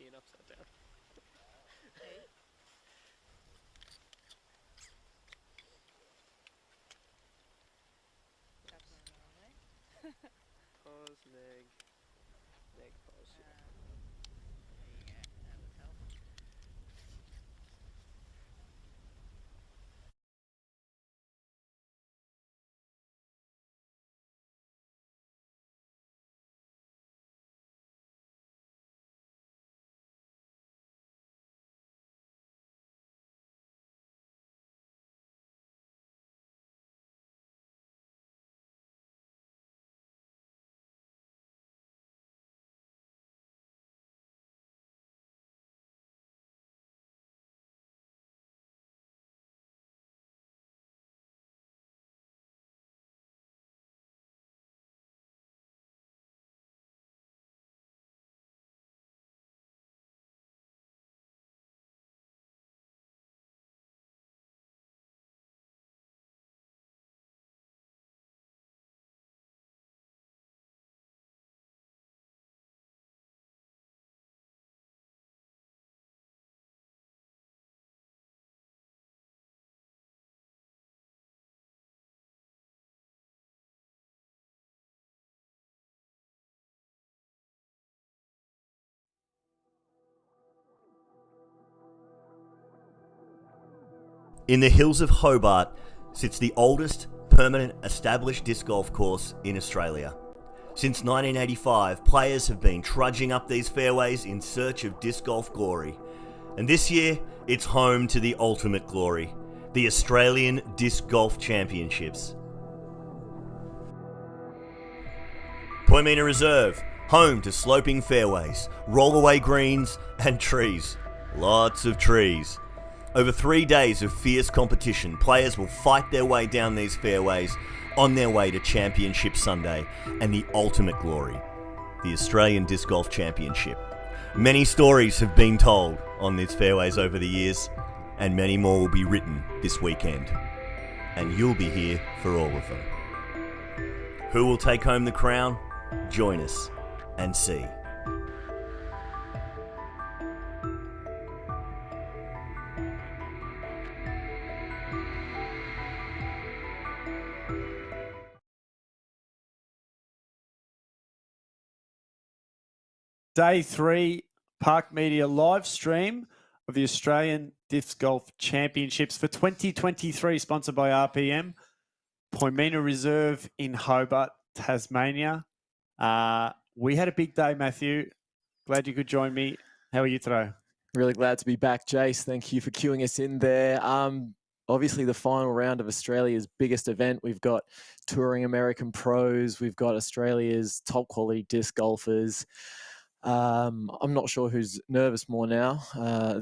key and upside down. Hey. That's not the wrong way. Pause, neg, pause. Yeah. There you go. That would help. In the hills of Hobart sits the oldest permanent established disc golf course in Australia. Since 1985, players have been trudging up these fairways in search of disc golf glory. And this year, it's home to the ultimate glory, the Australian Disc Golf Championships. Poimina Reserve, home to sloping fairways, rollaway greens and trees. Lots of trees. Over 3 days of fierce competition, players will fight their way down these fairways on their way to Championship Sunday and the ultimate glory, the Australian Disc Golf Championship. Many stories have been told on these fairways over the years, and many more will be written this weekend. And you'll be here for all of them. Who will take home the crown? Join us and see. Day 3 Park Media live stream of the Australian Disc Golf Championships for 2023, sponsored by RPM. Poimina Reserve in Hobart, Tasmania. We had a big day, Matthew. Glad you could join me. How are you today? Really glad to be back, Jace. Thank you for queuing us in there. Obviously, the final round of Australia's biggest event. We've got touring American pros. We've got Australia's top quality disc golfers. I'm not sure who's nervous more now,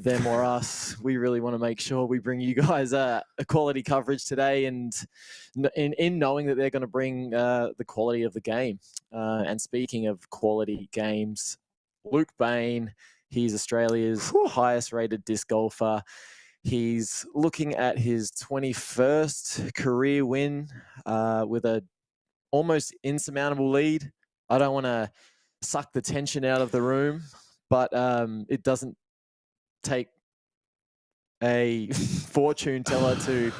them or us. We really want to make sure we bring you guys a quality coverage today, and in knowing that they're going to bring the quality of the game. And speaking of quality games, Luke Bain, he's Australia's highest rated disc golfer. He's looking at his 21st career win with a almost insurmountable lead. I don't want to suck the tension out of the room, but it doesn't take a fortune teller to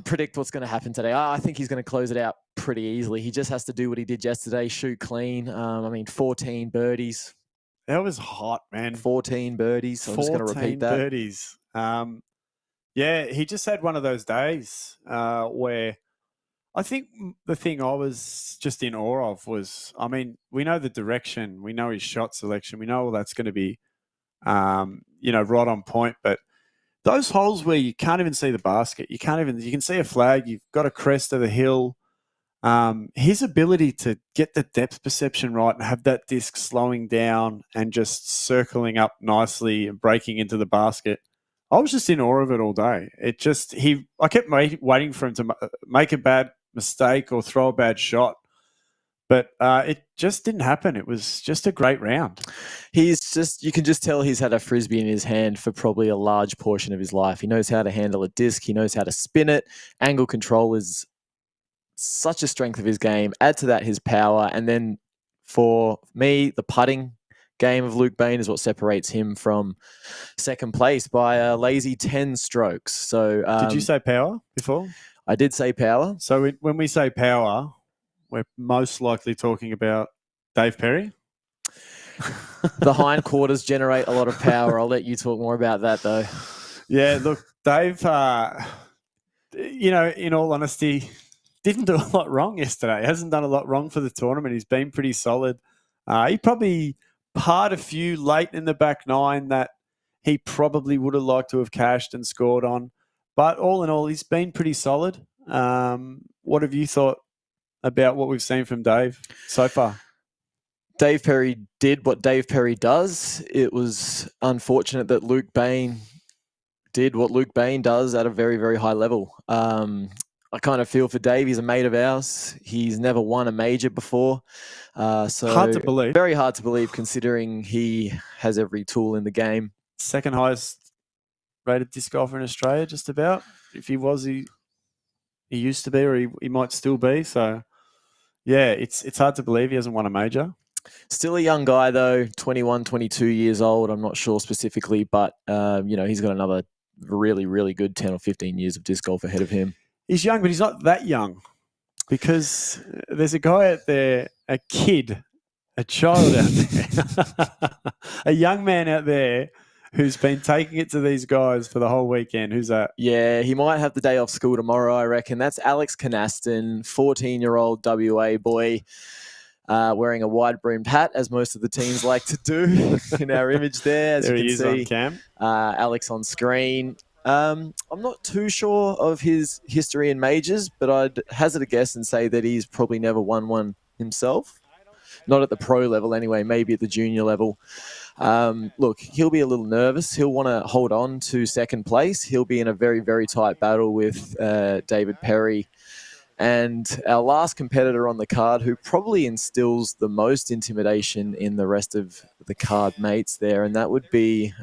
predict what's going to happen today. I think he's going to close it out pretty easily. He just has to do what he did yesterday, shoot clean. 14 birdies. That was hot, man. 14 birdies. So I'm just going to repeat that. 14 birdies. Yeah, he just had one of those days where I think the thing I was just in awe of was, we know the direction, we know his shot selection, we know all that's going to be, right on point. But those holes where you can't even see the basket, you can see a flag, you've got a crest of the hill. His ability to get the depth perception right and have that disc slowing down and just circling up nicely and breaking into the basket. I was just in awe of it all day. I kept waiting for him to make a bad mistake or throw a bad shot, but it just didn't happen. It was just a great round. You can just tell he's had a Frisbee in his hand for probably a large portion of his life. He knows how to handle a disc. He knows how to spin it. Angle control is such a strength of his game. Add to that his power. And then for me, the putting game of Luke Bain is what separates him from second place by a lazy 10 strokes. So Did you say power before? I did say power. So when we say power, we're most likely talking about Dave Perry. The hindquarters generate a lot of power. I'll let you talk more about that, though. Yeah, look, Dave, in all honesty, didn't do a lot wrong yesterday. Hasn't done a lot wrong for the tournament. He's been pretty solid. He probably parred a few late in the back nine that he probably would have liked to have cashed and scored on. But all in all, he's been pretty solid. What have you thought about what we've seen from Dave so far? Dave Perry did what Dave Perry does. It was unfortunate that Luke Bain did what Luke Bain does at a very, very high level. I kind of feel for Dave. He's a mate of ours. He's never won a major before. So hard to believe. Very hard to believe considering he has every tool in the game. Second highest rated disc golfer in Australia, just about. If he was, he used to be, or he might still be. So, yeah, it's hard to believe he hasn't won a major. Still a young guy, though, 21, 22 years old. I'm not sure specifically, but, he's got another really, really good 10 or 15 years of disc golf ahead of him. He's young, but he's not that young because there's a guy out there, a kid, a child out there, a young man out there who's been taking it to these guys for the whole weekend. Who's that? Yeah, he might have the day off school tomorrow, I reckon. That's Alex Canaston, 14-year-old WA boy. Wearing a wide-brimmed hat, as most of the teams like to do in our image there. As there you he can is see, on cam. Alex on screen. I'm not too sure of his history in majors, but I'd hazard a guess and say that he's probably never won one himself. Not at the pro level anyway, maybe at the junior level. Look, he'll be a little nervous. He'll want to hold on to second place. He'll be in a very, very tight battle with David Perry. And our last competitor on the card, who probably instills the most intimidation in the rest of the card mates there, and that would be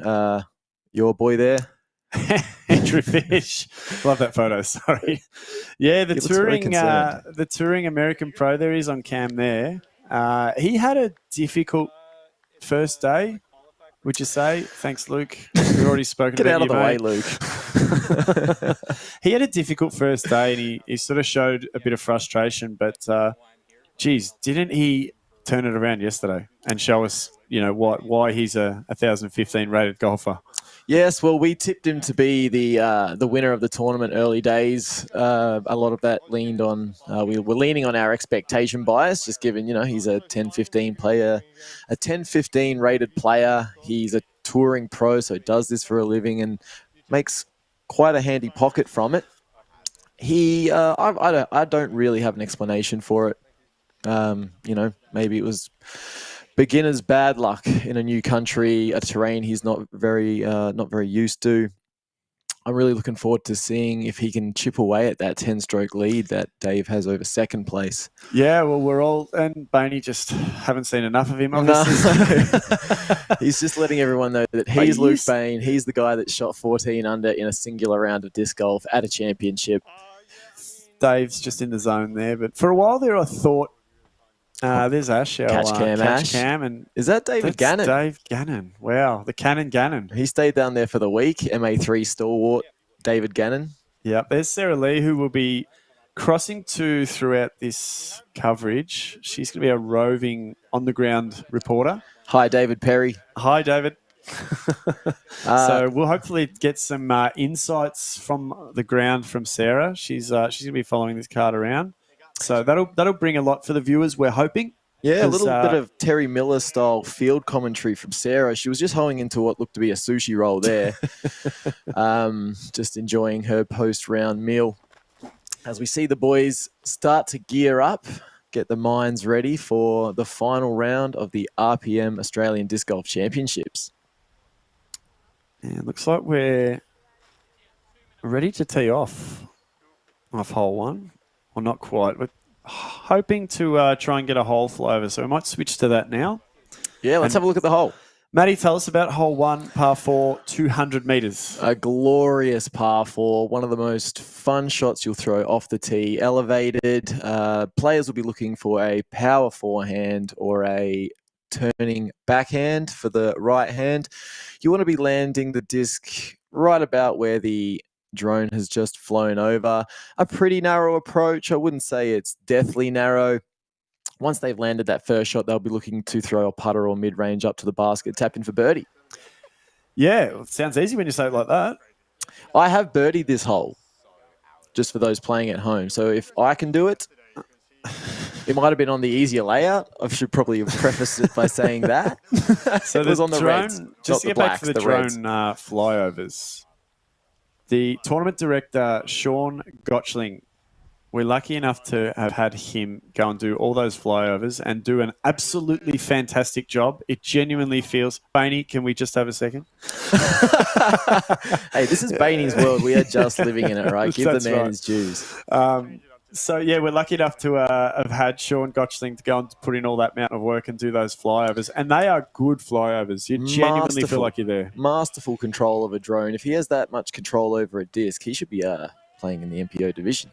your boy there. Andrew Fish. Love that photo, sorry. Yeah, the touring American pro there is on cam there. He had a difficult first day, would you say? Thanks, Luke. We've already spoken Get about out of the way, Luke. He had a difficult first day and he sort of showed a bit of frustration, but didn't he turn it around yesterday and show us, why he's a 1015 rated golfer? Yes, well, we tipped him to be the winner of the tournament early days. A lot of that leaned on we were leaning on our expectation bias, just given he's a 10-15 player, a 10-15 rated player. He's a touring pro, so he does this for a living and makes quite a handy pocket from it. I don't really have an explanation for it. Maybe it was beginner's bad luck in a new country, a terrain he's not very used to. I'm really looking forward to seeing if he can chip away at that 10-stroke lead that Dave has over second place. Yeah, well, and Bainey just haven't seen enough of him, obviously. No. He's just letting everyone know that he's Luke Bain. He's the guy that shot 14 under in a singular round of disc golf at a championship. Dave's just in the zone there, but for a while there, I thought, there's Ash. Catch cam. And is that David Gannon? Dave Gannon. Wow, the Cannon Gannon. He stayed down there for the week. MA3 stalwart David Gannon. Yep, there's Sarah Lee, who will be crossing throughout this coverage. She's going to be a roving on-the-ground reporter. Hi, David Perry. Hi, David. So we'll hopefully get some insights from the ground from Sarah. She's going to be following this card around. So that'll bring a lot for the viewers, we're hoping. Yeah, a little bit of Terry Miller style field commentary from Sarah. She was just hoeing into what looked to be a sushi roll there. Just enjoying her post-round meal. As we see the boys start to gear up, get the minds ready for the final round of the RPM Australian Disc Golf Championships. Yeah, it looks like we're ready to tee off hole one. Well, not quite. We're hoping to try and get a hole flyover, so we might switch to that now. Yeah, let's have a look at the hole. Matty, tell us about hole one, par 4, 200 metres. A glorious par 4, one of the most fun shots you'll throw off the tee. Elevated. Players will be looking for a power forehand or a turning backhand for the right hand. You want to be landing the disc right about where the drone has just flown over. A pretty narrow approach. I wouldn't say it's deathly narrow. Once they've landed that first shot, they'll be looking to throw a putter or mid-range up to the basket, tap in for birdie. Yeah, well, it sounds easy when you say it like that. I have birdied this hole, just for those playing at home. So if I can do it, it might have been on the easier layout. I should probably have prefaced it by saying that. So it was on the drone, reds, just to not get the back blacks, to the drone reds. flyovers. The tournament director, Sean Gotchling, we're lucky enough to have had him go and do all those flyovers and do an absolutely fantastic job. It genuinely feels... Bainey, can we just have a second? Hey, this is Bainey's world. We are just living in it, right? Give That's the man right. his dues. So, yeah, we're lucky enough to have had Sean Gotchling to go and put in all that amount of work and do those flyovers. And they are good flyovers. You genuinely feel like you're there. Masterful control of a drone. If he has that much control over a disc, he should be playing in the MPO division.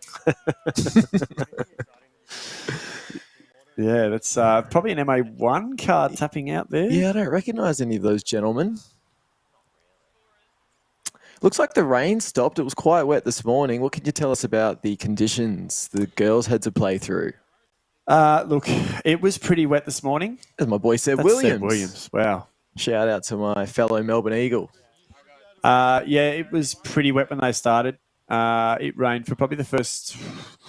Yeah, that's probably an MA1 card tapping out there. Yeah, I don't recognise any of those gentlemen. Looks like the rain stopped. It was quite wet this morning. What can you tell us about the conditions the girls had to play through? Look, it was pretty wet this morning. As my boy Seb That's Williams. Seb Williams, wow. Shout out to my fellow Melbourne Eagle. Yeah, it was pretty wet when they started. It rained for probably the first,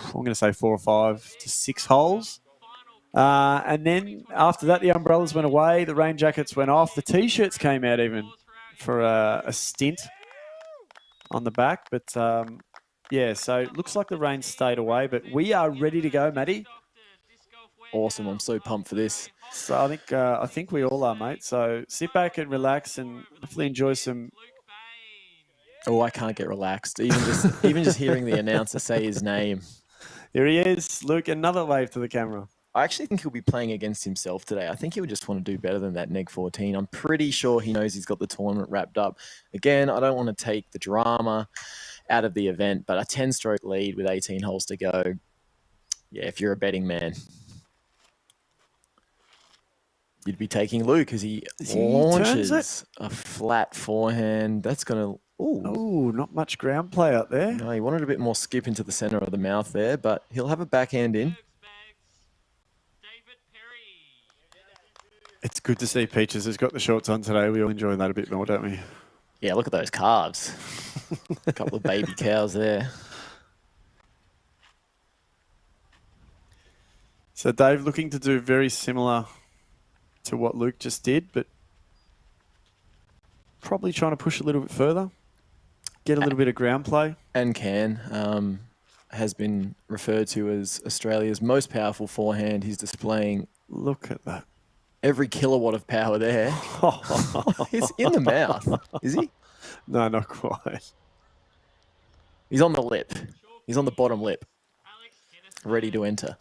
I'm going to say 4 or 5 to 6 holes. And then after that, the umbrellas went away, the rain jackets went off, the T-shirts came out even for a stint on the back. But yeah, so it looks like the rain stayed away, but we are ready to go, Matty. Awesome. I'm so pumped for this. So I think we all are, mate. So sit back and relax and hopefully enjoy some... Oh, I can't get relaxed. Even just hearing the announcer say his name. Here he is, Luke. Another wave to the camera. I actually think he'll be playing against himself today. I think he'll just want to do better than that neg 14. I'm pretty sure he knows he's got the tournament wrapped up. Again, I don't want to take the drama out of the event, but a 10-stroke lead with 18 holes to go. Yeah, if you're a betting man, you'd be taking Luke as he launches a flat forehand. That's going to... Oh, not much ground play out there. No, he wanted a bit more skip into the center of the mouth there, but he'll have a backhand in. It's good to see Peaches has got the shorts on today. We all enjoy that a bit more, don't we? Yeah, look at those calves. A couple of baby cows there. So Dave looking to do very similar to what Luke just did, but probably trying to push a little bit further. Get a little bit of ground play. And has been referred to as Australia's most powerful forehand. He's displaying... Look at that. Every kilowatt of power there. He's in the mouth, is he? No, not quite. He's on the lip. He's on the bottom lip. Ready to enter.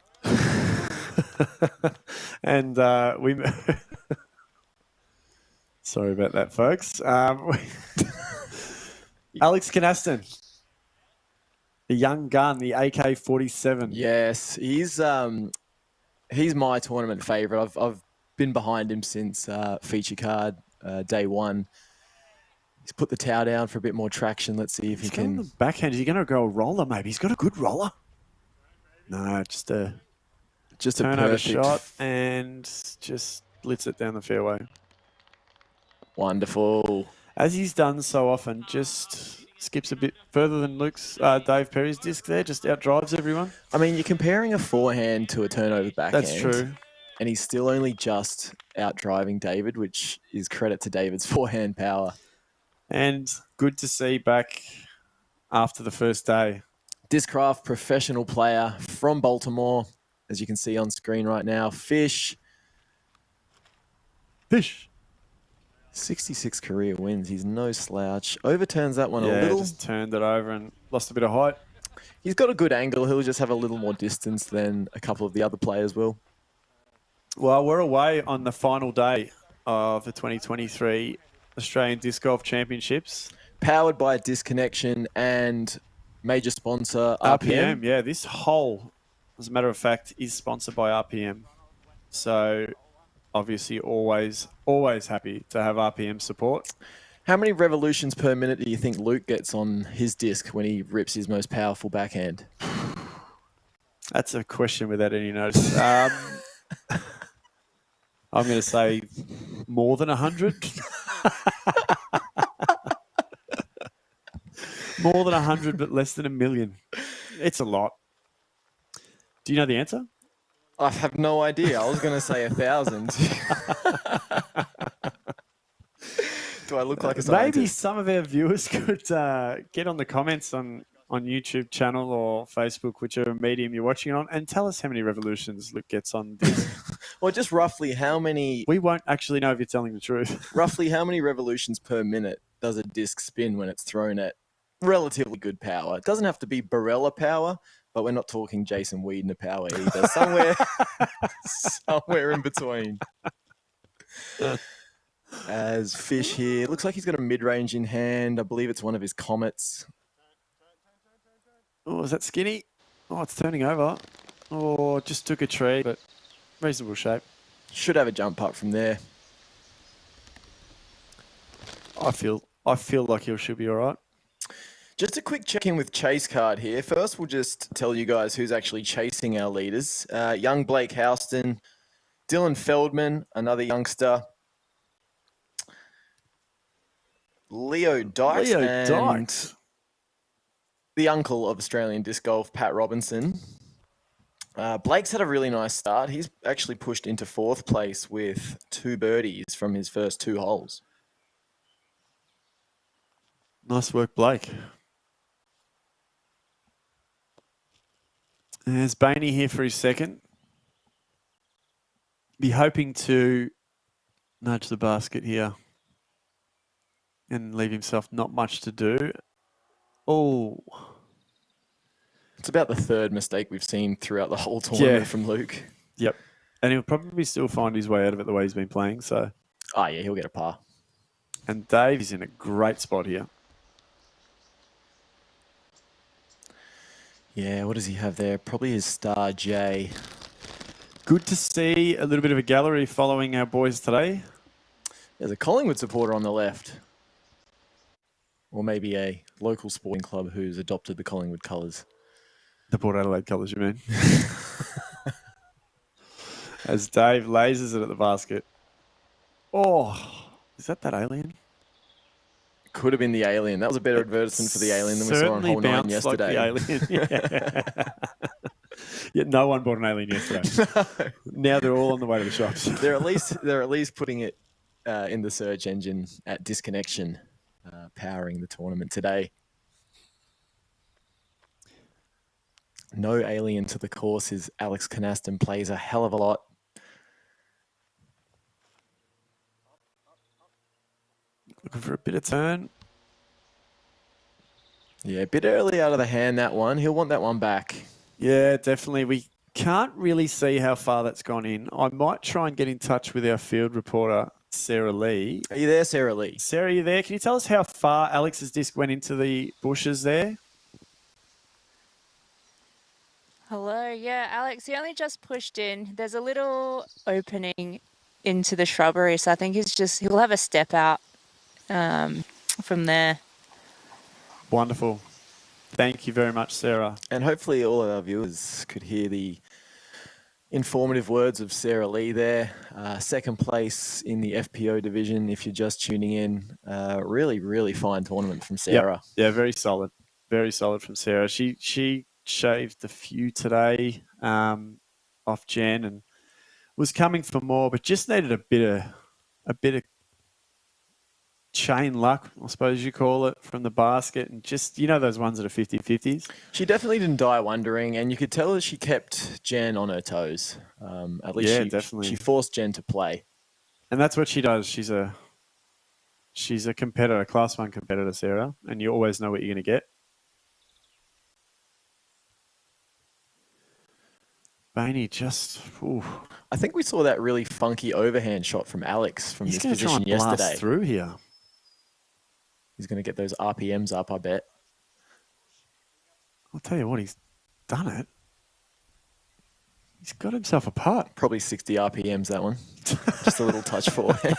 And we... Sorry about that, folks. Alex Canaston, the young gun, the AK-47. Yes, he's my tournament favourite. I've been behind him since feature card day one. He's put the towel down for a bit more traction. Let's see if he can. The backhand. Is he going to go a roller? Maybe he's got a good roller. No, just a turnover shot and just blitz it down the fairway. Wonderful. As he's done so often, just skips a bit further than Luke's Dave Perry's disc there, just outdrives everyone. I mean, you're comparing a forehand to a turnover backhand. That's true. And he's still only just outdriving David, which is credit to David's forehand power. And good to see back after the first day. Discraft professional player from Baltimore, as you can see on screen right now. Fish. 66 career wins. He's no slouch. Overturns that one a little. Just turned it over and lost a bit of height. He's got a good angle. He'll just have a little more distance than a couple of the other players will. Well, we're away on the final day of the 2023 Australian Disc Golf Championships. Powered by Disconnection and major sponsor RPM. Yeah, this hole, as a matter of fact, is sponsored by RPM. So obviously always happy to have RPM support. How many revolutions per minute do you think Luke gets on his disc when he rips his most powerful backhand? That's a question without any notice. I'm going to say more than 100. More than 100, but less than 1,000,000. It's a lot. Do you know the answer? I have no idea. I was going to say 1,000. Do I look like a scientist? Maybe some of our viewers could get on the comments on YouTube channel or Facebook, whichever medium you're watching it on, and tell us how many revolutions Luke gets on this. Or just roughly how many... We won't actually know if you're telling the truth. Roughly how many revolutions per minute does a disc spin when it's thrown at relatively good power? It doesn't have to be Barella power, but we're not talking Jason Wiedner power either. Somewhere in between. As Fish here, looks like he's got a mid-range in hand. I believe it's one of his Comets. Oh, is that skinny? Oh, it's turning over. Oh, just took a tree, but reasonable shape. Should have a jump putt from there. I feel like he should be all right. Just a quick check-in with Chase Card here. First, we'll just tell you guys who's actually chasing our leaders. Young Blake Houston, Dylan Feldman, another youngster, Leo Dykes, and the uncle of Australian disc golf, Pat Robinson. Blake's had a really nice start. He's actually pushed into 4th place with 2 birdies from his first 2 holes. Nice work, Blake. There's Bainey here for his second. Be hoping to nudge the basket here and leave himself not much to do. Oh. It's about the 3rd mistake we've seen throughout the whole tournament from Luke. Yep. And he'll probably still find his way out of it the way he's been playing. So. Oh, yeah, he'll get a par. And Dave is in a great spot here. Yeah, what does he have there? Probably his star J. Good to see a little bit of a gallery following our boys today. There's a Collingwood supporter on the left. Or maybe a local sporting club who's adopted the Collingwood colours. The Port Adelaide colours, you mean? As Dave lasers it at the basket. Oh, is that alien? Could have been the alien. That was a better advertisement for the alien than we saw on hole 9 yesterday. Like the alien. Yeah, no one bought an alien yesterday. No. Now they're all on the way to the shops. They're at least putting it in the search engine at disconnection, powering the tournament today. No alien to the course is Alex Canaston plays a hell of a lot. Looking for a bit of turn. Yeah, a bit early out of the hand, that one. He'll want that one back. Yeah, definitely. We can't really see how far that's gone in. I might try and get in touch with our field reporter, Sarah Lee. Are you there, Sarah Lee? Sarah, are you there? Can you tell us how far Alex's disc went into the bushes there? Hello. Yeah, Alex, he only just pushed in. There's a little opening into the shrubbery, so I think he'll have a step out from there. Wonderful. Thank you very much, Sarah. And hopefully all of our viewers could hear the informative words of Sarah Lee there. 2nd place in the FPO division, if you're just tuning in. Really, really fine tournament from Sarah. Yep. Yeah, very solid. Very solid from Sarah. She shaved a few today off Jen and was coming for more, but just needed a bit of chain luck, I suppose you call it, from the basket, and just, those ones that are 50-50s. She definitely didn't die wondering, and you could tell that she kept Jen on her toes. At least definitely. She forced Jen to play. And that's what she does. She's a competitor, Class 1 competitor, Sarah, and you always know what you're going to get. Bainey just... Ooh. I think we saw that really funky overhand shot from Alex from this position try and blast yesterday. Through here. He's going to get those RPMs up, I bet. I'll tell you what, he's done it. He's got himself a putt. Probably 60 RPMs, that one. Just a little touch forehand.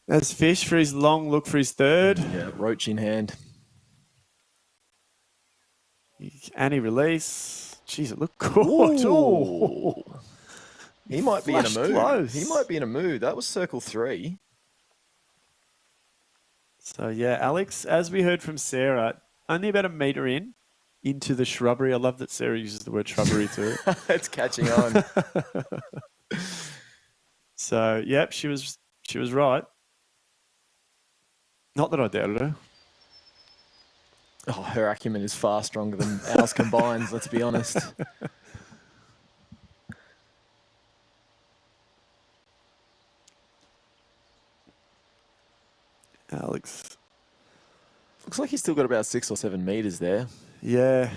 As Fish for his long look for his third. Yeah, roach in hand. Annie release. Jeez, it looked good. Ooh. He might be in a Flushed mood. close. He might be in a mood. That was circle 3. So, yeah, Alex, as we heard from Sarah, only about a metre into the shrubbery. I love that Sarah uses the word shrubbery too. It's catching on. So, yep, she was right. Not that I doubted her. Oh, her acumen is far stronger than ours combined, let's be honest. Alex. Looks like he's still got about 6 or 7 metres there. Yeah.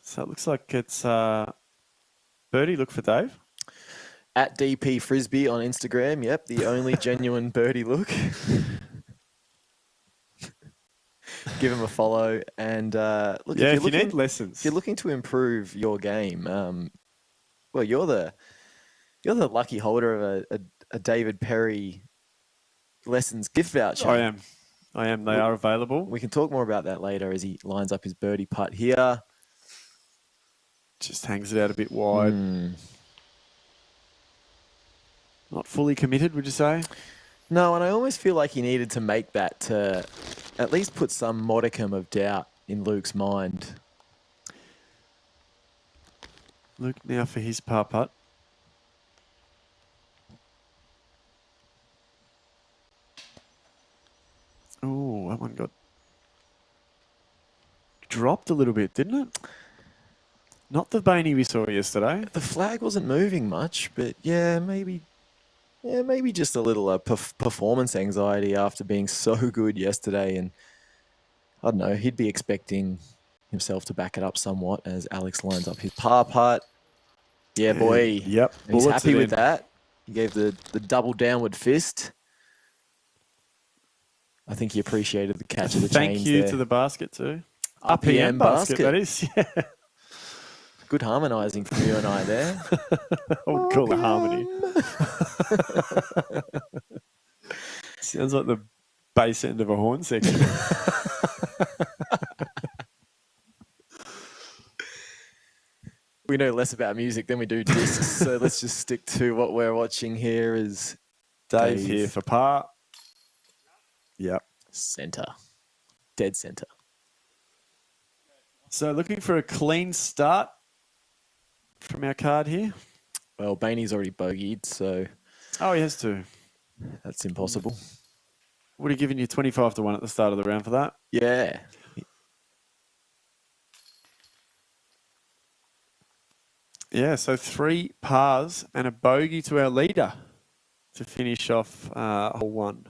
So it looks like it's birdie look for Dave. At DP Frisbee on Instagram. Yep, the only genuine birdie look. Give him a follow. And look, Yeah, if you looking, need lessons. if you're looking to improve your game, well, you're the lucky holder of a David Perry lessons gift voucher. I am. They are available. We can talk more about that later as he lines up his birdie putt here. Just hangs it out a bit wide. Not fully committed, would you say? No, and I almost feel like he needed to make that to at least put some modicum of doubt in Luke's mind. Luke now for his par putt. Oh, that one got dropped a little bit, didn't it? Not the Bainey we saw yesterday. The flag wasn't moving much, but maybe just a little performance anxiety after being so good yesterday. And I don't know, he'd be expecting himself to back it up somewhat as Alex lines up his par putt. Yeah, boy. Yep. And he's bullets happy it with in. that. He gave the double downward fist. I think he appreciated the catch of the Thank chains you there. to the basket too. RPM basket. That is. Yeah. Good harmonising from you and I there. I'll call it harmony. Sounds like the bass end of a horn section. We know less about music than we do discs, so let's just stick to what we're watching here is Dave here for par. Yep. Centre. Dead centre. So looking for a clean start from our card here. Well, Bainey's already bogeyed, so Oh, he has to. that's impossible. Would have given you 25 to 1 at the start of the round for that. Yeah. Yeah, so 3 pars and a bogey to our leader to finish off hole 1.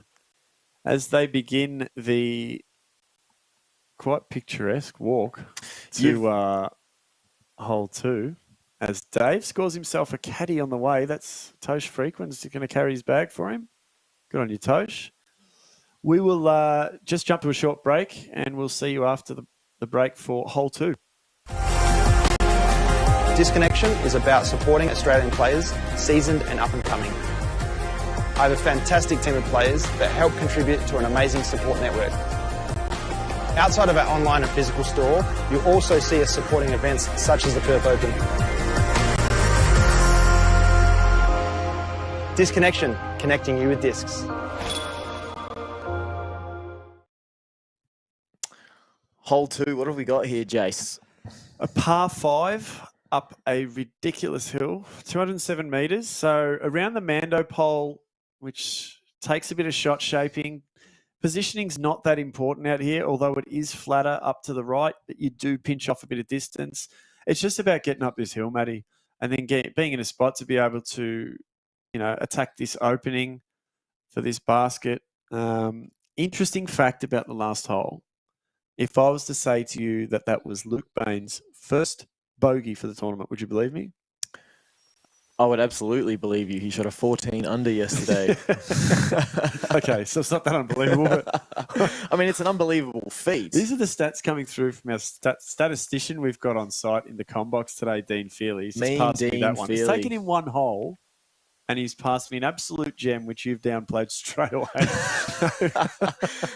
As they begin the quite picturesque walk to hole 2, as Dave scores himself a caddy on the way. That's Tosh Frequen's going to carry his bag for him. Good on you, Tosh. We will just jump to a short break, and we'll see you after the break for hole 2. Disconnection is about supporting Australian players, seasoned and up and coming. I have a fantastic team of players that help contribute to an amazing support network. Outside of our online and physical store, you'll also see us supporting events such as the Perth Open. Disconnection, connecting you with discs. Hole 2, what have we got here, Jace? A par 5 up a ridiculous hill, 207 metres. So around the Mando pole, which takes a bit of shot shaping. Positioning's not that important out here, although it is flatter up to the right, but you do pinch off a bit of distance. It's just about getting up this hill, Matty, and then being in a spot to be able to, attack this opening for this basket. Interesting fact about the last hole. If I was to say to you that was Luke Bain's first bogey for the tournament, would you believe me? I would absolutely believe you. He shot a 14 under yesterday. Okay, so it's not that unbelievable. But I mean, it's an unbelievable feat. these are the stats coming through from our statistician we've got on site in the combox today, Dean Feely. He's just Mean passed me Dean that one. He's Feely. taken him one hole, and he's passed me an absolute gem, which you've downplayed straight away.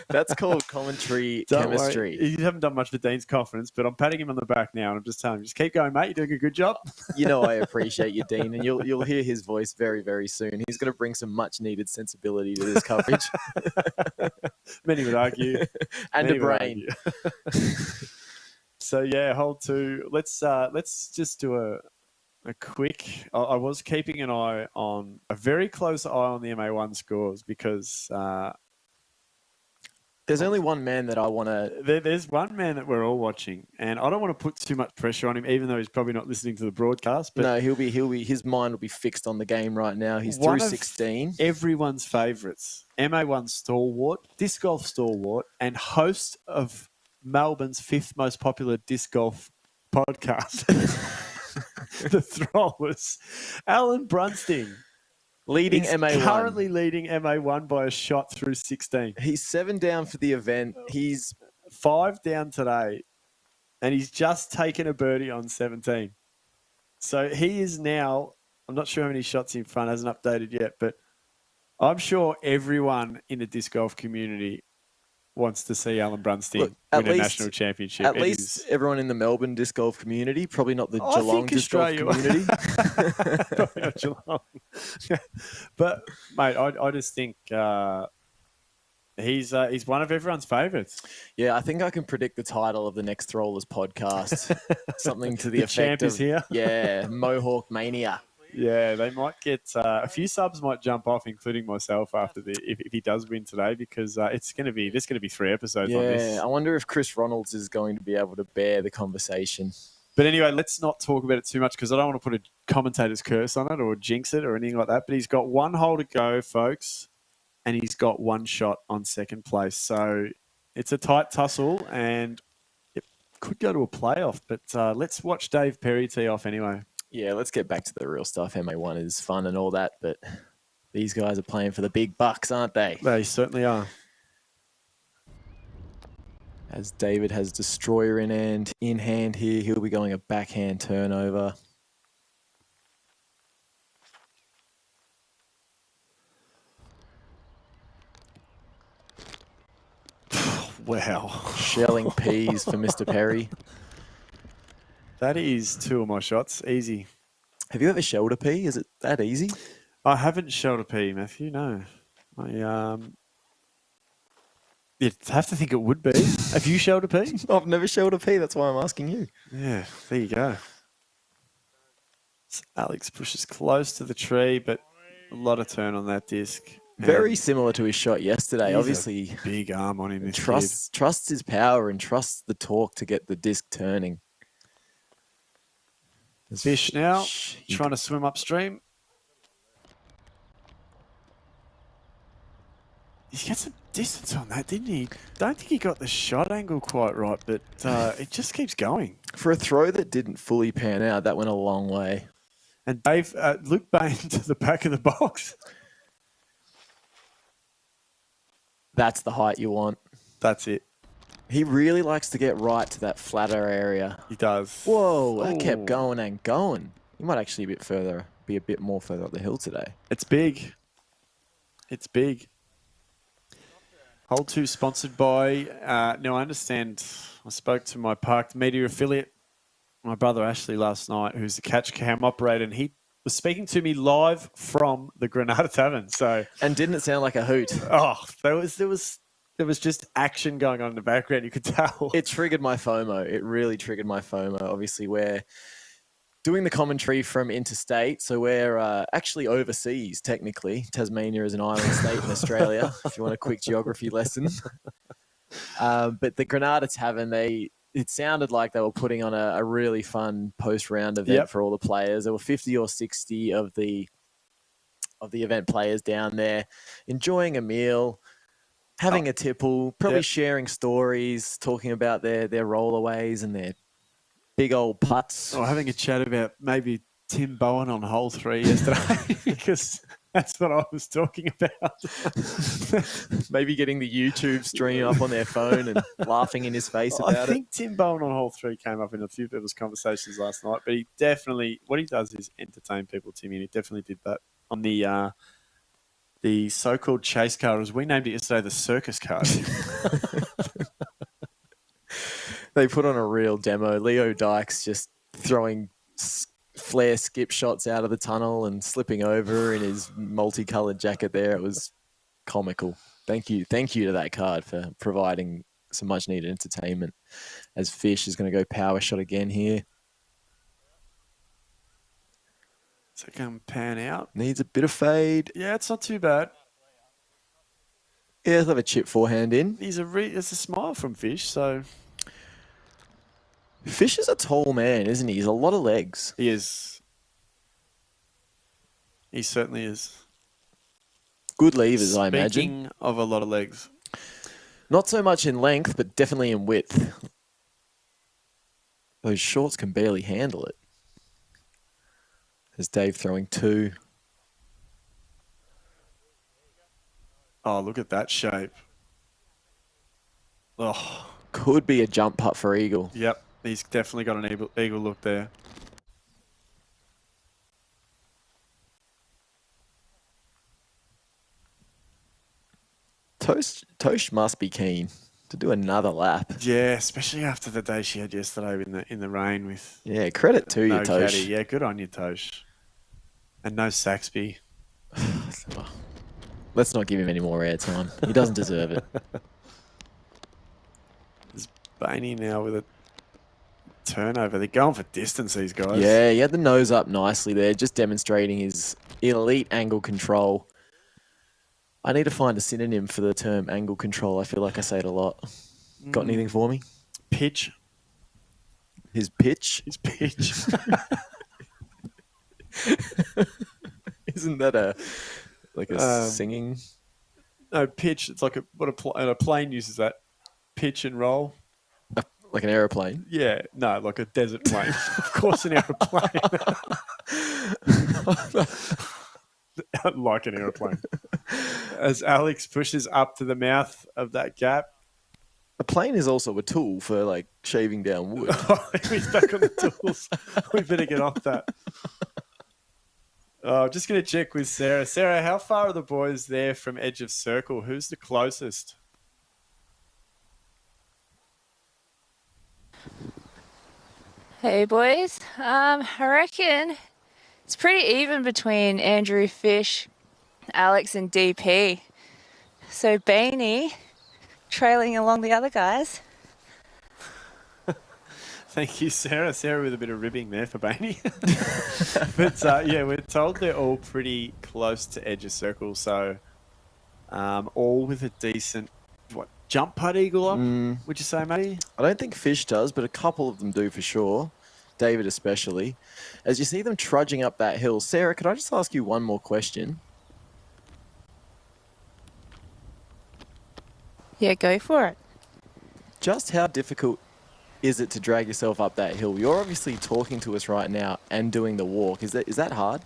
That's called commentary Don't chemistry. worry. You haven't done much for Dean's confidence, but I'm patting him on the back now, and I'm just telling him, just keep going, mate. You're doing a good jop. You know I appreciate you, Dean, and you'll hear his voice very, very soon. He's going to bring some much-needed sensibility to this coverage. Many would argue. And Many a would brain. argue. So, yeah, hold two. Let's just do a quick. I was keeping an eye on a very close eye on the MA1 scores because There's only one man that I want to... there's one man that we're all watching, and I don't want to put too much pressure on him, even though he's probably not listening to the broadcast. But No, he'll be. His mind will be fixed on the game right now. He's one through of 16. everyone's favourites, MA1 stalwart, disc golf stalwart, and host of Melbourne's 5th most popular disc golf podcast, The Throwers, Alan Brunsting. Leading He's MA1. currently leading MA1 by a shot through 16. He's 7 down for the event. He's 5 down today, and he's just taken a birdie on 17. So he is now, I'm not sure how many shots in front, hasn't updated yet, but I'm sure everyone in the disc golf community wants to see Alan Brunsting win a national championship. At least everyone in the Melbourne disc golf community, probably not the Geelong disc golf community. Probably not Geelong. But, mate, I just think he's one of everyone's favourites. Yeah, I think I can predict the title of the next Throwers podcast. Something to the The effect champ of, is here. Yeah, Mohawk Mania. Yeah, they might get a few subs might jump off, including myself after if he does win today, because there's going to be 3 episodes on this. Yeah, I wonder if Chris Ronalds is going to be able to bear the conversation. But anyway, let's not talk about it too much because I don't want to put a commentator's curse on it or jinx it or anything like that. But he's got one hole to go, folks, and he's got one shot on second place. So it's a tight tussle and it could go to a playoff. But let's watch Dave Perry tee off anyway. Yeah, let's get back to the real stuff. MA1 is fun and all that, but these guys are playing for the big bucks, aren't they? They certainly are. As David has Destroyer in hand here, he'll be going a backhand turnover. Wow. Shelling peas for Mr. Perry. That is 2 of my shots. Easy. Have you ever shelled a pea? Is it that easy? I haven't shelled a pea, Matthew. No. You'd have to think it would be. Have you shelled a pea? I've never shelled a pea. That's why I'm asking you. Yeah, there you go. So Alex pushes close to the tree, but a lot of turn on that disc. Very similar to his shot yesterday. He's Obviously, a big arm on him. This trusts his power and trusts the torque to get the disc turning. Fish now, trying to swim upstream. He got some distance on that, didn't he? Don't think he got the shot angle quite right, but it just keeps going. For a throw that didn't fully pan out, that went a long way. And Dave, Luke Bain to the back of the box. That's the height you want. That's it. He really likes to get right to that flatter area. He does. Whoa, that kept Ooh. going and going. He might actually be a bit more further up the hill today. It's big. It's big. Hole 2 sponsored by, now I understand, I spoke to my Parked Media affiliate, my brother Ashley last night, who's the catch cam operator, and he was speaking to me live from the Granada Tavern. So, And didn't it sound like a hoot? oh, there was just action going on in the background, you could tell. It triggered my FOMO. It really triggered my FOMO. Obviously, we're doing the commentary from interstate, so we're actually overseas, technically. Tasmania is an island state in Australia, if you want a quick geography lesson. But the Granada Tavern, it sounded like they were putting on a really fun post-round event for all the players. There were 50 or 60 of the event players down there, enjoying a meal, having a tipple, probably sharing stories, talking about their rollaways and their big old putts. Or having a chat about maybe Tim Bowen on hole 3 yesterday because that's what I was talking about. Maybe getting the YouTube stream up on their phone and laughing in his face about I think Tim Bowen on hole 3 came up in a few people's conversations last night, but he definitely, what he does is entertain people, Timmy, and he definitely did that on the so-called chase card, as we named it yesterday, the circus card. They put on a real demo. Leo Dykes just throwing flare skip shots out of the tunnel and slipping over in his multicolored jacket there. It was comical. Thank you to that card for providing some much needed entertainment. As Fish is going to go power shot again here. So come pan out. Needs a bit of fade. Yeah, it's not too bad. Yeah, he'll have a chip forehand in. It's a smile from Fish, so... Fish is a tall man, isn't he? He's a lot of legs. He is. He certainly is. Good levers, I imagine. Speaking of a lot of legs. Not so much in length, but definitely in width. Those shorts can barely handle it. There's Dave throwing 2. Oh, look at that shape. Oh. Could be a jump putt for Eagle. Yep, he's definitely got an eagle look there. Tosh must be keen to do another lap. Yeah, especially after the day she had yesterday in the rain with. Yeah, credit to you, Tosh. Caddy. Yeah, good on you, Tosh. And no Saxby. Let's not give him any more airtime. He doesn't deserve it. There's Bainey now with a turnover. They're going for distance, these guys. Yeah, he had the nose up nicely there, just demonstrating his elite angle control. I need to find a synonym for the term angle control. I feel like I say it a lot. Got anything for me? Pitch. His pitch? His pitch. Isn't that a singing? No, pitch. It's like a plane uses that. Pitch and roll. Like an aeroplane? Yeah, no, like a desert plane. Of course, an aeroplane. Like an aeroplane. As Alex pushes up to the mouth of that gap. A plane is also a tool for like shaving down wood. He's back on the tools. We better get off that. I'm just going to check with Sarah. Sarah, how far are the boys there from edge of circle? Who's the closest? Hey boys, I reckon it's pretty even between Andrew, Fish, Alex and DP. So Bainey trailing along the other guys. Thank you, Sarah. Sarah with a bit of ribbing there for Bainey. But yeah, we're told they're all pretty close to edge of circle. So all with a decent, jump putt eagle up, would you say, Matty? I don't think Fish does, but a couple of them do for sure. David especially. As you see them trudging up that hill. Sarah, could I just ask you one more question? Yeah, go for it. Just how difficult is it to drag yourself up that hill? You're obviously talking to us right now and doing the walk. Is that hard?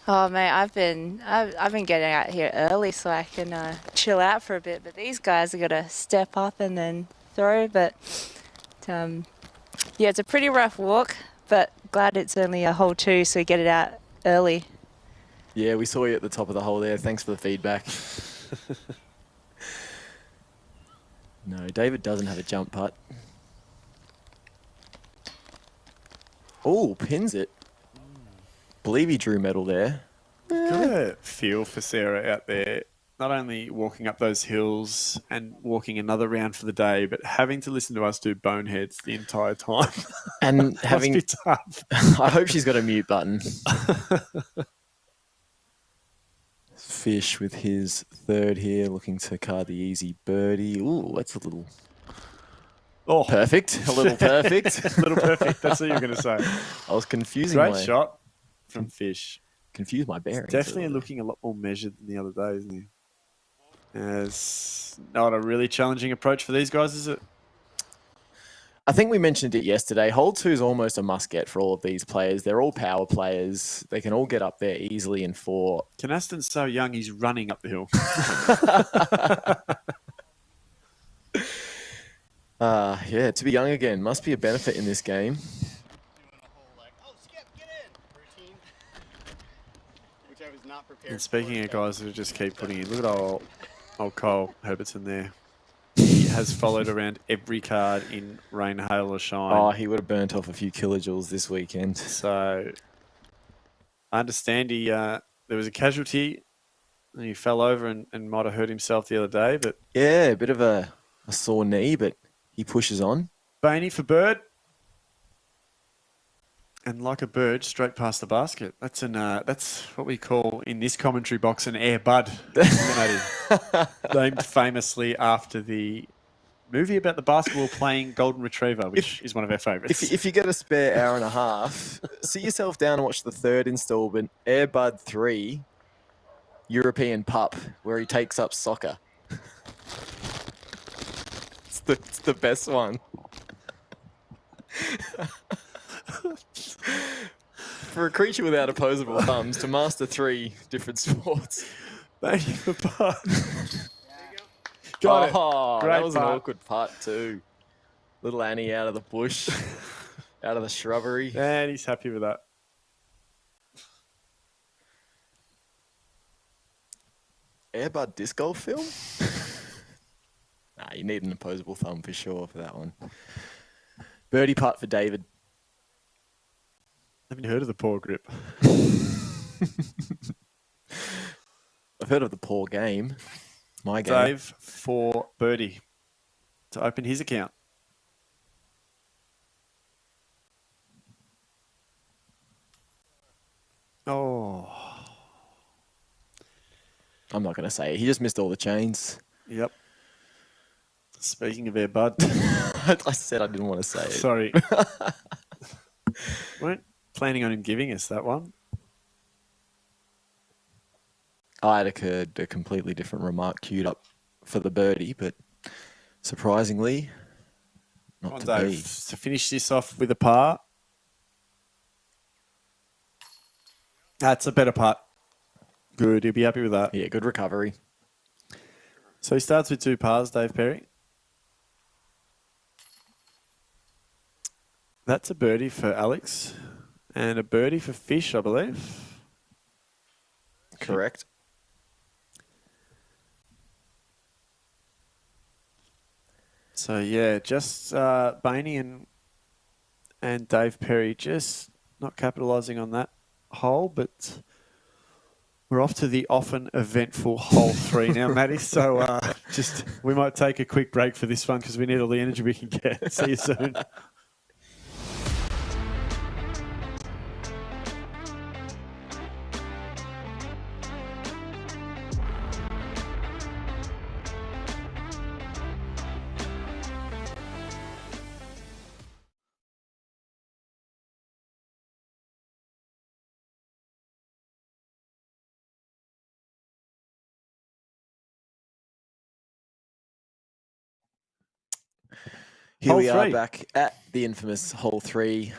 Oh mate, I've been getting out here early so I can chill out for a bit. But these guys have got to step up and then throw. But yeah, it's a pretty rough walk. But glad it's only a hole 2, so we get it out early. Yeah, we saw you at the top of the hole there. Thanks for the feedback. No, David doesn't have a jump putt. Oh, pins it. Believe he drew medal there. Got a feel for Sarah out there, not only walking up those hills and walking another round for the day, but having to listen to us do boneheads the entire time. And having must be tough. I hope she's got a mute button. Fish with his third here, looking to card the easy birdie. Ooh, that's a little perfect. A little perfect. A little perfect. That's what you're going to say. I was confusing. Great shot from Fish. Confused my bearings. Definitely looking a lot more measured than the other day, isn't he? It's not a really challenging approach for these guys, is it? I think we mentioned it yesterday. Hole 2 is almost a must-get for all of these players. They're all power players. They can all get up there easily in 4. Canaston's so young, he's running up the hill. Yeah, to be young again must be a benefit in this game. Doing a whole like, oh, Skip, get in routine, which I was not prepared. And speaking of guys who just keep putting in, look at old Cole Herbertson there. He has followed around every card in rain, hail, or shine. Oh, he would have burnt off a few kilojoules this weekend. So I understand there was a casualty and he fell over and might have hurt himself the other day. But yeah, a bit of a sore knee, but he pushes on. Bainey for Bird. And like a bird, straight past the basket. That's what we call in this commentary box an air bud. Named famously after the movie about the basketball playing golden retriever, which is one of our favourites. If you get a spare hour and a half, sit yourself down and watch the 3rd installment, Air Bud 3, European Pup, where he takes up soccer. It's the best one. For a creature without opposable thumbs to master 3 different sports. Thank you for part. Got it. That was putt. an awkward putt too. Little Annie out of the bush, out of the shrubbery. And he's happy with that. Airbud disc golf film? Nah, you need an opposable thumb for sure for that one. Birdie putt for David. Haven't heard of the paw grip. I've heard of the poor game. My game. Dave for birdie to open his account. Oh. I'm not going to say it. He just missed all the chains. Yep. Speaking of Air Bud. I said I didn't want to say it. Sorry. Weren't planning on him giving us that one. I had a completely different remark queued up for the birdie, but surprisingly, not to Dave, be. to finish this off with a par. That's a better putt. Good. He'll be happy with that. Yeah, good recovery. So he starts with 2 pars, Dave Perry. That's a birdie for Alex and a birdie for Fish, I believe. Correct. So, yeah, just Bainey and Dave Perry just not capitalising on that hole, but we're off to the often eventful hole 3 now, Matty. So we might take a quick break for this one because we need all the energy we can get. See you soon. Here Hole we are 3. back at the infamous hole 3.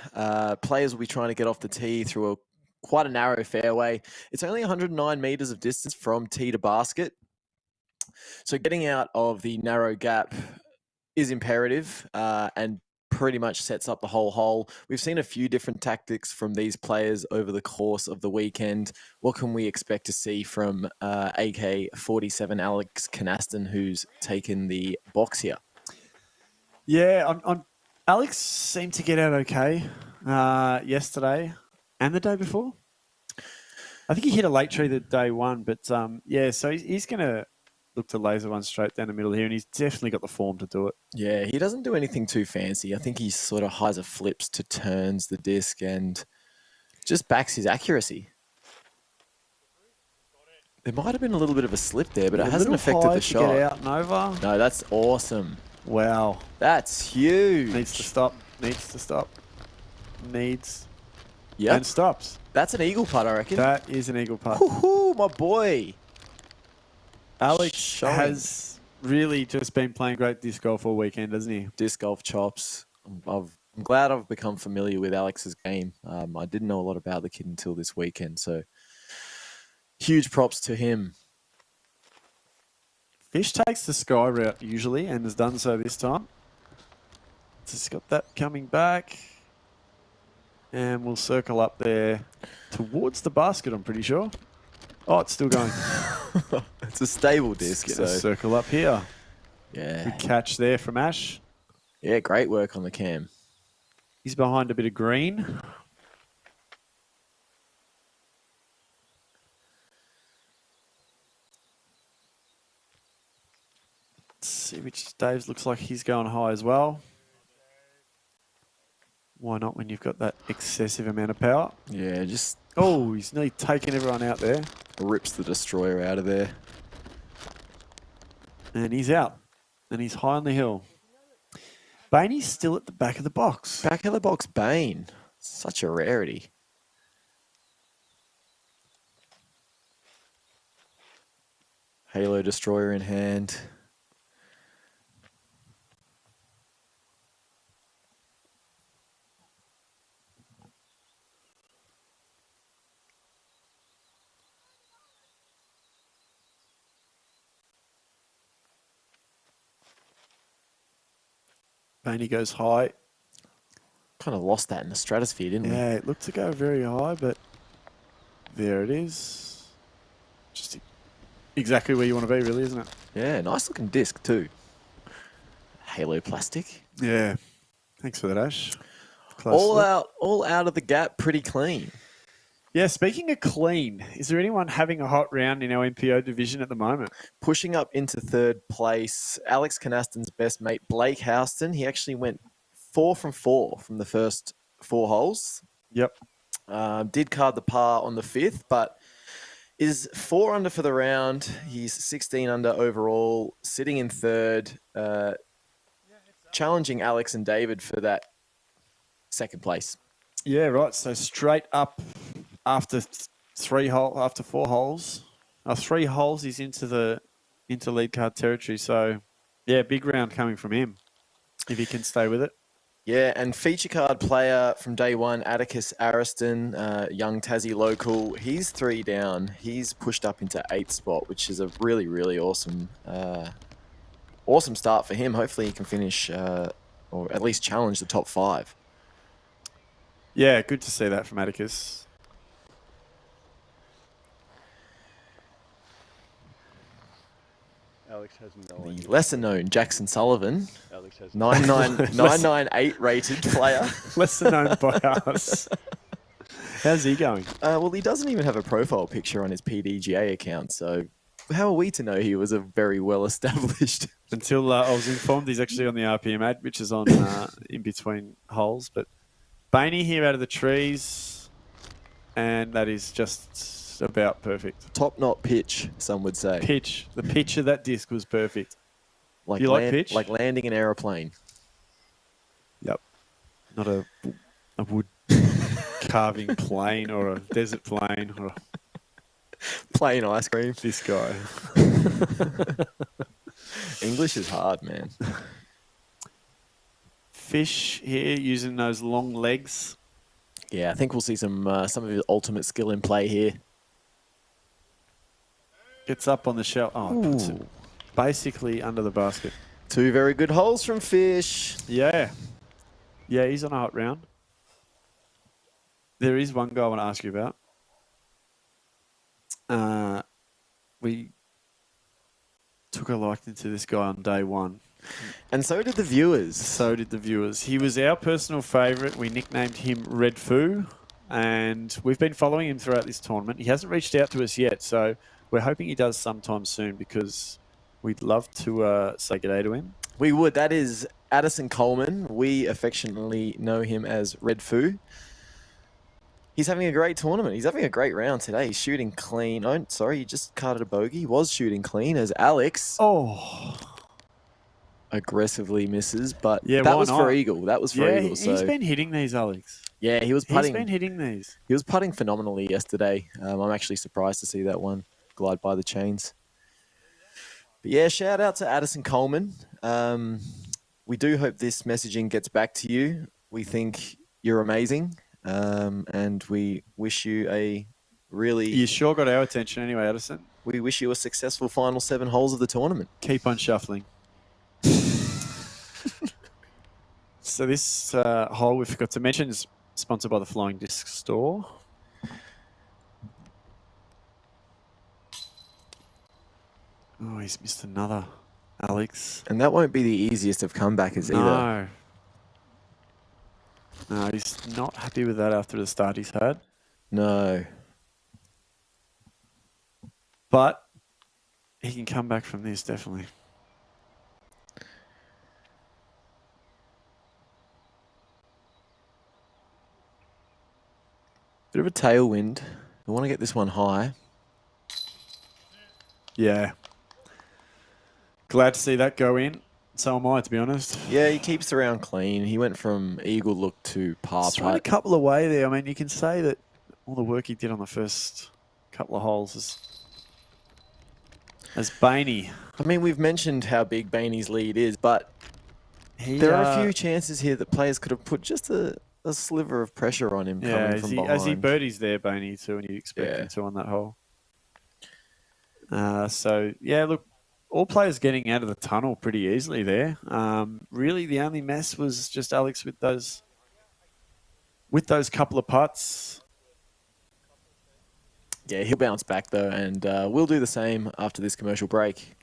Players will be trying to get off the tee through quite a narrow fairway. It's only 109 metres of distance from tee to basket. So getting out of the narrow gap is imperative and pretty much sets up the whole hole. We've seen a few different tactics from these players over the course of the weekend. What can we expect to see from AK-47 Alex Canaston, who's taken the box here? Yeah, Alex seemed to get out okay yesterday and the day before. I think he hit a late tree the day 1, but yeah, so he's going to look to laser one straight down the middle here, and he's definitely got the form to do it. Yeah, he doesn't do anything too fancy. I think he sort of hyzer flips to turns the disc and just backs his accuracy. There might have been a little bit of a slip there, but it hasn't affected the shot. Get out and over. No, that's awesome. Wow. That's huge. Needs to stop. Needs to stop. Needs. Yep. And stops. That's an eagle putt, I reckon. That is an eagle putt. Woohoo, my boy. Alex has really just been playing great disc golf all weekend, hasn't he? Disc golf chops I'm glad I've become familiar with Alex's game. I didn't know a lot about the kid until this weekend, so huge props to him. Fish takes the sky route usually and has done so this time. Just got that coming back. And we'll circle up there towards the basket, I'm pretty sure. Oh, it's still going. It's a stable disc, It's so gonna circle up here. yeah. Good catch there from Ash. Yeah, great work on the cam. He's behind a bit of green. Let's see which Dave's looks like he's going high as well. Why not when you've got that excessive amount of power? Yeah, just Oh, he's nearly taken everyone out there. rips the destroyer out of there. And he's out. And he's high on the hill. Bainey's still at the back of the box. Back of the box Bane. Such a rarity. Halo destroyer in hand. Bainey goes high. Kind of lost that in the stratosphere, didn't we? Yeah, it looked to go very high, but there it is. Just exactly where you want to be, really, isn't it? Yeah, nice looking disc too. Halo plastic. Yeah. Thanks for that, Ash. Close look. All out of the gap, pretty clean. Yeah, speaking of clean, is there anyone having a hot round in our MPO division at the moment? Pushing up into third place, Alex Canaston's best mate, Blake Houston. He actually went 4 from 4 from the first 4 holes. Yep. Did card the par on the 5th, but is 4 under for the round. He's 16 under overall, sitting in third, challenging Alex and David for that second place. Yeah, right. So straight up after 4 holes. 3 holes, he's into lead card territory. So yeah, big round coming from him if he can stay with it. Yeah, and feature card player from day one, Atticus Ariston, young Tassie local. He's 3 down. He's pushed up into 8th spot, which is a really, really awesome start for him. Hopefully he can finish or at least challenge the top 5. Yeah, good to see that from Atticus. Alex has no The idea. lesser known Jackson Sullivan, Alex has 998 rated player. Lesser known by us. How's he going? Well, he doesn't even have a profile picture on his PDGA account, so how are we to know he was a very well-established? Until I was informed he's actually on the RPM ad, which is on in between holes. But Bainey here out of the trees, and that is just about perfect. Top-knot pitch, some would say. Pitch. The pitch of that disc was perfect. Like You like pitch? Like landing an aeroplane. Yep. Not a wood carving plane or a desert plane or Plain ice cream. this guy. English is hard, man. Fish here using those long legs. Yeah, I think we'll see some of his ultimate skill in play here. Gets up on the shell. Oh, puts it Ooh. basically under the basket. 2 very good holes from Fish. Yeah. Yeah, he's on a hot round. There is one guy I want to ask you about. We took a liking to this guy on day one. And so did the viewers. So did the viewers. He was our personal favourite. We nicknamed him Red Foo, and we've been following him throughout this tournament. He hasn't reached out to us yet, so we're hoping he does sometime soon because we'd love to say good day to him. We would. That is Addison Coleman. We affectionately know him as Red Foo. He's having a great tournament. He's having a great round today. He's shooting clean. Oh, sorry, he just carded a bogey. He was shooting clean as Alex aggressively misses, but Yeah, that why was not? for Eagle. That was for Yeah, Eagle. So he's been hitting these, Alex. yeah, he was He's putting. been hitting these. He was putting phenomenally yesterday. I'm actually surprised to see that one glide by the chains. But yeah, shout out to Addison Coleman. we do hope this messaging gets back to you. We think you're amazing, and we wish you a really... You sure got our attention anyway, Addison. We wish you a successful final 7 holes of the tournament. Keep on shuffling. So this hole, we forgot to mention, is sponsored by the Flying Disc Store. Oh, he's missed another, Alex. And that won't be the easiest of comebacks either. No, he's not happy with that after the start he's had. No. But he can come back from this, definitely. Bit of a tailwind. We want to get this one high. Yeah. Glad to see that go in. So am I, to be honest. Yeah, he keeps the round clean. He went from eagle look to par He's thrown a couple away there. I mean, you can say that all the work he did on the first couple of holes as Bainey. I mean, we've mentioned how big Bainey's lead is, but there are a few chances here that players could have put just a sliver of pressure on him coming from behind. As he birdies there, Bainey, too, and you expect him to on that hole. So, yeah, look, all players getting out of the tunnel pretty easily there. Really, the only mess was just Alex with those couple of putts. Yeah, he'll bounce back, though, and we'll do the same after this commercial break.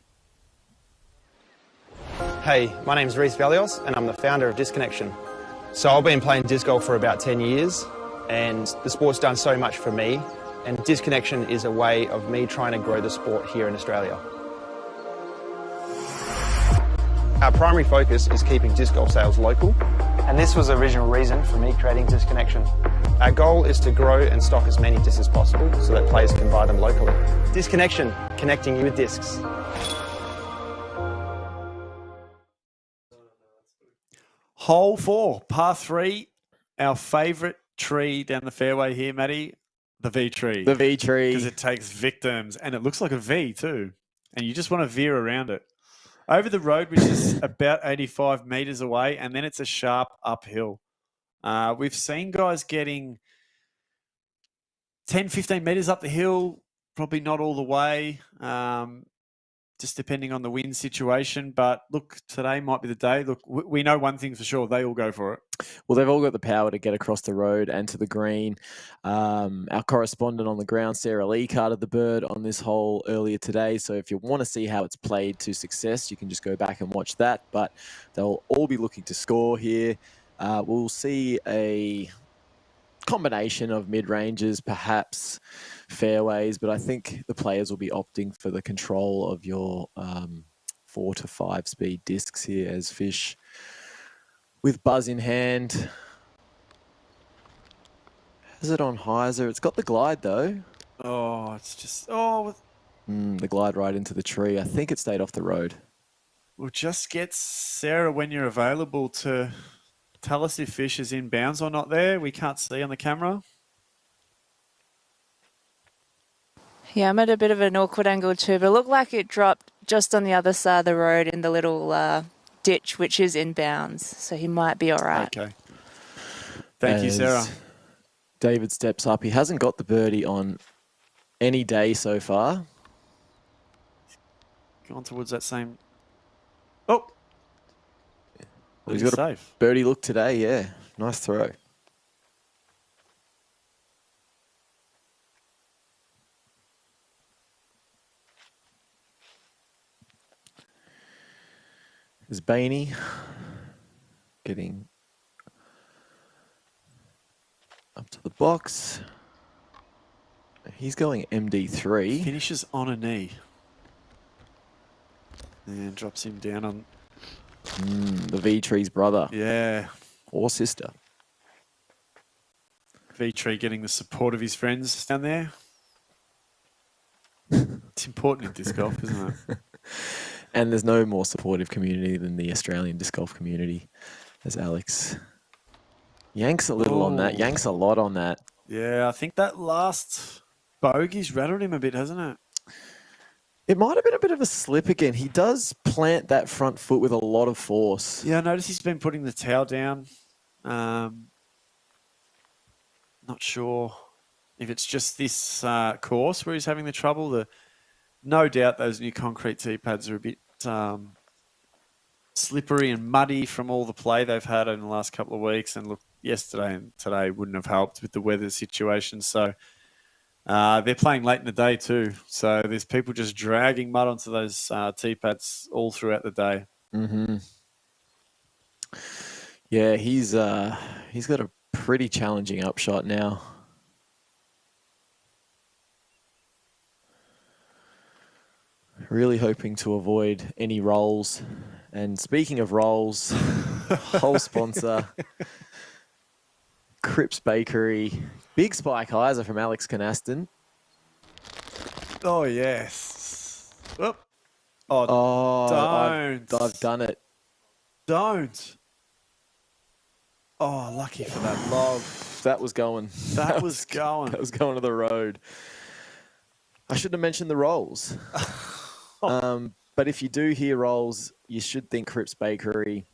Hey, my name's Reece Valios and I'm the founder of Disconnection. So I've been playing disc golf for about 10 years and the sport's done so much for me, and Disconnection is a way of me trying to grow the sport here in Australia. Our primary focus is keeping disc golf sales local, and this was the original reason for me creating Disconnection. Our goal is to grow and stock as many discs as possible so that players can buy them locally. Disconnection, connecting you with discs. Hole 4, par 3, our favourite tree down the fairway here, Matty, the V tree. The V tree. Because it takes victims, and it looks like a V too, and you just want to veer around it. Over the road, which is about 85 metres away, and then it's a sharp uphill. We've seen guys getting 10, 15 metres up the hill, probably not all the way, just depending on the wind situation. But look, today might be the day. Look, we know one thing for sure. They all go for it. Well, they've all got the power to get across the road and to the green. Our correspondent on the ground, Sarah Lee, carded the bird on this hole earlier today. So if you want to see how it's played to success, you can just go back and watch that. But they'll all be looking to score here. We'll see a combination of mid-ranges, perhaps fairways, but I think the players will be opting for the control of your 4 to 5 speed discs here as Fish with buzz in hand. Has it on hyzer? It's got the glide though. Oh, it's just the glide right into the tree. I think it stayed off the road. We'll just get Sarah when you're available to tell us if Fish is in bounds or not there. We can't see on the camera. Yeah, I'm at a bit of an awkward angle too, but it looked like it dropped just on the other side of the road in the little ditch, which is in bounds. So he might be all right. Okay. Thank you, Sarah. David steps up. He hasn't got the birdie on any day so far. Gone towards that same... Oh! Well, he's got safe. A birdie look today, yeah. Nice throw. There's Bainey getting up to the box. He's going MD3. Finishes on a knee. And drops him down on... the V-Tree's brother. Yeah. Or sister. V-Tree getting the support of his friends down there. It's important in disc golf, isn't it? And there's no more supportive community than the Australian disc golf community, as Alex yanks a little on that. Yanks a lot on that. Yeah, I think that last bogey's rattled him a bit, hasn't it? It might have been a bit of a slip again. He does plant that front foot with a lot of force. Yeah, I noticed he's been putting the towel down. Not sure if it's just this course where he's having the trouble. No doubt those new concrete tee pads are a bit slippery and muddy from all the play they've had in the last couple of weeks. And look, yesterday and today wouldn't have helped with the weather situation. So they're playing late in the day too. So there's people just dragging mud onto those tee pads all throughout the day. Mm-hmm. Yeah, he's got a pretty challenging upshot now. Really hoping to avoid any rolls. And speaking of rolls, whole sponsor, Cripps Bakery, big spike hyzer from Alex Canaston. Oh, yes. Whoop. Oh, don't. I've done it. Don't. Oh, lucky for that log. That was going. That was going. That was going to the road. I should have mentioned the rolls. But if you do hear rolls, you should think Cripps Bakery.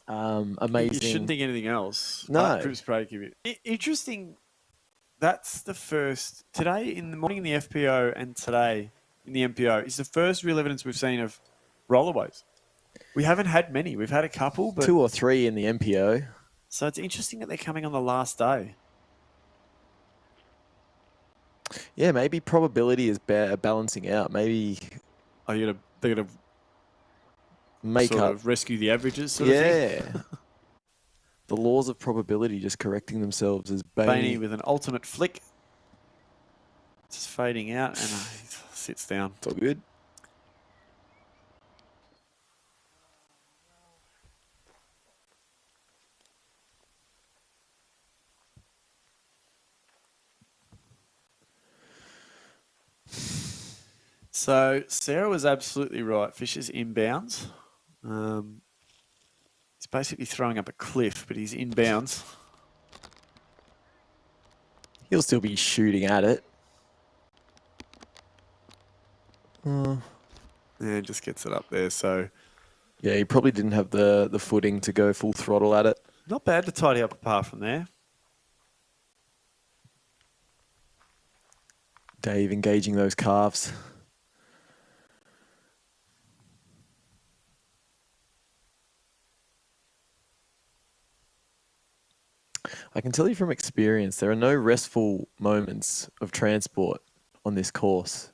Amazing. You shouldn't think anything else. No. Cripps Bakery. Interesting. That's the first. Today in the morning in the FPO and today in the MPO is the first real evidence we've seen of rollerways. We haven't had many. We've had a couple, but 2 or 3 in the MPO. So it's interesting that they're coming on the last day. Yeah, maybe probability is balancing out. Maybe they're gonna make sort up, of rescue the averages. Sort of thing. The laws of probability just correcting themselves as Bainey with an ultimate flick, just fading out, and he sits down. It's all good. So Sarah was absolutely right. Fisher's inbounds. He's basically throwing up a cliff, but he's inbounds. He'll still be shooting at it. Yeah, just gets it up there. So yeah, he probably didn't have the footing to go full throttle at it. Not bad to tidy up a par from there. Dave engaging those calves. I can tell you from experience, there are no restful moments of transport on this course.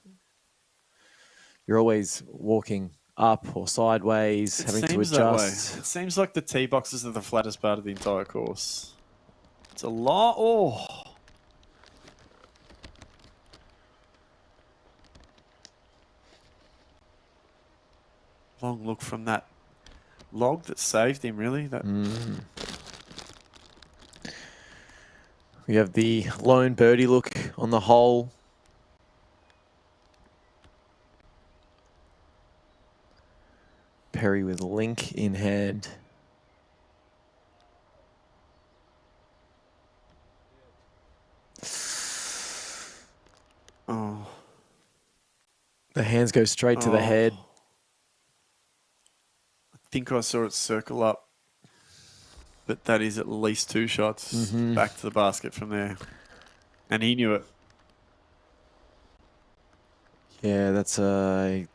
You're always walking up or sideways, having to adjust. It seems like the tee boxes are the flattest part of the entire course. It's a lot. Oh. Long look from that log that saved him, really. That. We have the lone birdie look on the hole. Perry with link in hand. Oh. The hands go straight to the head. I think I saw it circle up. But that is at least 2 shots back to the basket from there. And he knew it. Yeah, that's a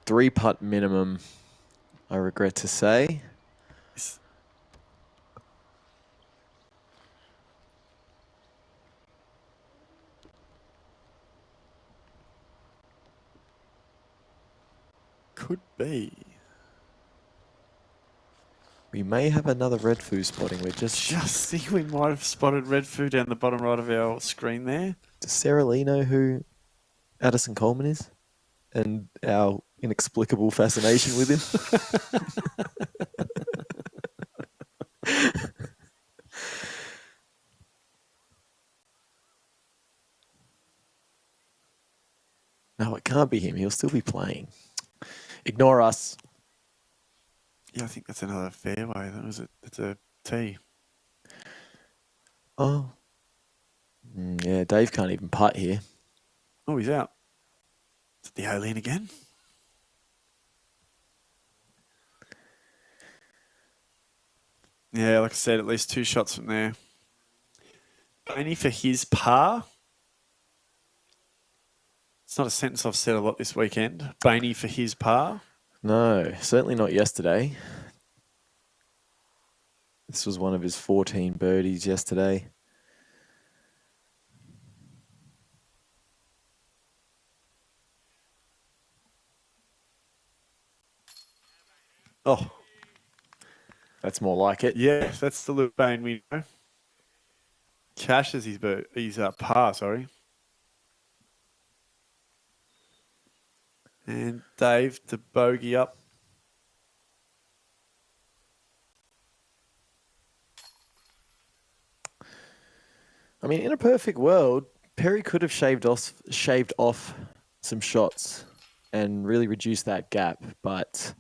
3-putt minimum, I regret to say. Could be. We may have another red foo spotting. We're just think we might have spotted red foo down the bottom right of our screen there. Does Sarah Lee know who Addison Coleman is? And our inexplicable fascination with him? No, it can't be him. He'll still be playing. Ignore us. Yeah, I think that's another fairway. It's a tee. Oh. Yeah, Dave can't even putt here. Oh, he's out. The A-Lane again. Yeah, like I said, at least 2 shots from there. Only for his par. It's not a sentence I've said a lot this weekend. Bainey for his par. No, certainly not yesterday. This was one of his 14 birdies yesterday. Oh, that's more like it. Yeah, that's the Luke Bain we know. Cashes his par, sorry. And Dave to bogey up. I mean, in a perfect world, Perry could have shaved off some shots and really reduced that gap, but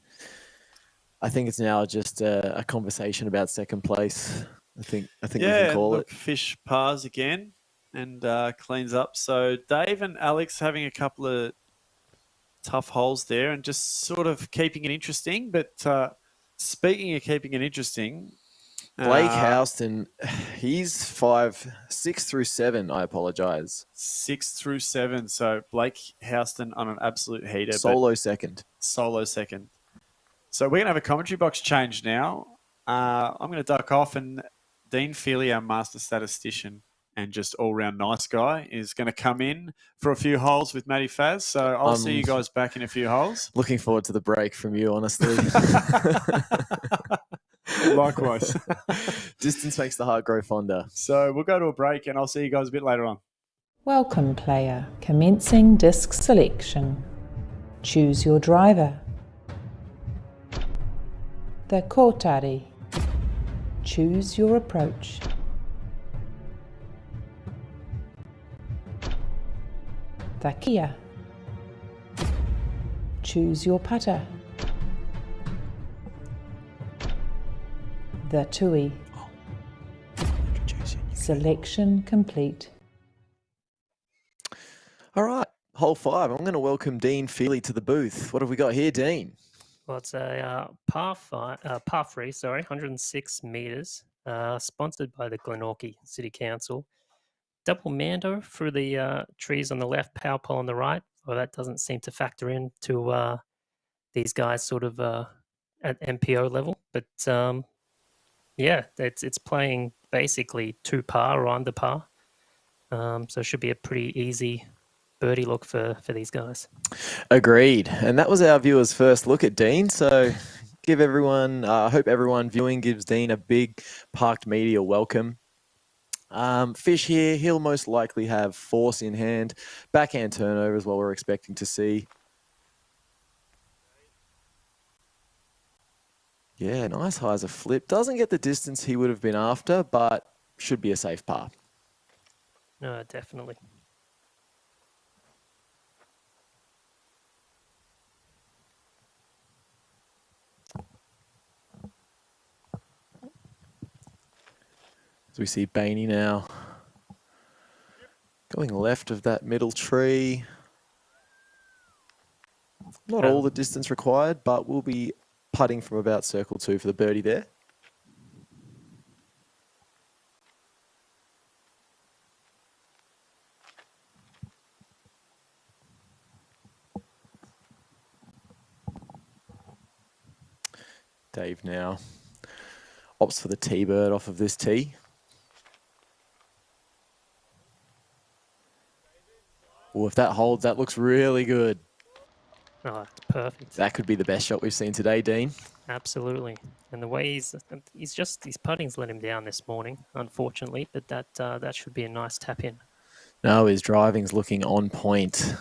I think it's now just a conversation about second place. I think we can call it. Fish pars again and cleans up. So Dave and Alex having a couple of tough holes there and just sort of keeping it interesting. But speaking of keeping it interesting, Blake Houston, he's 6 through 7. I apologize. 6 through 7. So Blake Houston on an absolute heater. Solo second. Solo second. So we're going to have a commentary box change now. I'm going to duck off, and Dean Feely, our master statistician and just all-round nice guy, is going to come in for a few holes with Matty Faz. So I'll see you guys back in a few holes. Looking forward to the break from you, honestly. Likewise. Distance makes the heart grow fonder. So we'll go to a break, and I'll see you guys a bit later on. Welcome, player. Commencing disc selection. Choose your driver. The Kotari. Choose your approach. The Kia. Choose your putter. The Tui. Selection complete. All right, hole 5. I'm going to welcome Dean Feely to the booth. What have we got here, Dean? Well, it's a par 3, 106 meters, sponsored by the Glenorchy City Council. Double mando through the trees on the left, power pole on the right. Well, that doesn't seem to factor into these guys sort of at MPO level. But yeah, it's playing basically 2 par or under par. So it should be a pretty easy birdie look for these guys. Agreed. And that was our viewers' first look at Dean. So give everyone, I hope everyone viewing gives Dean a big Parked Media welcome. Fish here, he'll most likely have force in hand. Backhand turnover is what we're expecting to see. Yeah, nice hyzer flip. Doesn't get the distance he would have been after, but should be a safe par. No, definitely. As we see Bainey now going left of that middle tree. Not all the distance required, but we'll be putting from about circle 2 for the birdie there. Dave now opts for the T-bird off of this tee. Oh, if that holds, that looks really good. Oh, it's perfect. That could be the best shot we've seen today, Dean. Absolutely. And the way his putting's let him down this morning, unfortunately, but that should be a nice tap in. No, his driving's looking on point.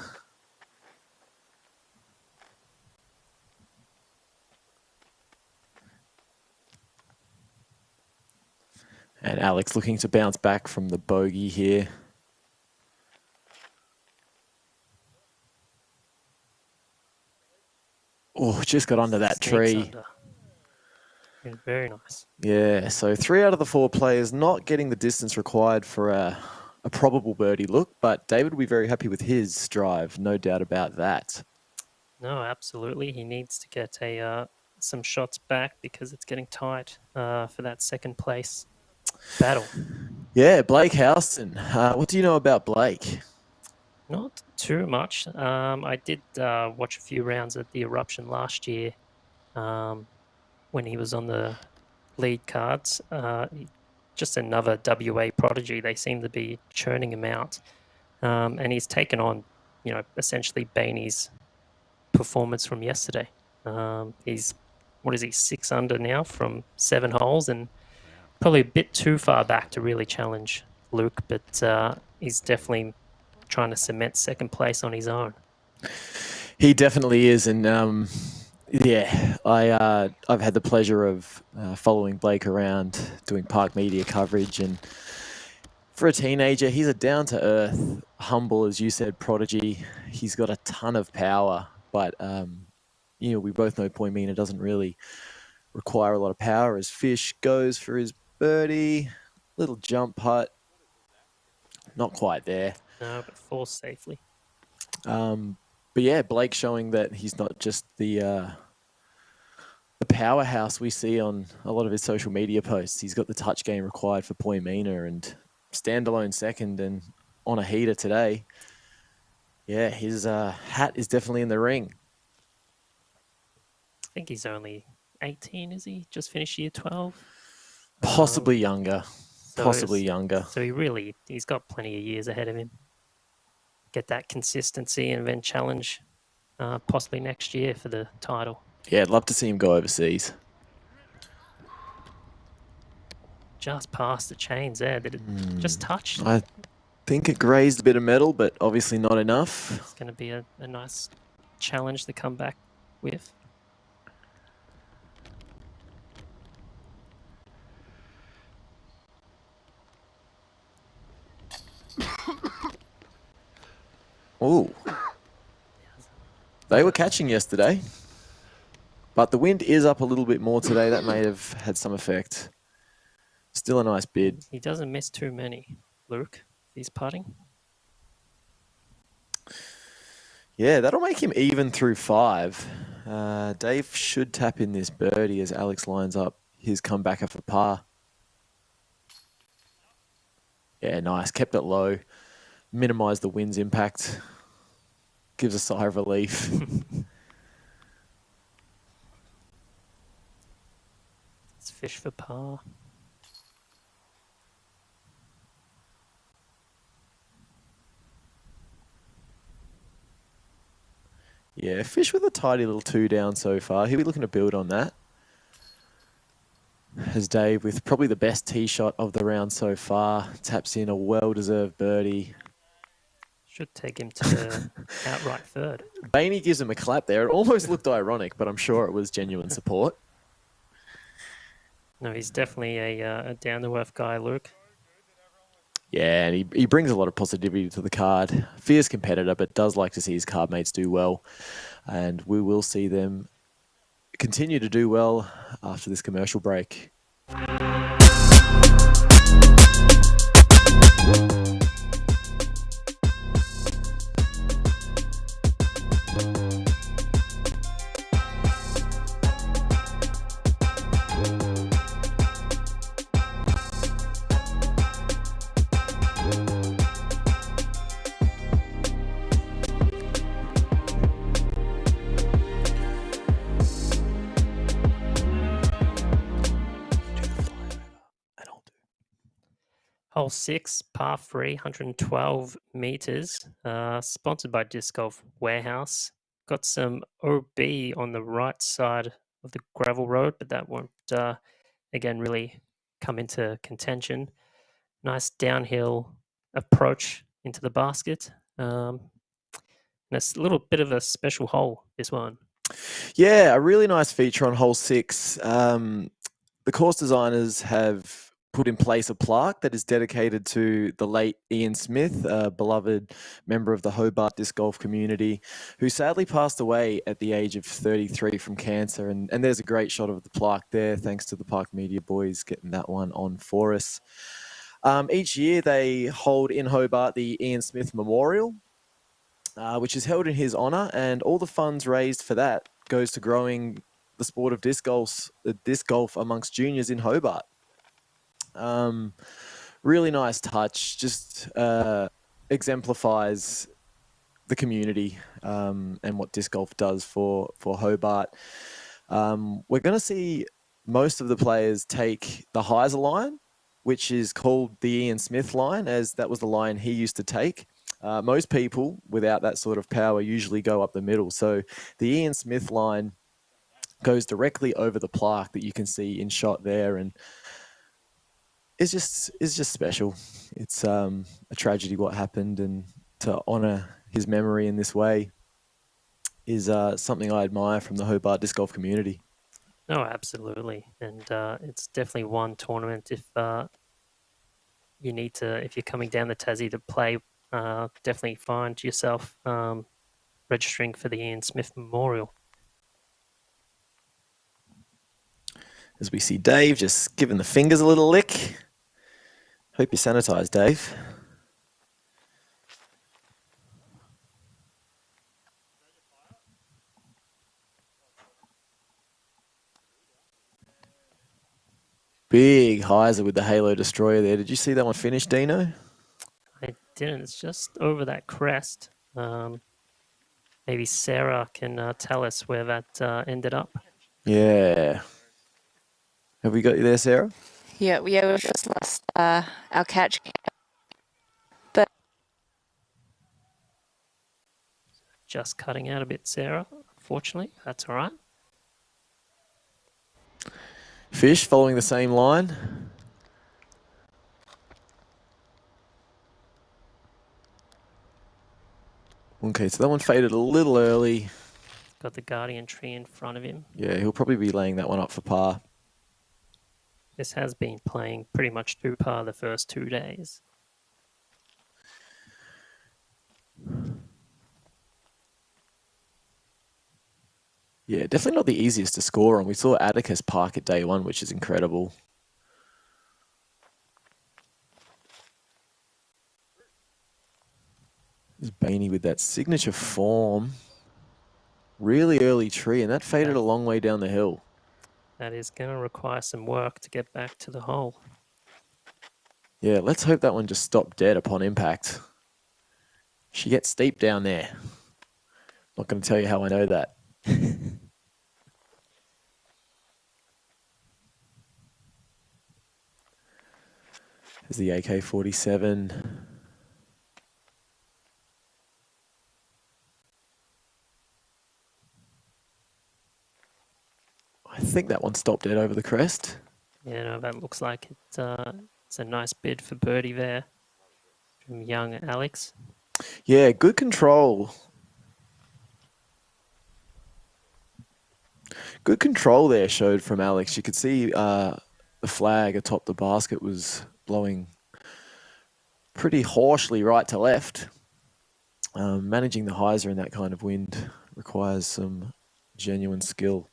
And Alex looking to bounce back from the bogey here. Oh, just got under that tree. Under. Yeah, very nice. Yeah, so 3 out of the 4 players not getting the distance required for a a probable birdie look, but David will be very happy with his drive, no doubt about that. No, absolutely. He needs to get some shots back because it's getting tight for that second place battle. Yeah, Blake Houston. What do you know about Blake? Not too much. I did watch a few rounds at the Eruption last year when he was on the lead cards. Just another WA prodigy. They seem to be churning him out. And he's taken on, essentially Bainey's performance from yesterday. He's 6 under now from 7 holes, and probably a bit too far back to really challenge Luke, but he's definitely trying to cement second place on his own. He definitely is, and yeah, I've had the pleasure of following Blake around, doing Park Media coverage, and for a teenager, he's a down-to-earth, humble, as you said, prodigy. He's got a ton of power, but we both know Poimina doesn't really require a lot of power as Fish goes for his birdie. Little jump putt. Not quite there. No, but falls safely. But yeah, Blake showing that he's not just the powerhouse we see on a lot of his social media posts. He's got the touch game required for Poimina, and standalone second and on a heater today. Yeah, his hat is definitely in the ring. I think he's only 18, is he? Just finished year 12? Possibly younger. Possibly younger. So he's got plenty of years ahead of him. Get that consistency and then challenge possibly next year for the title. Yeah, I'd love to see him go overseas. Just past the chains there. Did it just touch? I think it grazed a bit of metal, but obviously not enough. It's going to be a nice challenge to come back with. Ooh. They were catching yesterday, but the wind is up a little bit more today. That may have had some effect. Still a nice bid. He doesn't miss too many, Luke. He's putting. Yeah, that'll make him even through 5. Dave should tap in this birdie as Alex lines up his comebacker for par. Yeah, nice. Kept it low. Minimised the wind's impact. Gives a sigh of relief. It's Fish for par. Yeah, Fish with a tidy little 2 down so far. He'll be looking to build on that. As Dave, with probably the best tee shot of the round so far, taps in a well-deserved birdie. Should take him to the outright third. Bainey gives him a clap there. It almost looked ironic, but I'm sure it was genuine support. No, he's definitely a down-to-earth guy, Luke. Yeah, and he brings a lot of positivity to the card. Fierce competitor, but does like to see his card mates do well. And we will see them continue to do well after this commercial break. Hole 6, par 3, 112 meters, sponsored by Disc Golf Warehouse. Got some OB on the right side of the gravel road, but that won't, again, really come into contention. Nice downhill approach into the basket. And it's a little bit of a special hole, this one. Yeah, a really nice feature on hole 6. The course designers have put in place a plaque that is dedicated to the late Ian Smith, a beloved member of the Hobart disc golf community, who sadly passed away at the age of 33 from cancer. And there's a great shot of the plaque there, thanks to the Park Media boys getting that one on for us. Each year they hold in Hobart the Ian Smith Memorial, which is held in his honour, and all the funds raised for that goes to growing the sport of disc golf amongst juniors in Hobart. Really nice touch, just exemplifies the community and what disc golf does for Hobart. We're going to see most of the players take the Heiser line, which is called the Ian Smith line, as that was the line he used to take. Most people without that sort of power usually go up the middle. So the Ian Smith line goes directly over the plaque that you can see in shot there, and it's just special. It's a tragedy what happened, and to honour his memory in this way is something I admire from the Hobart disc golf community. No, absolutely, and it's definitely one tournament. If you need to, if you're coming down the Tassie to play, definitely find yourself registering for the Ian Smith Memorial. As we see Dave just giving the fingers a little lick. Hope you're sanitised, Dave. Big Heiser with the Halo Destroyer there. Did you see that one finish, Dino? I didn't. It's just over that crest. Maybe Sarah can tell us where that ended up. Yeah. Have we got you there, Sarah? Yeah, we've just lost our catch. But Just cutting out a bit, Sarah. Unfortunately, that's all right. Fish following the same line. Okay, so that one faded a little early. Got the Guardian tree in front of him. Yeah, he'll probably be laying that one up for par. This has been playing pretty much to par the first 2 days. Yeah, definitely not the easiest to score on. We saw ADGC park at day one, which is incredible. There's Bainey with that signature form. Really early tree, and that faded a long way down the hill. That is going to require some work to get back to the hole. Yeah, let's hope that one just stopped dead upon impact. She gets steep down there. Not going to tell you how I know that. There's the AK-47. I think that one stopped dead over the crest. Yeah, no, that looks like it's a nice bid for birdie there from young Alex. Yeah, good control. Good control there showed from Alex. You could see the flag atop the basket was blowing pretty harshly right to left. Managing the Heiser in that kind of wind requires some genuine skill.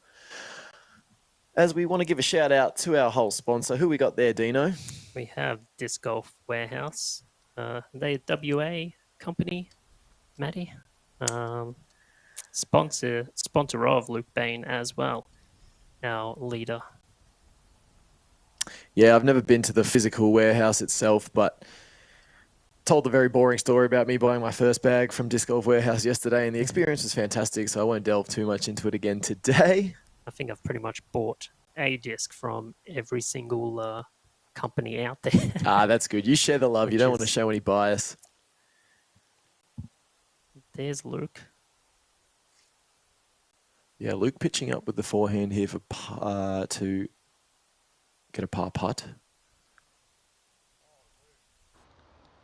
As we want to give a shout out to our whole sponsor, who we got there, Dino? We have Disc Golf Warehouse. They WA company, Matty. Sponsor of Luke Bain as well, our leader. Yeah, I've never been to the physical warehouse itself, but told the very boring story about me buying my first bag from Disc Golf Warehouse yesterday, and the experience was fantastic, so I won't delve too much into it again today. I think I've pretty much bought a disc from every single company out there. That's good. You share the love. You don't want to show any bias. There's Luke. Yeah, Luke pitching up with the forehand here for to get a par putt.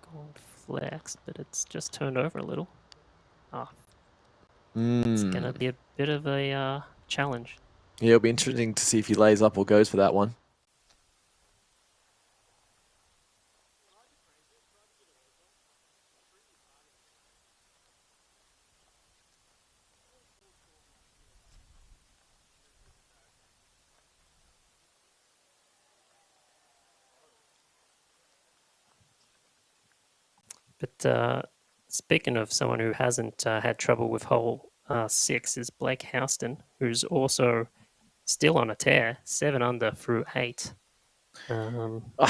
Gone flex, but it's just turned over a little. It's going to be a bit of a challenge. Yeah, it'll be interesting to see if he lays up or goes for that one. But speaking of someone who hasn't had trouble with hole 6 is Blake Houston, who's also still on a tear, 7 under through 8.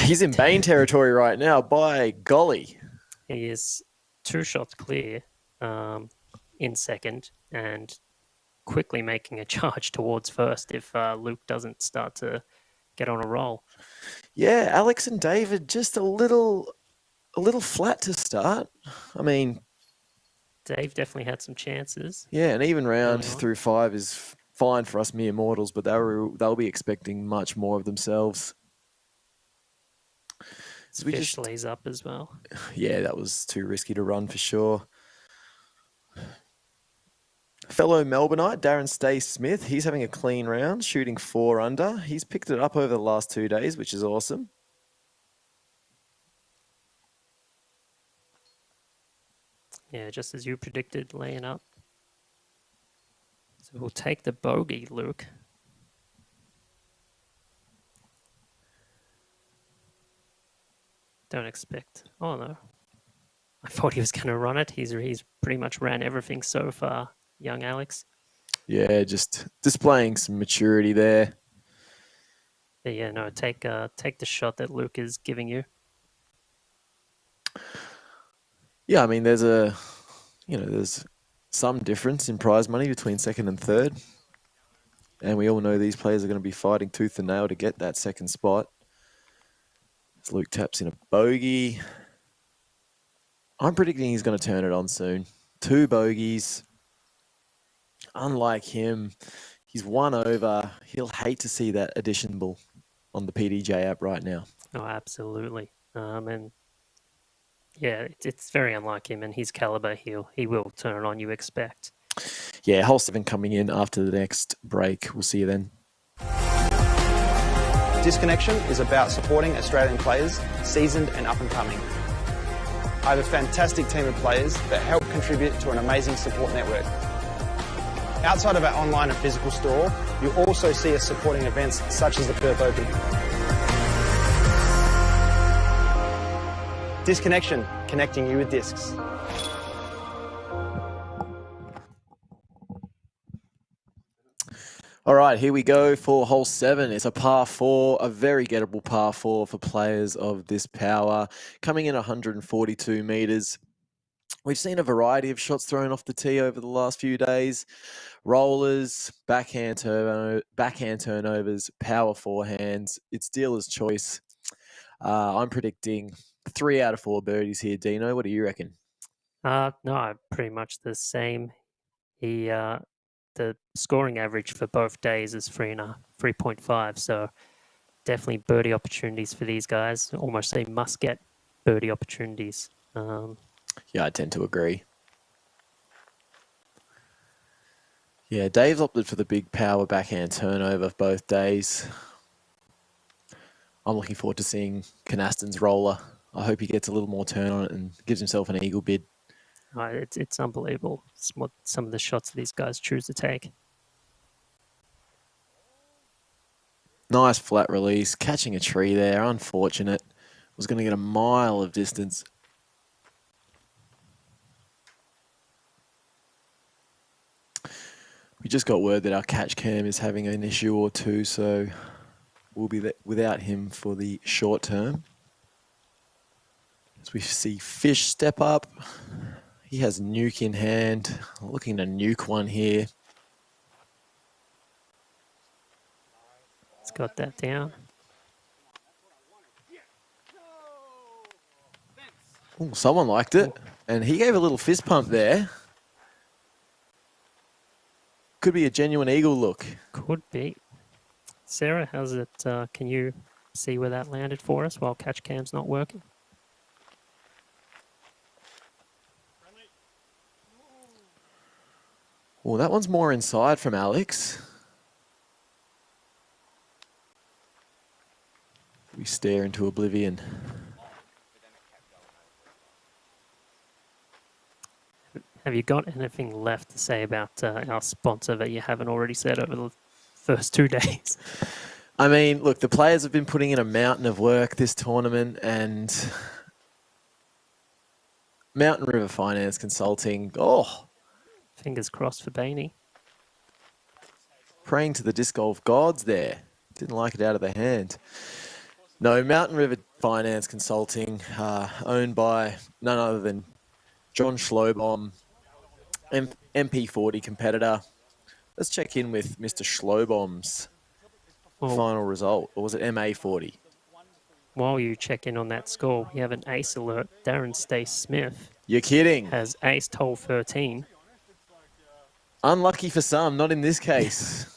He's in Bane territory right now, by golly. He is 2 shots clear in second and quickly making a charge towards first if Luke doesn't start to get on a roll. Yeah, Alex and David just a little flat to start. I mean, Dave definitely had some chances. Yeah, an even round early on. through 5 is fine for us mere mortals, but they'll be expecting much more of themselves. Fish lays up as well. Yeah, that was too risky to run for sure. Fellow Melbourneite, Darren Stay-Smith, he's having a clean round, shooting 4 under. He's picked it up over the last 2 days, which is awesome. Yeah, just as you predicted, laying up. So we'll take the bogey, Luke. Don't expect. Oh no, I thought he was going to run it. He's pretty much ran everything so far, young Alex. Yeah, just displaying some maturity there. But yeah, no, take the shot that Luke is giving you. Yeah, I mean, there's some difference in prize money between second and third. And we all know these players are going to be fighting tooth and nail to get that second spot. As Luke taps in a bogey. I'm predicting he's going to turn it on soon. 2 bogeys. Unlike him, he's 1 over. He'll hate to see that additional on the PDJ app right now. Oh, absolutely. And yeah, it's very unlike him and his caliber. He will turn it on, you expect. Yeah, hole 7 coming in after the next break. We'll see you then. Disconnection is about supporting Australian players, seasoned and up and coming. I have a fantastic team of players that help contribute to an amazing support network. Outside of our online and physical store, you'll also see us supporting events such as the Perth Open. Disconnection, connecting you with discs. All right, here we go for hole 7. It's a par 4, a very gettable par 4 for players of this power. Coming in 142 metres. We've seen a variety of shots thrown off the tee over the last few days. Rollers, backhand turnovers, power forehands. It's dealer's choice. I'm predicting 3 out of 4 birdies here. Dino, what do you reckon? No, pretty much the same. The scoring average for both days is 3.5, so definitely birdie opportunities for these guys. Almost they must get birdie opportunities. Yeah, I tend to agree. Yeah, Dave's opted for the big power backhand turnover both days. I'm looking forward to seeing Canaston's roller. I hope he gets a little more turn on it and gives himself an eagle bid. It's unbelievable what some of the shots these guys choose to take. Nice flat release, catching a tree there. Unfortunate. Was going to get a mile of distance. We just got word that our catch cam is having an issue or two, so we'll be without him for the short term. As we see Fish step up. He has nuke in hand, looking to nuke one here. He's got that down. Ooh, someone liked it, and he gave a little fist pump there. Could be a genuine eagle look. Could be. Sarah, how's it? Can you see where that landed for us while catch cam's not working? Well, that one's more inside from Alex. We stare into oblivion. Have you got anything left to say about our sponsor that you haven't already said over the first 2 days? I mean, look, the players have been putting in a mountain of work this tournament, and Mountain River Finance Consulting. Oh, Fingers crossed for Bainey. praying to the disc golf gods there. Didn't like it out of the hand. No, Mountain River Finance Consulting, owned by none other than John Schlobaum, MP40 competitor. Let's check in with Mr. Schlobaum's final result. Or was it MA40? While you check in on that score, we have an ace alert. Darren Stace Smith. You're kidding. Has aced hole 13. Unlucky for some, not in this case.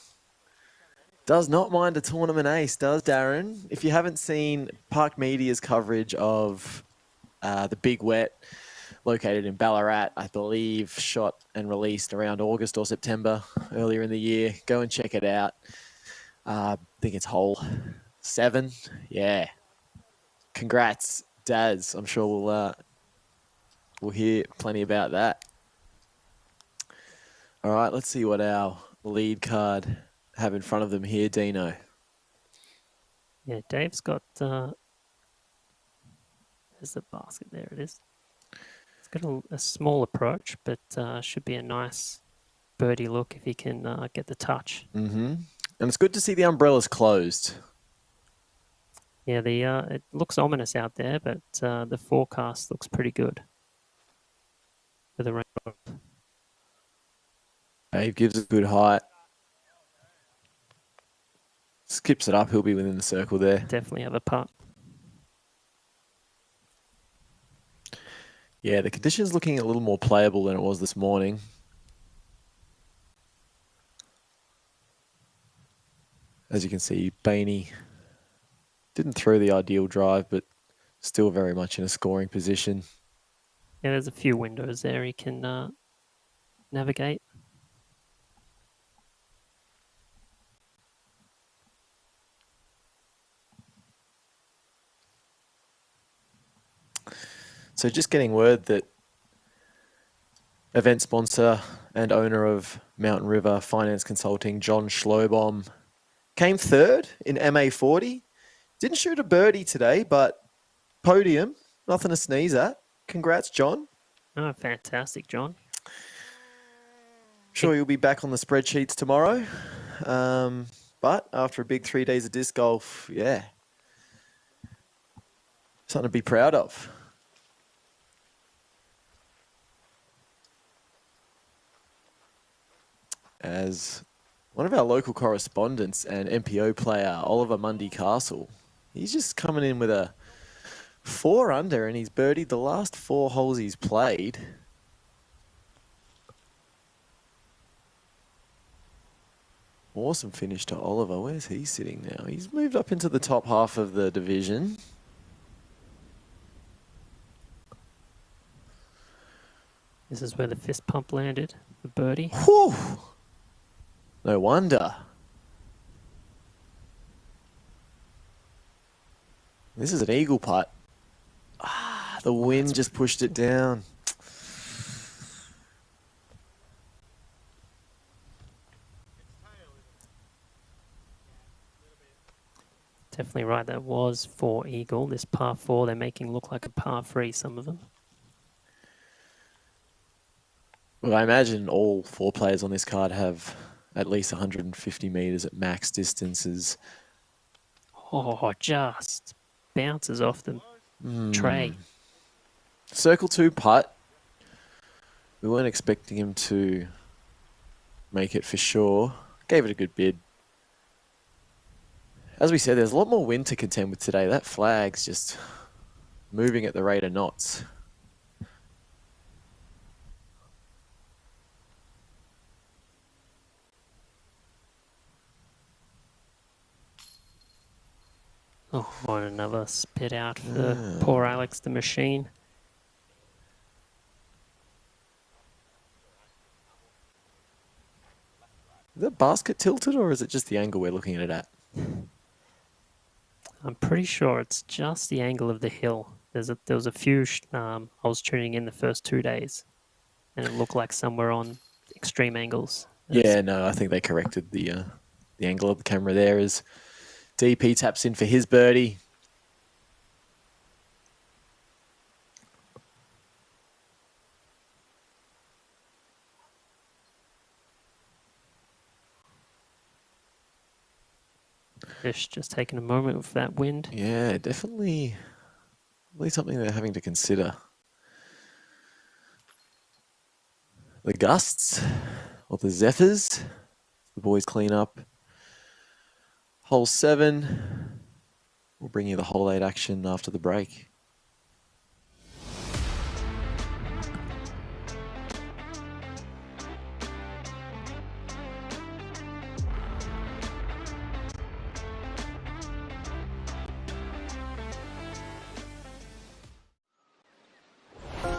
Does not mind a tournament ace, does Darren? If you haven't seen Park Media's coverage of the Big Wet, located in Ballarat, I believe, shot and released around August or September earlier in the year, go and check it out. I think it's hole 7. Yeah. Congrats, Daz. I'm sure we'll hear plenty about that. All right, let's see what our lead card have in front of them here, Dino. Yeah, Dave's got... there's the basket. There it is. It's got a small approach, but should be a nice birdie look if he can get the touch. Mm-hmm. And it's good to see the umbrellas closed. Yeah, it looks ominous out there, but the forecast looks pretty good for the rain. Dave gives a good height. Skips it up. He'll be within the circle there. Definitely have a putt. Yeah, the condition's looking a little more playable than it was this morning. As you can see, Bainey didn't throw the ideal drive, but still very much in a scoring position. Yeah, there's a few windows there he can navigate. So just getting word that event sponsor and owner of Mountain River Finance Consulting, John Schlobaum, came third in MA40. Didn't shoot a birdie today, but podium, nothing to sneeze at. Congrats, John. Oh, fantastic, John. Sure you'll be back on the spreadsheets tomorrow. But after a big 3 days of disc golf, yeah, something to be proud of. As one of our local correspondents and MPO player, Oliver Mundy Castle, he's just coming in with a 4 under and he's birdied the last 4 holes he's played. Awesome finish to Oliver. Where's he sitting now? He's moved up into the top half of the division. This is where the fist pump landed, the birdie. Whew. No wonder. This is an eagle putt. Ah, the wind just pushed it down. Definitely right, that was for eagle. This par 4, they're making look like a par 3, some of them. Well, I imagine all 4 players on this card have at least 150 metres at max distances. Oh, just bounces off the tray. Circle 2 putt. We weren't expecting him to make it for sure. Gave it a good bid. As we said, there's a lot more wind to contend with today. That flag's just moving at the rate of knots. Oh, what another spit out for poor Alex the machine. Is that basket tilted or is it just the angle we're looking at it at? I'm pretty sure it's just the angle of the hill. There was a few, I was tuning in the first 2 days and it looked like somewhere on extreme angles. Yeah, no, I think they corrected the angle of the camera there as DP taps in for his birdie. Fish just taking a moment with that wind. Yeah, definitely something they're having to consider. The gusts or the zephyrs. The boys clean up. Hole 7. We'll bring you the hole 8 action after the break.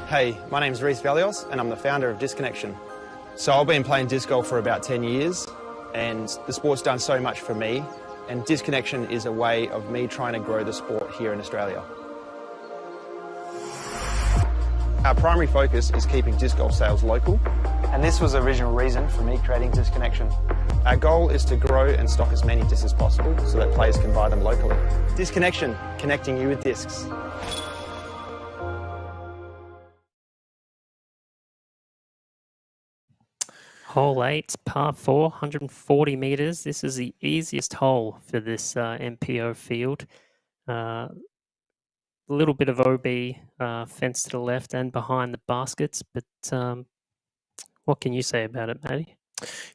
Hey, my name's Reese Valios and I'm the founder of Disconnection. So I've been playing disc golf for about 10 years and the sport's done so much for me, and Disconnection is a way of me trying to grow the sport here in Australia. Our primary focus is keeping disc golf sales local, and this was the original reason for me creating Disconnection. Our goal is to grow and stock as many discs as possible so that players can buy them locally. Disconnection, connecting you with discs. Hole 8, par 4, 140 metres. This is the easiest hole for this MPO field. A little bit of OB fence to the left and behind the baskets, but what can you say about it, Matty?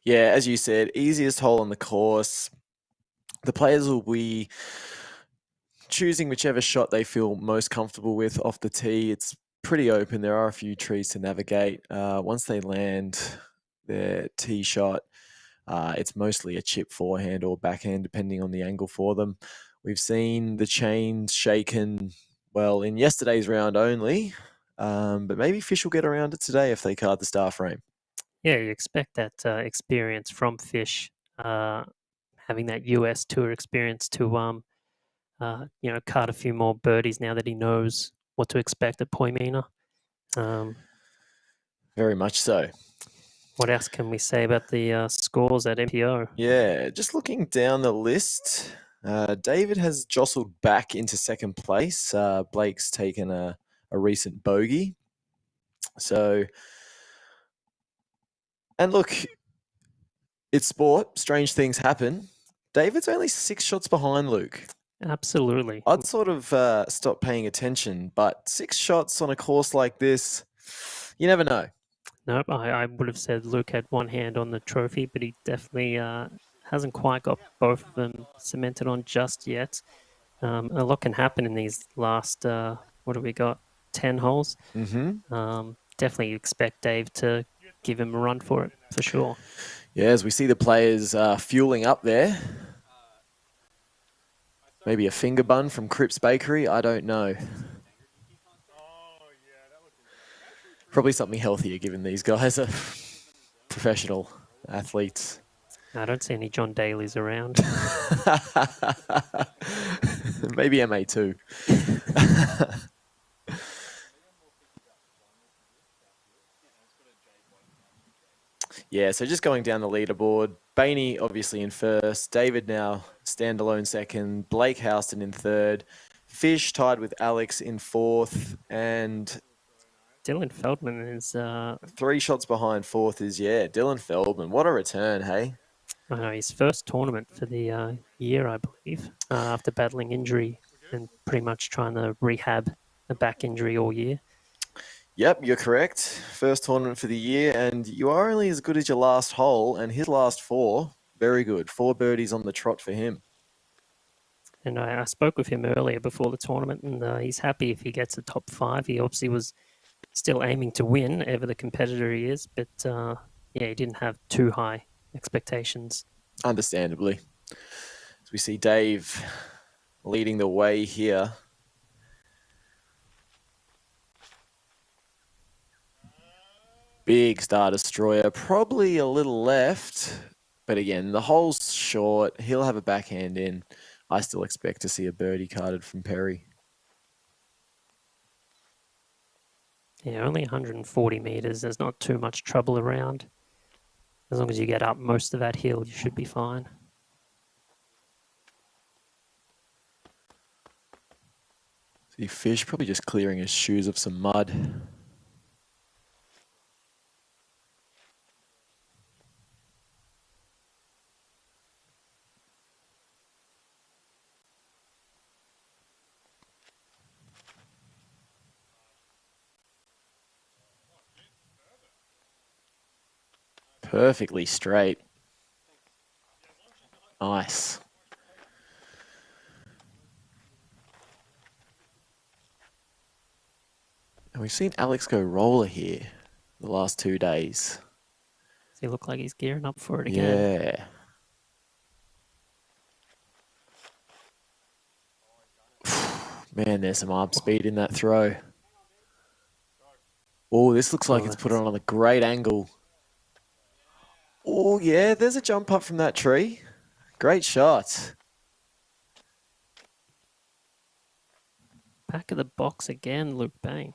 Yeah, as you said, easiest hole on the course. The players will be choosing whichever shot they feel most comfortable with off the tee. It's pretty open. There are a few trees to navigate. Once they land their tee shot, it's mostly a chip forehand or backhand, depending on the angle for them. We've seen the chains shaken, well, in yesterday's round only, but maybe Fish will get around it today if they card the star frame. Yeah, you expect that experience from Fish, having that US Tour experience to, card a few more birdies now that he knows what to expect at Poimina. Very much so. What else can we say about the scores at MPO? Yeah, just looking down the list, David has jostled back into second place. Blake's taken a recent bogey. So, and look, it's sport. Strange things happen. David's only 6 shots behind Luke. Absolutely. I'd sort of stop paying attention, but 6 shots on a course like this, you never know. Nope, I would have said Luke had one hand on the trophy, but he definitely hasn't quite got both of them cemented on just yet. A lot can happen in these last, what have we got, 10 holes? Mm-hmm. Definitely expect Dave to give him a run for it, for sure. Yeah, as we see the players fueling up there. Maybe a finger bun from Cripps Bakery, I don't know. Probably something healthier, given these guys are professional athletes. I don't see any John Daly's around. Maybe MA2. Yeah, so just going down the leaderboard, Bainey obviously in first, David now standalone second, Blake Houston in third, Fish tied with Alex in fourth, and Dylan Feldman is 3 shots behind fourth is, Dylan Feldman. What a return, hey? I know, his first tournament for the year, I believe, after battling injury and pretty much trying to rehab a back injury all year. Yep, you're correct. First tournament for the year, and you are only as good as your last hole, and his last 4, very good. 4 birdies on the trot for him. And I spoke with him earlier before the tournament, and he's happy if he gets a top 5. He obviously was still aiming to win, ever the competitor he is, but he didn't have too high expectations. Understandably. As we see Dave leading the way here. Big star destroyer, probably a little left, but again, the hole's short. He'll have a backhand in. I still expect to see a birdie carded from Perry. Yeah, only 140 meters. There's not too much trouble around. As long as you get up most of that hill, you should be fine. See Fish probably just clearing his shoes of some mud. Perfectly straight. Nice. And we've seen Alex go roller here the last 2 days. Does he look like he's gearing up for it again? Yeah. Man, there's some arm speed in that throw. Oh, this looks like it's put on a great angle. Oh, yeah, there's a jump up from that tree. Great shot. Back of the box again, Luke Bain.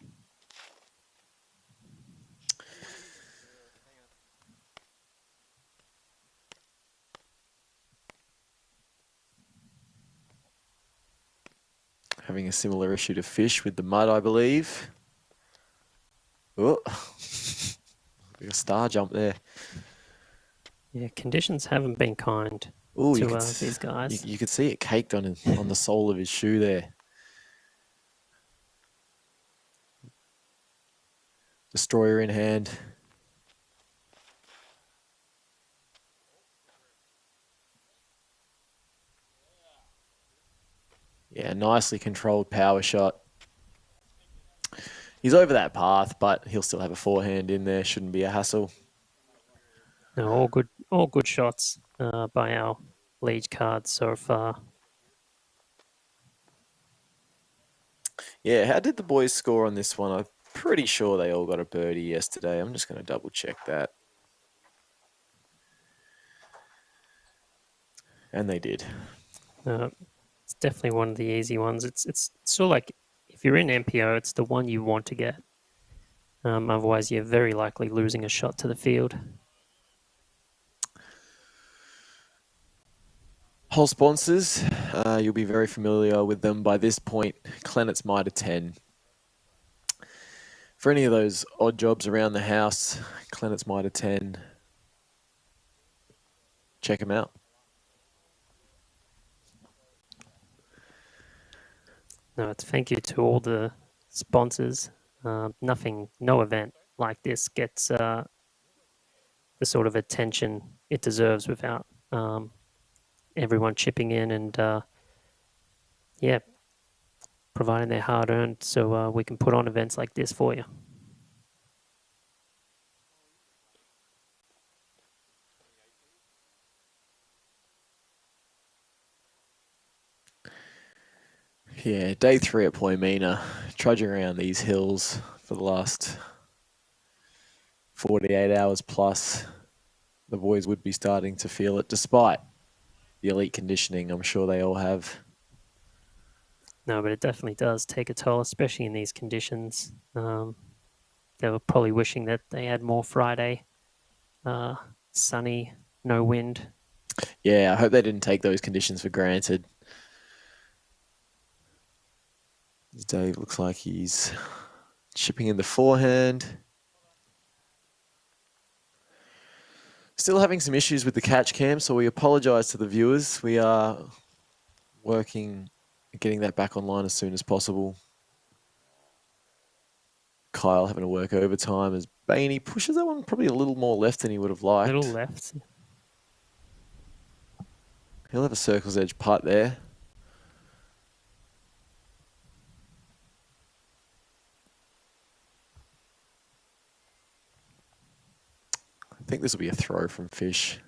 Having a similar issue to Fish with the mud, I believe. Oh, a star jump there. Yeah, conditions haven't been kind to these guys. You could see it caked on the sole of his shoe there. Destroyer in hand. Yeah, nicely controlled power shot. He's over that path, but he'll still have a forehand in there. Shouldn't be a hassle. No, all good shots by our lead cards so far. Yeah, how did the boys score on this one? I'm pretty sure they all got a birdie yesterday. I'm just going to double check that. And they did. It's definitely one of the easy ones. It's sort of like if you're in MPO, it's the one you want to get. Otherwise, you're very likely losing a shot to the field. Whole sponsors, you'll be very familiar with them by this point. Clennett's Mitre 10. For any of those odd jobs around the house, Clennett's Mitre 10. Check them out. No, it's thank you to all the sponsors. No event like this gets the sort of attention it deserves without everyone chipping in and providing their hard-earned so we can put on events like this for you. Yeah, day 3 at Poimina, trudging around these hills for the last 48 hours plus. The boys would be starting to feel it, despite the elite conditioning I'm sure they all have. No, but it definitely does take a toll, especially in these conditions. They were probably wishing that they had more Friday, sunny, no wind. Yeah, I hope they didn't take those conditions for granted. Dave looks like he's chipping in the forehand. Still having some issues with the catch cam, so we apologise to the viewers. We are working, getting that back online as soon as possible. Kyle having to work overtime as Bainey pushes that one probably a little more left than he would have liked. A little left. He'll have a circle's edge putt there. I think this will be a throw from Fish.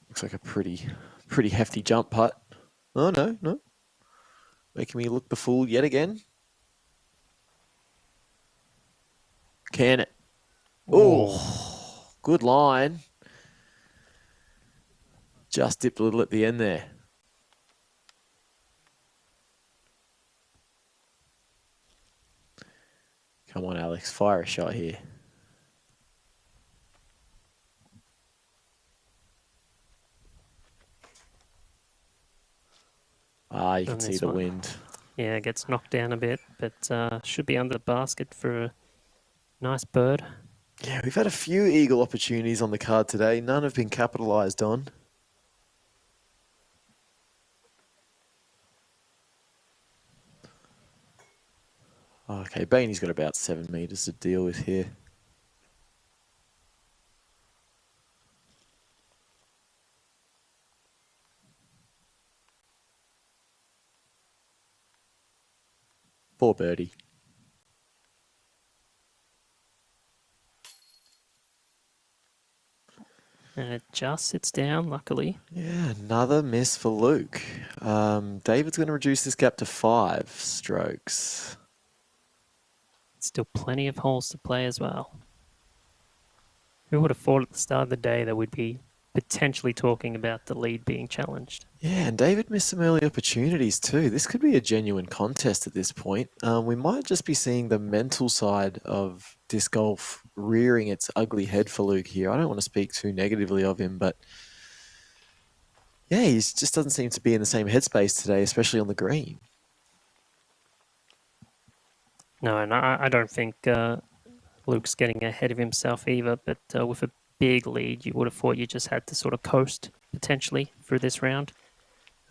Looks like a pretty hefty jump putt. Oh, no. Making me look the fool yet again. Can it? Oh, good line. Just dipped a little at the end there. Come on, Alex. Fire a shot here. You can see the wind. Yeah, it gets knocked down a bit, but should be under the basket for a nice bird. Yeah, we've had a few eagle opportunities on the card today. None have been capitalised on. Okay, Bainey's got about 7 metres to deal with here. for birdie. And it just sits down, luckily. Yeah, another miss for Luke. David's going to reduce this gap to 5 strokes. Still plenty of holes to play as well. Who would have thought at the start of the day that we'd be potentially talking about the lead being challenged? Yeah, and David missed some early opportunities too. This could be a genuine contest at this point. We might just be seeing the mental side of disc golf rearing its ugly head for Luke here. I don't want to speak too negatively of him, but yeah, he just doesn't seem to be in the same headspace today, especially on the green. No, and I don't think Luke's getting ahead of himself either, but with a big lead, you would have thought you just had to sort of coast potentially through this round.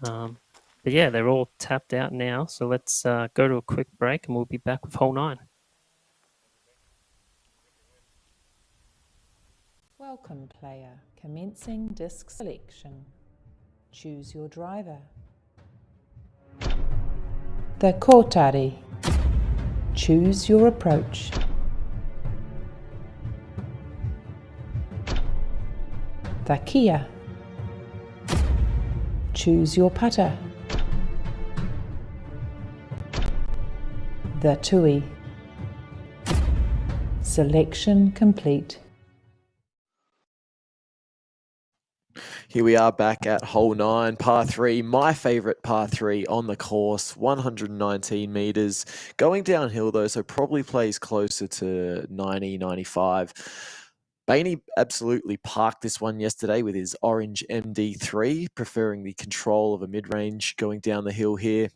But yeah, they're all tapped out now, so let's go to a quick break and we'll be back with hole 9. Welcome, player. Commencing disc selection. Choose your driver. The Kotari. Choose your approach. The Kia. Choose your putter. The Tui. Selection complete. Here we are back at hole 9, par 3, my favourite par 3 on the course, 119 metres. Going downhill though, so probably plays closer to 90, 95. Bainey absolutely parked this one yesterday with his orange MD3, preferring the control of a mid-range going down the hill here.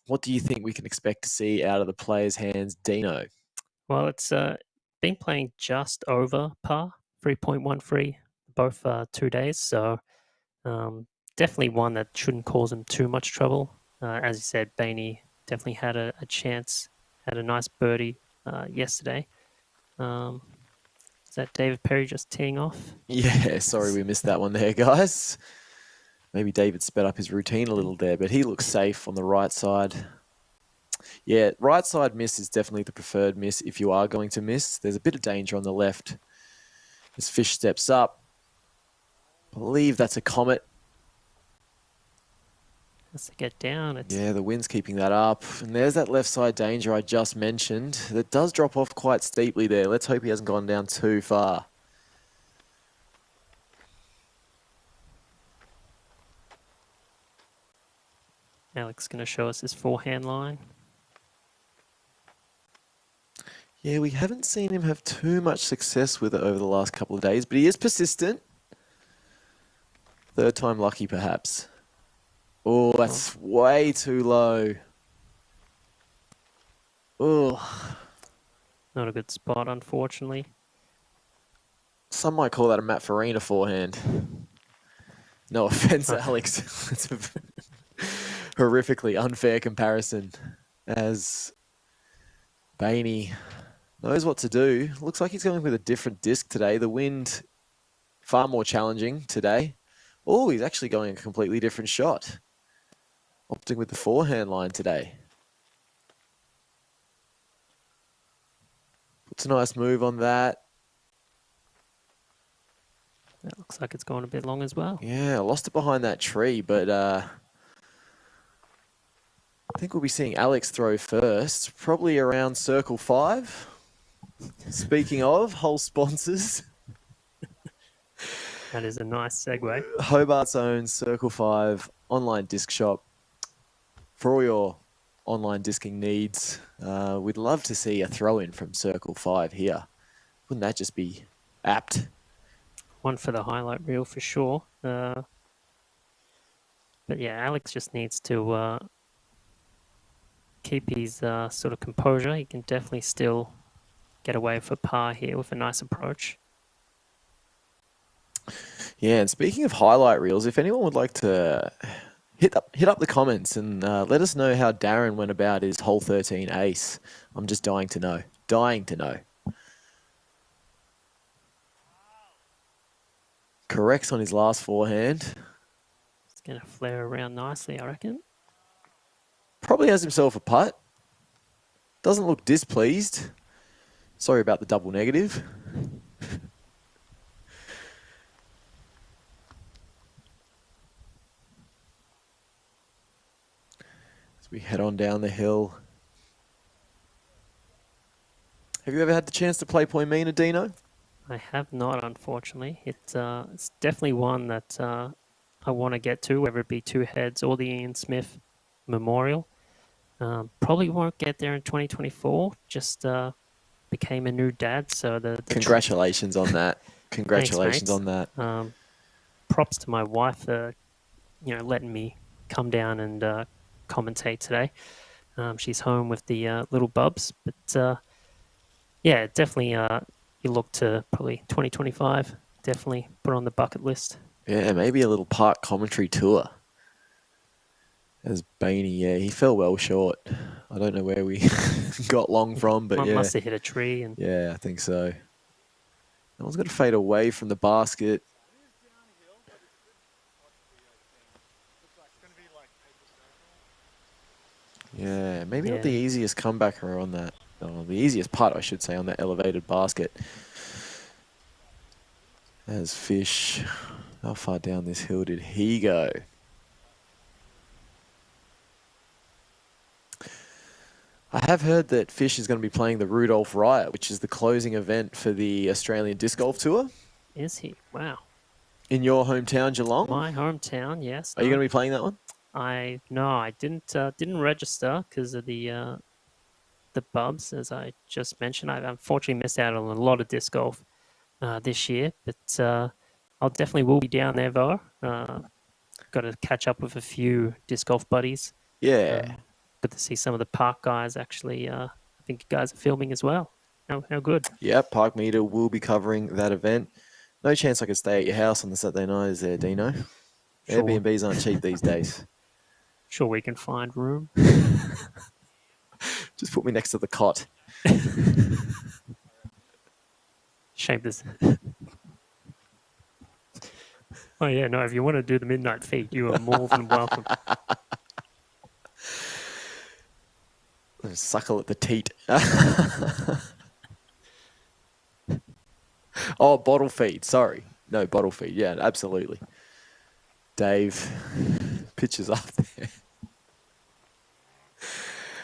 What do you think we can expect to see out of the players' hands, Dino? Well, it's been playing just over par, 3.13, both 2 days. So definitely one that shouldn't cause him too much trouble. As you said, Bainey definitely had a chance, had a nice birdie yesterday. Is that David Perry just teeing off? Yeah, sorry we missed that one there, guys. Maybe David sped up his routine a little there, but he looks safe on the right side. Yeah, right side miss is definitely the preferred miss if you are going to miss. There's a bit of danger on the left as Fish steps up. I believe that's a Comet. Has to get down. Yeah, the wind's keeping that up. And there's that left side danger I just mentioned. That does drop off quite steeply there. Let's hope he hasn't gone down too far. Alex going to show us his forehand line. Yeah, we haven't seen him have too much success with it over the last couple of days, but he is persistent. Third time lucky, perhaps. Oh, that's way too low. Oh. Not a good spot, unfortunately. Some might call that a Matt Farina forehand. No offense, Alex. It's a horrifically unfair comparison, as Bainey knows what to do. Looks like he's going with a different disc today. The wind far more challenging today. Oh, he's actually going a completely different shot. Opting with the forehand line today. Puts a nice move on that. That looks like it's going a bit long as well. Yeah, lost it behind that tree, but I think we'll be seeing Alex throw first, probably around circle 5. Speaking of, hole sponsors. That is a nice segue. Hobart's own Circle 5 online disc shop. For all your online disking needs, we'd love to see a throw-in from Circle 5 here. Wouldn't that just be apt? One for the highlight reel for sure. But yeah, Alex just needs to keep his sort of composure. He can definitely still get away for par here with a nice approach. Yeah, and speaking of highlight reels, if anyone would like to hit up the comments and let us know how Darren went about his hole 13 ace. I'm just dying to know. Dying to know. Corrects on his last forehand. It's going to flare around nicely, I reckon. Probably has himself a putt. Doesn't look displeased. Sorry about the double negative. As we head on down the hill. Have you ever had the chance to play Poimina, Dino? I have not, unfortunately. It's definitely one that I want to get to, whether it be Two Heads or the Ian Smith Memorial. Probably won't get there in 2024. Just became a new dad, so the Congratulations on that. Thanks, Congratulations on that. Props to my wife for letting me come down and commentate today. She's home with the little bubs, but yeah, definitely you look to probably 2025. Definitely put on the bucket list. Yeah, maybe a little park commentary tour. As Bainey, yeah, he fell well short. I don't know where we got long from, but yeah. Must have hit a tree. And yeah, I think so. That one's got to fade away from the basket. Yeah, maybe not the easiest comeback on that. Oh, the easiest putt, I should say, on that elevated basket. As Fish, how far down this hill did he go? I have heard that Fish is going to be playing the Rudolph Riot, which is the closing event for the Australian Disc Golf Tour. Is he? Wow. In your hometown, Geelong? My hometown, yes. Are you going to be playing that one? I didn't register because of the bubs, as I just mentioned. I unfortunately missed out on a lot of disc golf this year, but I'll definitely will be down there though. Got to catch up with a few disc golf buddies. Yeah. Good to see some of the park guys actually. I think you guys are filming as well. How good? Yeah, Park Media will be covering that event. No chance I could stay at your house on the Saturday night, is there, Dino? Sure. Airbnbs aren't cheap these days. Sure, we can find room. Just put me next to the cot. Shame this. Oh yeah, no. If you want to do the midnight feed, you are more than welcome. Suckle at the teat. Oh, bottle feed. Sorry. No, bottle feed. Yeah, absolutely. Dave, pictures up there.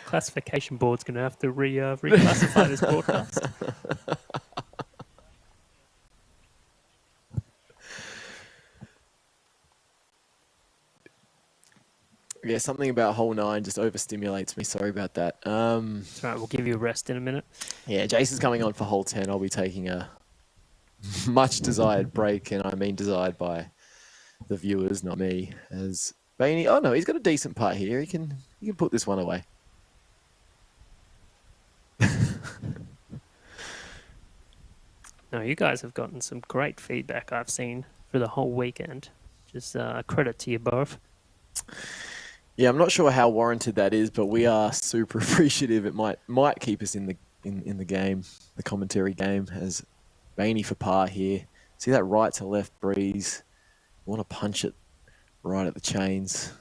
Classification board's going to have to reclassify this broadcast. Yeah, something about hole 9 just overstimulates me. Sorry about that. That's right. We'll give you a rest in a minute. Yeah, Jason's coming on for hole 10. I'll be taking a much desired break, and I mean desired by the viewers, not me. As Bainey, oh no, he's got a decent putt here. He can put this one away. No, you guys have gotten some great feedback I've seen for the whole weekend. Just credit to you both. Yeah, I'm not sure how warranted that is, but we are super appreciative. It might keep us in the game, the commentary game, as Bainey for par here. See that right to left breeze. You want to punch it right at the chains.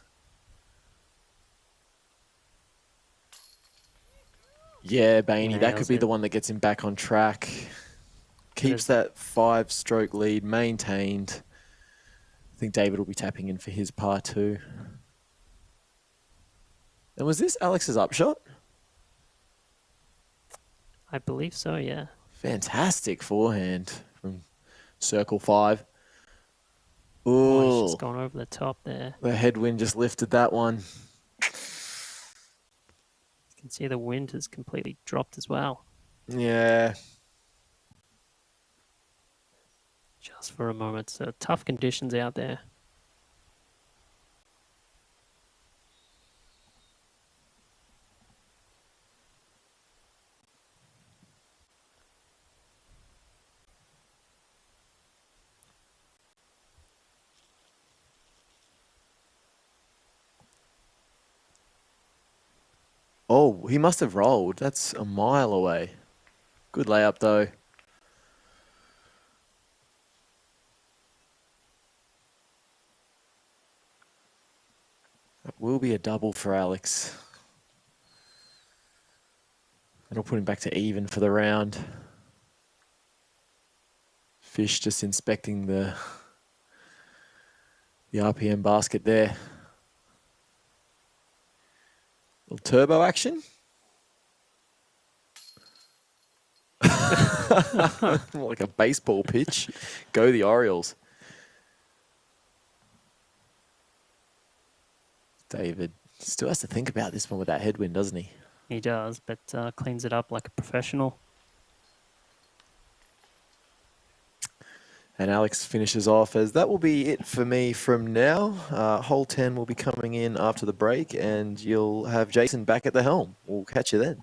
Yeah, Bainey, that could be the one that gets him back on track. Keeps that 5-stroke lead maintained. I think David will be tapping in for his par too. And was this Alex's upshot? I believe so, yeah. Fantastic forehand from circle 5. Ooh. Oh, It's just gone over the top there. The headwind just lifted that one. You can see the wind has completely dropped as well. Yeah. Just for a moment. So tough conditions out there. Oh, he must have rolled. That's a mile away. Good layup, though. That will be a double for Alex. It'll put him back to even for the round. Fish just inspecting the RPM basket there. Little turbo action. More like a baseball pitch. Go the Orioles. David still has to think about this one with that headwind, doesn't he? He does, but cleans it up like a professional. And Alex finishes off as that will be it for me from now. Hole 10 will be coming in after the break, and you'll have Jason back at the helm. We'll catch you then.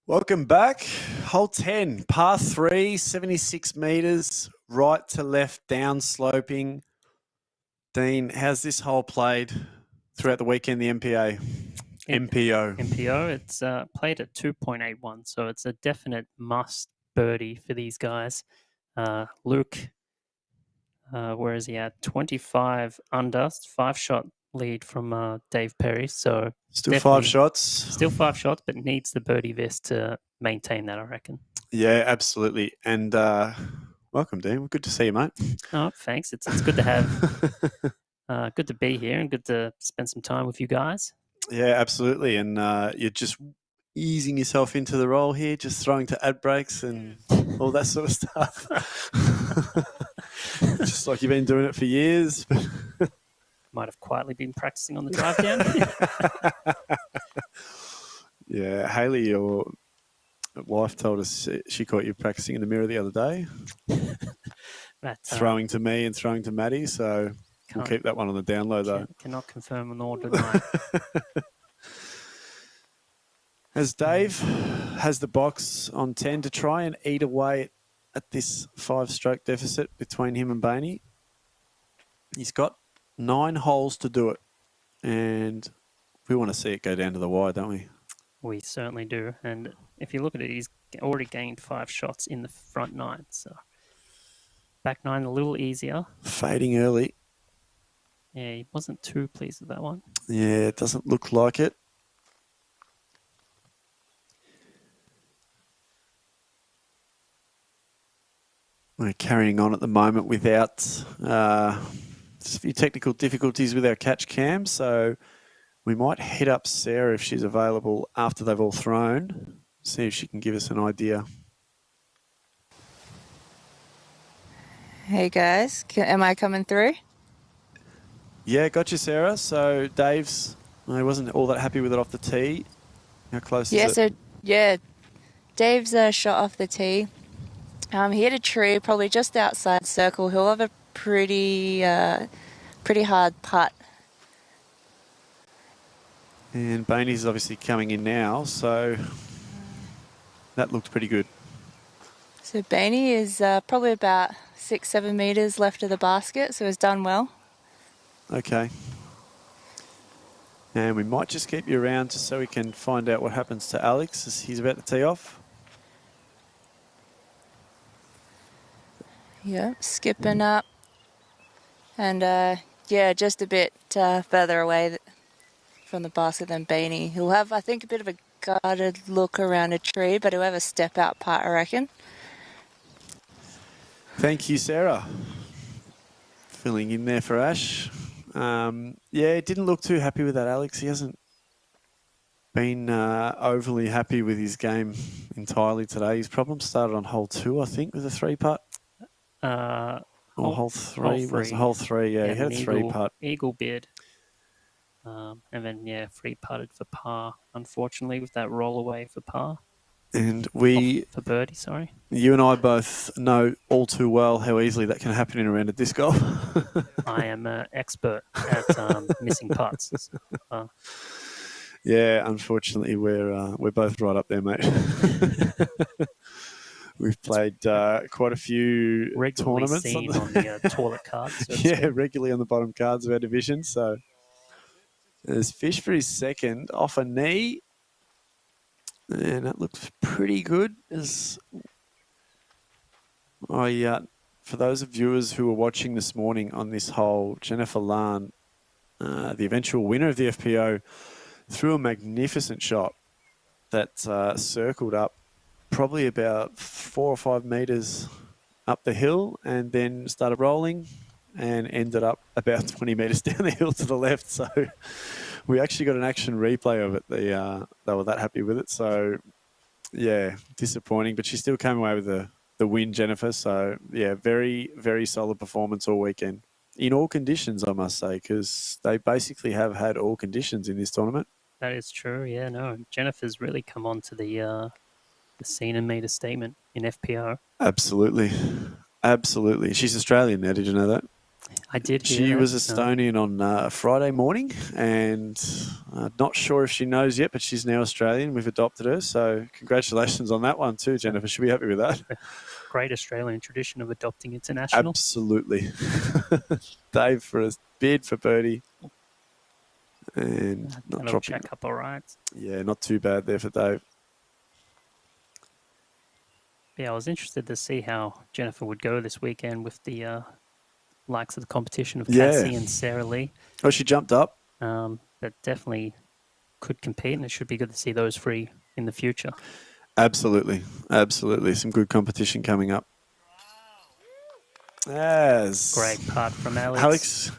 Welcome back. Hole 10, par 3, 76 metres, right to left, down sloping. Dean, how's this hole played throughout the weekend, the MPO? MPO, it's played at 2.81, so it's a definite must birdie for these guys. Luke, where is he at? 25 under, 5-shot lead from Dave Perry. So Still 5 shots. Still 5 shots, but needs the birdie vest to maintain that, I reckon. Yeah, absolutely. And welcome, Dean. Good to see you, mate. Oh, thanks. It's good to have, good to be here and good to spend some time with you guys. Yeah, absolutely. And you're just easing yourself into the role here, just throwing to ad breaks and all that sort of stuff. Just like you've been doing it for years. Might have quietly been practicing on the drive down. Yeah, Haley, your wife told us she caught you practicing in the mirror the other day. Throwing to me and throwing to Maddie, so we'll keep that one on the down low, though. Cannot confirm nor deny. As Dave has the box on 10 to try and eat away at this 5-stroke deficit between him and Bainey. He's got 9 holes to do it, and we want to see it go down to the wire, don't we? We certainly do. And if you look at it, he's already gained 5 shots in the front 9. So back 9 a little easier. Fading early. Yeah, he wasn't too pleased with that one. Yeah, it doesn't look like it. We're carrying on at the moment without just a few technical difficulties with our catch cam, so we might hit up Sarah if she's available after they've all thrown, see if she can give us an idea. Hey guys, am I coming through? Yeah, got you, Sarah. So Dave's, he wasn't all that happy with it off the tee. How close is it? Dave's shot off the tee. He hit a tree probably just outside the circle. He'll have a pretty hard putt. And Bainey's obviously coming in now, so that looked pretty good. So Bainey is probably about 6-7 metres left of the basket, so he's done well. Okay. And we might just keep you around just so we can find out what happens to Alex as he's about to tee off. Yeah, skipping up. And just a bit further away from the basket than Bainey. He'll have, I think, a bit of a guarded look around a tree, but he'll have a step out putt, I reckon. Thank you, Sarah. Filling in there for Ash. Didn't look too happy with that, Alex. He hasn't been overly happy with his game entirely today. His problem started on hole 2, I think, with a 3-putt. Or hole 3. Was hole 3, yeah. He had a 3-putt. Eagle bid. And then, 3-putted for par, unfortunately, with that roll away for par. And we, For birdie, sorry. you and I both know all too well how easily that can happen in a round of disc golf. I am an expert at missing putts. Yeah, unfortunately, we're both right up there, mate. We've played quite a few regularly tournaments seen on the toilet cards. So to yeah, speak. regularly on the bottom cards of our division. So there's Fish for his second off a knee, and that looks pretty good. As for those of viewers who were watching this morning on this hole, Jennifer Lahn, the eventual winner of the FPO, threw a magnificent shot that circled up probably about 4 or 5 meters up the hill and then started rolling and ended up about 20 meters down the hill to the left. So we actually got an action replay of it. They were that happy with it. So yeah, disappointing, but she still came away with the win, Jennifer. So yeah, very, very solid performance all weekend in all conditions, I must say, because they basically have had all conditions in this tournament. That is true. Yeah, no, Jennifer's really come on to the scene and made a statement in FPO. Absolutely. Absolutely. She's Australian now. Did you know that? I did hear She that. was Estonian on Friday morning, and not sure if she knows yet, but she's now Australian. We've adopted her. So congratulations on that one too, Jennifer. She'll be happy with that. Great Australian tradition of adopting international. Absolutely. Dave for a bid for birdie. And not That'll dropping. check up all right. Yeah, not too bad there for Dave. Yeah, I was interested to see how Jennifer would go this weekend with the likes of the competition of Cassie and Sarah Lee. Oh, she jumped up. That definitely could compete, and it should be good to see those three in the future. Absolutely. Absolutely. Some good competition coming up. Yes. Great putt from Alex. Alex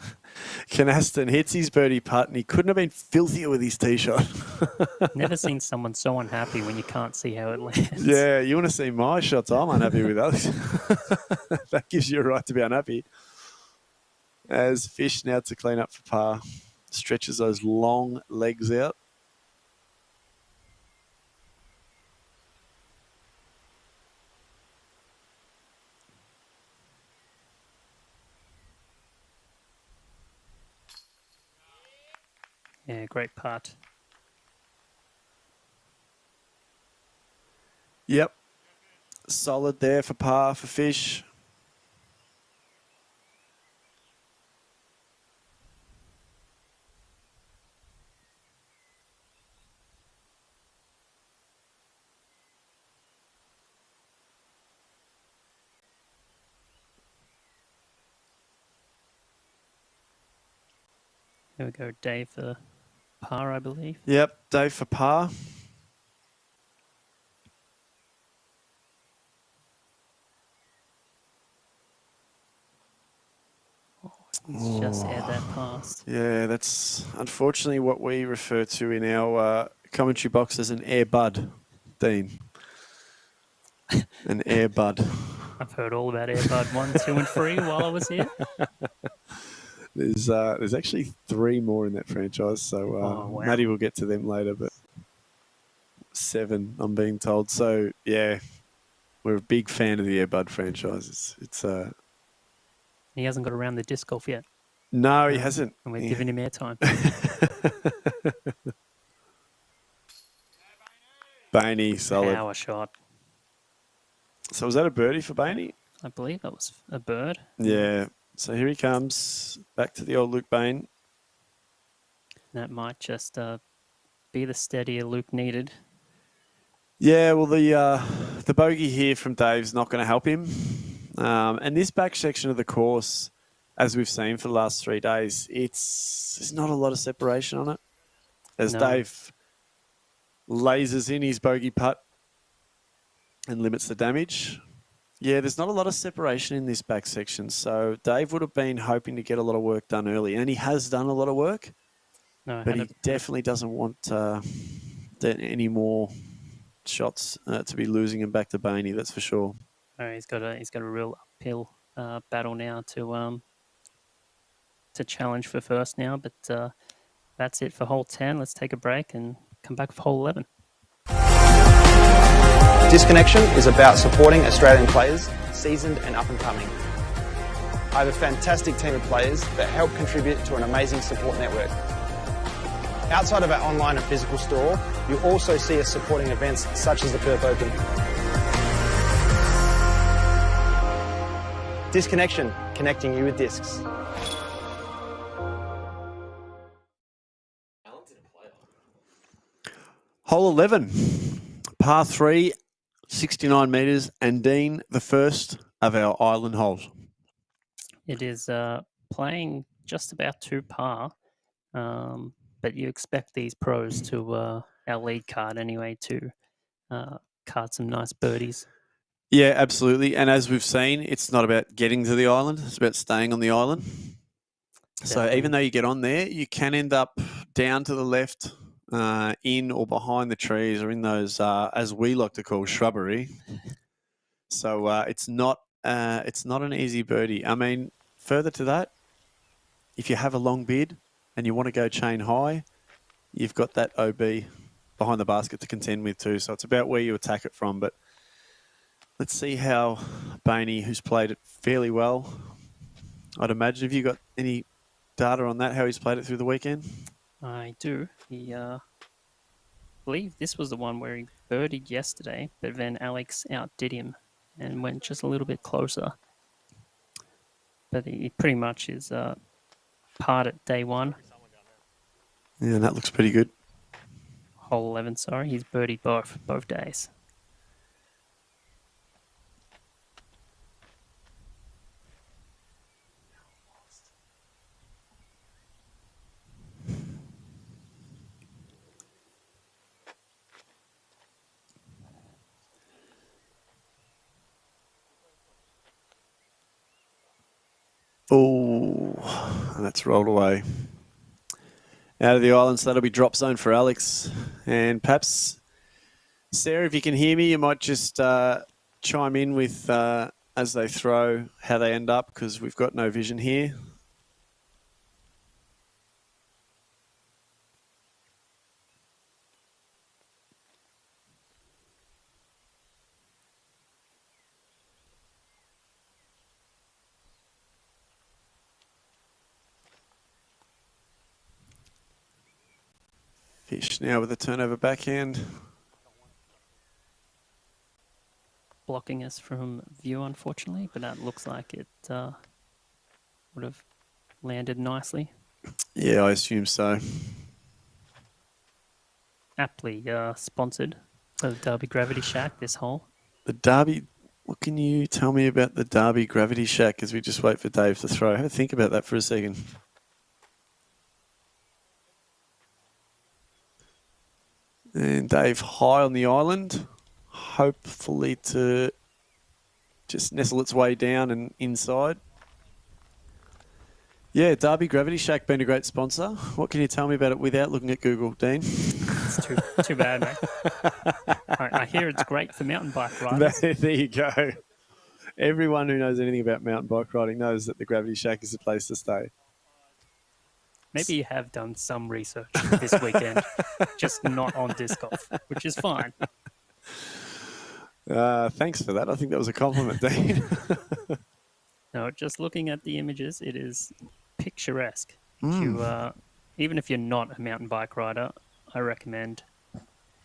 Canaston hits his birdie putt, and he couldn't have been filthier with his tee shot. Never seen someone so unhappy when you can't see how it lands. Yeah, you want to see my shots? I'm unhappy with Alex. That gives you a right to be unhappy. As Fish now to clean up for par, stretches those long legs out. Yeah, great putt. Yep. Solid there for par for Fish. Here we go, Dave for par, I believe. Yep, Dave for par. Let's just add that past. Yeah, that's unfortunately what we refer to in our commentary box as an air bud, Dean. An air bud. I've heard all about Airbud 1, 2, and 3 while I was here. There's actually 3 more in that franchise, so wow. Maddie will get to them later, but 7, I'm being told. So, yeah, we're a big fan of the Airbud franchise. It's He hasn't got around the disc golf yet. No, he hasn't. And we're giving him airtime. Bainey, solid. Power shot. So was that a birdie for Bainey? I believe that was a bird. Yeah. So here he comes, back to the old Luke Bain. That might just be the steadier Luke needed. Yeah, well, the bogey here from Dave's not going to help him. And this back section of the course, as we've seen for the last 3 days, there's not a lot of separation on it. As Dave lasers in his bogey putt and limits the damage. Yeah, there's not a lot of separation in this back section. So Dave would have been hoping to get a lot of work done early, and he has done a lot of work. No, but he definitely doesn't want any more shots to be losing him back to Bainey, that's for sure. He's got a real uphill battle now to challenge for first now, but that's it for hole 10. Let's take a break and come back for hole 11. Disconnection is about supporting Australian players, seasoned and up and coming. I have a fantastic team of players that help contribute to an amazing support network. Outside of our online and physical store, you'll also see us supporting events such as the Perth Open. Disconnection, connecting you with discs. Hole 11, par 3, 69 metres, and Dean, the first of our island holes. It is playing just about 2 par, but you expect these pros to, our lead card anyway, to card some nice birdies. Yeah, absolutely. And as we've seen, it's not about getting to the island, it's about staying on the island. So Definitely. even though you get on there, you can end up down to the left, in or behind the trees, or in those, as we like to call, shrubbery. So it's not an easy birdie. I mean, further to that, if you have a long bid and you want to go chain high, you've got that OB behind the basket to contend with too. So it's about where you attack it from. But let's see how Bainey, who's played it fairly well, I'd imagine. Have you got any data on that, how he's played it through the weekend? I do. He, I believe this was the one where he birdied yesterday, but then Alex outdid him and went just a little bit closer. But he pretty much is part at day 1. Yeah, and that looks pretty good. Hole 11, sorry. He's birdied both days. Oh, and that's rolled away. Out of the island, so that'll be drop zone for Alex. And perhaps, Sarah, if you can hear me, you might just chime in with, as they throw, how they end up, because we've got no vision here. Fish now with a turnover backhand. Blocking us from view, unfortunately, but that looks like it would have landed nicely. Yeah, I assume so. Aptly sponsored by the Derby Gravity Shack, this hole. The Derby, what can you tell me about the Derby Gravity Shack as we just wait for Dave to throw? Have a think about that for a second. And Dave high on the island, hopefully to just nestle its way down and inside. Yeah, Derby Gravity Shack been a great sponsor. What can you tell me about it without looking at Google, Dean? It's too bad, mate. I hear it's great for mountain bike riders. There you go. Everyone who knows anything about mountain bike riding knows that the Gravity Shack is the place to stay. Maybe you have done some research this weekend, just not on disc golf, which is fine. Thanks for that. I think that was a compliment, Dean. No, just looking at the images, it is picturesque. You, even if you're not a mountain bike rider, I recommend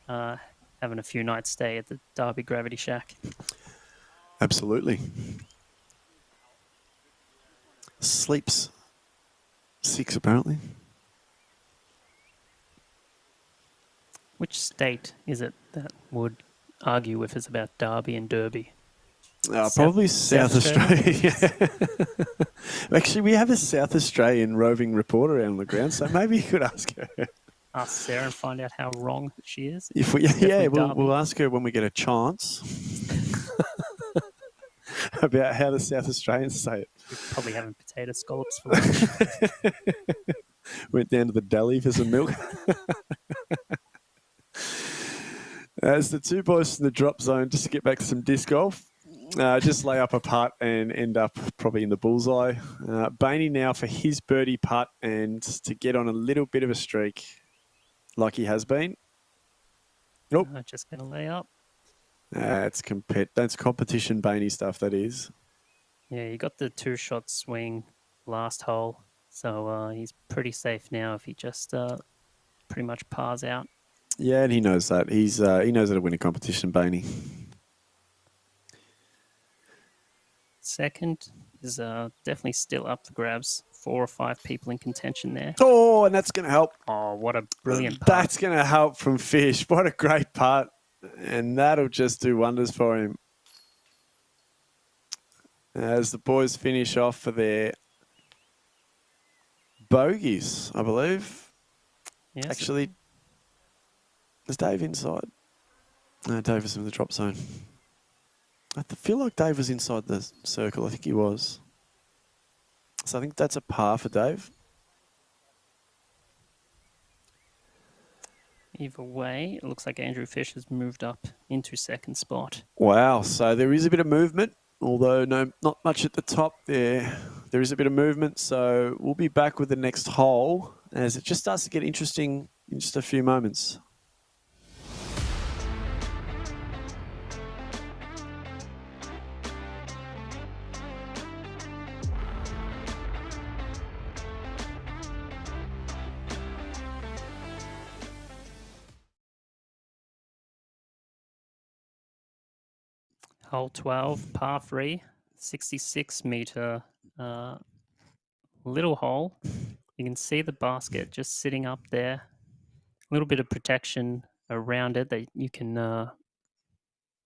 having a few nights stay at the Derby Gravity Shack. Absolutely. Sleeps 6 apparently. Which state is it that would argue with us about Derby and Derby? Probably South Australia. Actually, we have a South Australian roving reporter out on the ground, so maybe you could ask her. Ask Sarah and find out how wrong she is. If we, yeah, we'll ask her when we get a chance about how the South Australians say it. We're probably having potato scallops for lunch. Went down to the deli for some milk. As the two boys in the drop zone, just to get back to some disc golf, just lay up a putt and end up probably in the bullseye. Bainey now for his birdie putt and to get on a little bit of a streak like he has been. Nope. Just going to lay up. That's competition Bainey stuff, that is. Yeah, he got the 2-shot swing last hole, so he's pretty safe now if he just pretty much pars out. Yeah, and he knows that. He knows how to win a competition, Bainey. Second is definitely still up for grabs. 4 or 5 people in contention there. Oh, and that's going to help. Oh, what a brilliant putt. That's going to help from Fish. What a great putt. And that'll just do wonders for him. As the boys finish off for their bogeys, I believe. Yes. Actually, is Dave inside? No, Dave was in the drop zone. I feel like Dave was inside the circle. I think he was. So I think that's a par for Dave. Either way, it looks like Andrew Fish has moved up into second spot. Wow. So there is a bit of movement, although not much at the top there. There is a bit of movement. So we'll be back with the next hole as it just starts to get interesting in just a few moments. Hole 12, par 3, 66-meter little hole. You can see the basket just sitting up there. A little bit of protection around it that you can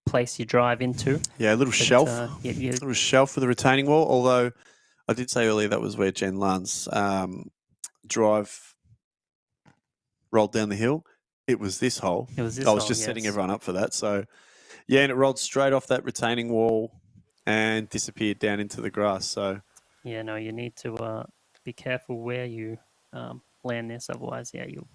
place your drive into. Yeah, a little shelf. A little shelf with a retaining wall, although I did say earlier that was where Jen Lunn's drive rolled down the hill. It was this hole. It was this I was hole, just yes. setting everyone up for that. So, yeah, and it rolled straight off that retaining wall and disappeared down into the grass. So, yeah, no, you need to be careful where you land this. Otherwise, yeah, you'll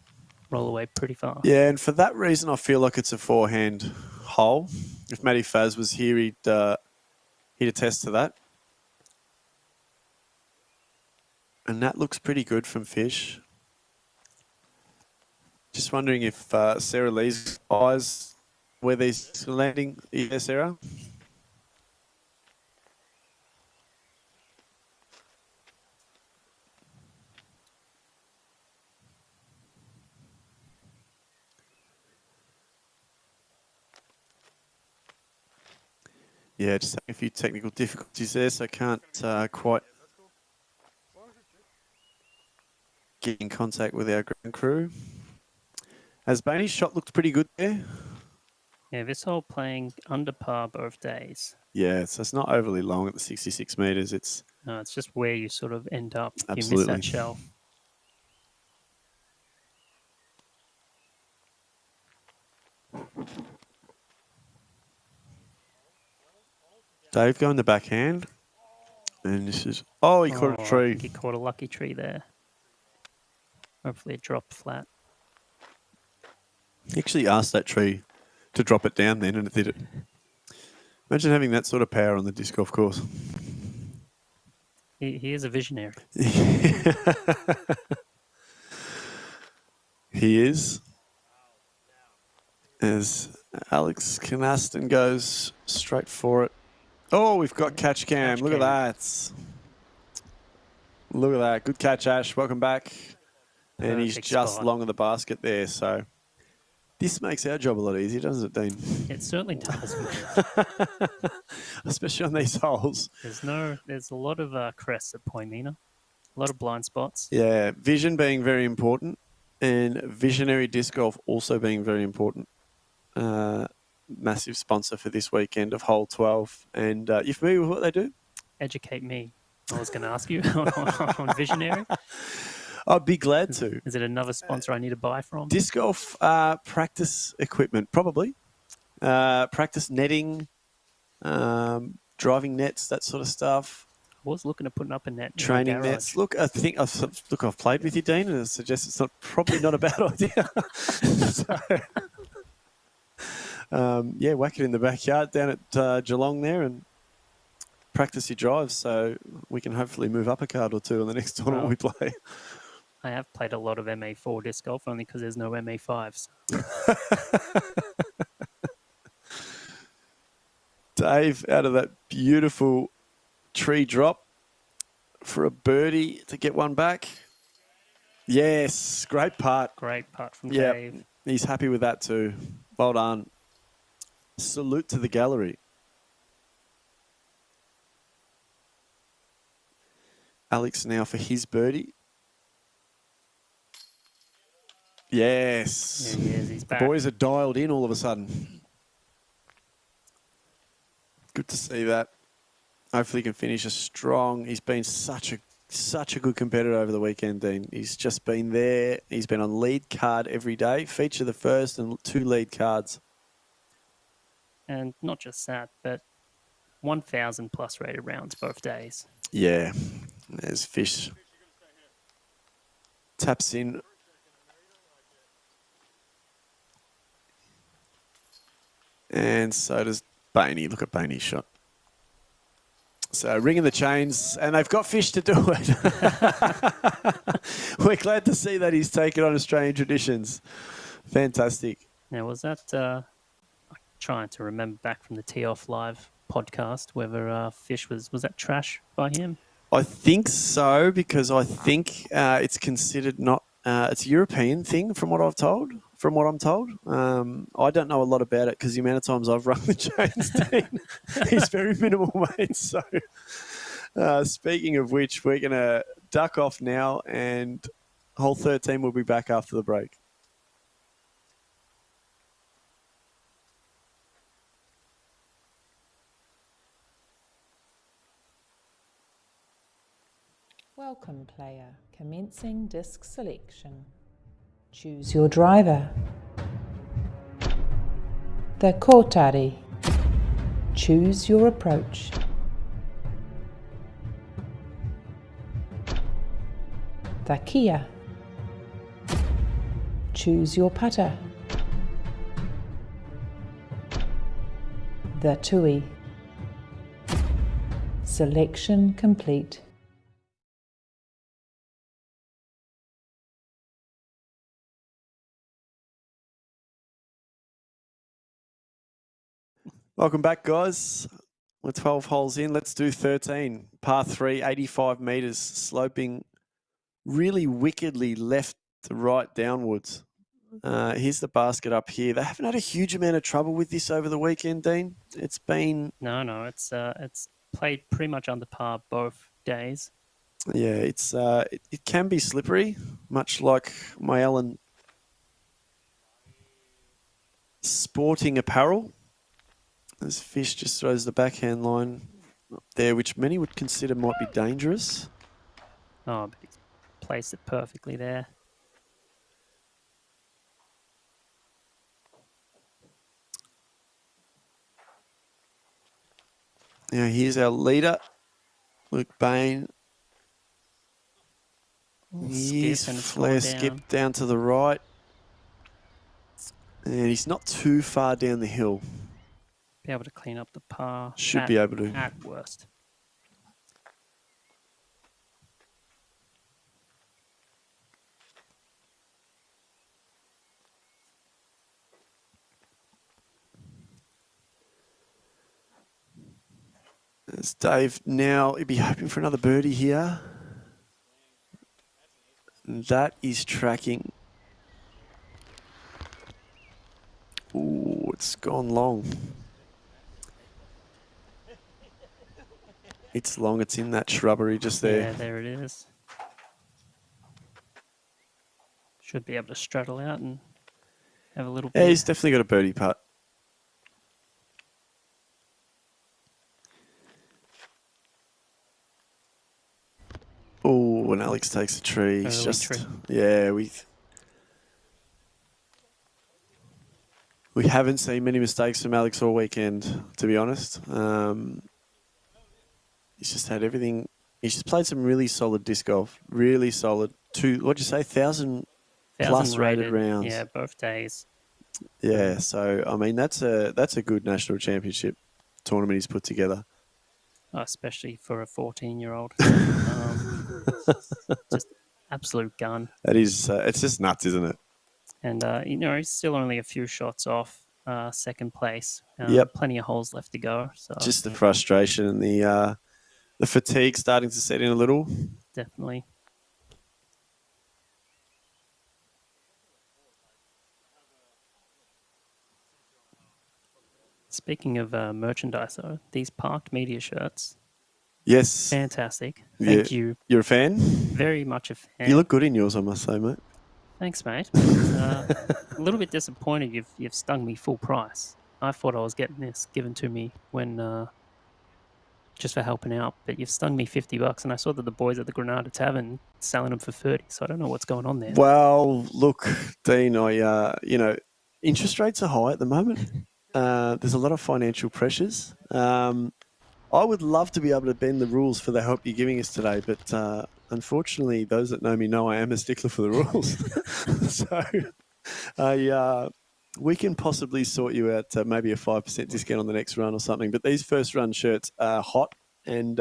roll away pretty far. yeah, and for that reason, I feel like it's a forehand hole. If Matty Faz was here, he'd attest to that. And that looks pretty good from Fish. Just wondering if Sarah Lee's eyes, where these landing. Yeah, Sarah? Yeah, just having a few technical difficulties there, so I can't quite get in contact with our ground crew. As Bainey's shot looked pretty good there. Yeah, this hole playing under par both days. Yeah, so it's not overly long at the 66 metres. It's just where you sort of end up if Absolutely. you miss that shelf. Dave going the backhand. And this is... Oh, he caught a I tree. think he caught a lucky tree there. Hopefully it dropped flat. He actually asked that tree to drop it down then, and it did it. Imagine having that sort of power on the disc golf course. He is a visionary. He is. As Alex Canaston goes straight for it. Oh, we've got catch cam. Look at that. Look at that. Good catch, Ash. Welcome back. And he's Perfect just spot. long of the basket there. So this makes our job a lot easier, doesn't it, Dean? It certainly does. Especially on these holes. There's a lot of crests at Poimina. A lot of blind spots. Yeah, vision being very important, and visionary disc golf also being very important. Massive sponsor for this weekend of hole 12. And you familiar with what they do? Educate me. I was going to ask you on visionary. I'd be glad to. Is it another sponsor I need to buy from? Disc golf practice equipment, probably. Practice netting, driving nets, that sort of stuff. I was looking at putting up a net. Training nets. Look, I've played with you, Dean, and I suggest it's probably not a bad idea. So, yeah, whack it in the backyard down at Geelong there and practice your drives so we can hopefully move up a card or two in the next tournament we play. I have played a lot of MA4 disc golf only because there's no MA5s. Dave out of that beautiful tree drop for a birdie to get one back. Yes, great putt. Great putt from Yeah, Dave. he's happy with that too. Well done. Salute to the gallery. Alex now for his birdie. Yes. There he is. He's The back. boys are dialed in all of a sudden. Good to see that. Hopefully he can finish a strong. He's been such a good competitor over the weekend, Dean. He's just been there. He's been on lead card every day. Feature the first and 2 lead cards. And not just that, but 1,000 plus rated rounds both days. Yeah. There's Fish. Taps in. And so does Bainey. Look at Bainey's shot. So ringing the chains, and they've got Fish to do it. We're glad to see that he's taken on Australian traditions. Fantastic. Now, was that, I'm trying to remember back from the Tee Off Live podcast, whether Fish was that trash by him? I think so, because I think it's considered not, it's a European thing from what I'm told. I don't know a lot about it because the amount of times I've rung the chains, Dean, is very minimal, mate. So speaking of which, we're going to duck off now and hole 13 will be back after the break. Welcome, player. Commencing disc selection. Choose your driver. The kotari. Choose your approach. The kia. Choose your putter. The tui. Selection complete. Welcome back, guys. We're 12 holes in. Let's do 13. Par 3, 85 metres, sloping really wickedly left to right downwards. Here's the basket up here. They haven't had a huge amount of trouble with this over the weekend, Dean. It's been... No, it's played pretty much under par both days. Yeah, it can be slippery, much like my Ellen sporting apparel. As Fish just throws the backhand line up there, which many would consider might be dangerous. Oh, but he's placed it perfectly there. Now here's our leader, Luke Bain. He's flare skip down to the right. And he's not too far down the hill. Be able to clean up the par. Should be able to. At worst. There's Dave now. He'd be hoping for another birdie here. And that is tracking. Ooh, it's gone long. It's long. It's in that shrubbery just there. Yeah, there it is. Should be able to straddle out and have a little bit. Yeah, he's definitely got a birdie putt. Oh, and Alex takes the tree. He's just, tree. Yeah, we haven't seen many mistakes from Alex all weekend, to be honest. He's just had everything. He's just played some really solid disc golf. Really solid. What'd you say? 1,000 plus rated rounds. Yeah, both days. Yeah, so I mean that's a good national championship tournament he's put together. Especially for a 14-year-old. Just absolute gun. That is, it's just nuts, isn't it? And, he's still only a few shots off second place. Yep. Plenty of holes left to go. So Just the frustration and the fatigue starting to set in a little. definitely. Speaking of merchandise, though, these Parked Media shirts, Yes. fantastic. Thank you. You're a fan? Very much a fan. You look good in yours, I must say, mate. Thanks, mate. But, a little bit disappointed you've stung me full price. I thought I was getting this given to me when just for helping out, but you've stung me $50, and I saw that the boys at the Granada Tavern selling them for 30. So I don't know what's going on there. Well, look, Dean, interest rates are high at the moment. There's a lot of financial pressures. I would love to be able to bend the rules for the help you're giving us today, but unfortunately, those that know me know I am a stickler for the rules. So we can possibly sort you out maybe a 5% discount on the next run or something. But these first run shirts are hot, and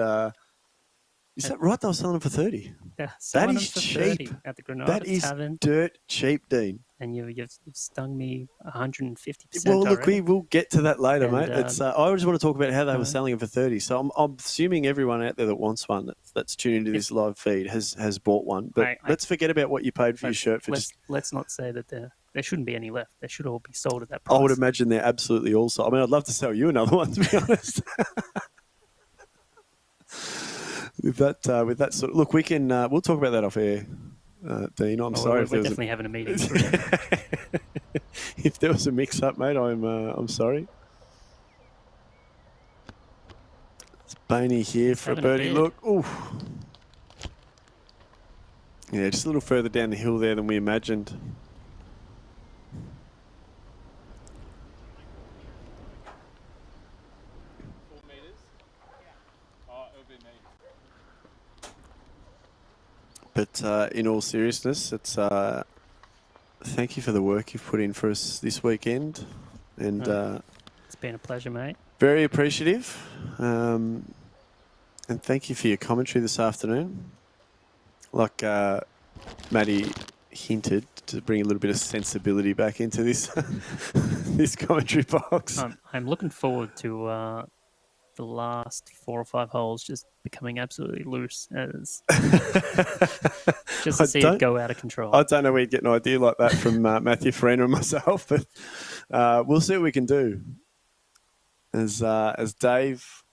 is that right? They were selling them for 30. Yeah, That is cheap. at the Granada That is Tavern, dirt cheap, Dean. and you've stung me 150%. Well, look, already. we will get to that later, And, mate. It's I just want to talk about how they were selling them for 30. So I'm assuming everyone out there that wants one that's tuned into this live feed has bought one. But let's forget about what you paid for your shirt. Let's not say that there shouldn't be any left. They should all be sold at that price. I would imagine they're absolutely all sold. I mean, I'd love to sell you another one, to be honest. With that sort of look, we can we'll talk about that off air, Dean. I'm sorry. We're definitely having a meeting. If there was a mix-up, mate, I'm sorry. It's Bainey here for a birdie. Look, ooh, yeah, just a little further down the hill there than we imagined. But in all seriousness, it's thank you for the work you've put in for us this weekend, and it's been a pleasure, mate. Very appreciative, and thank you for your commentary this afternoon. Like Matty hinted, to bring a little bit of sensibility back into this this commentary box. I'm looking forward to the last 4 or 5 holes just becoming absolutely loose, as just to see it go out of control. I don't know where you'd get an idea like that from Matthew Farina and myself, but we'll see what we can do. As Dave,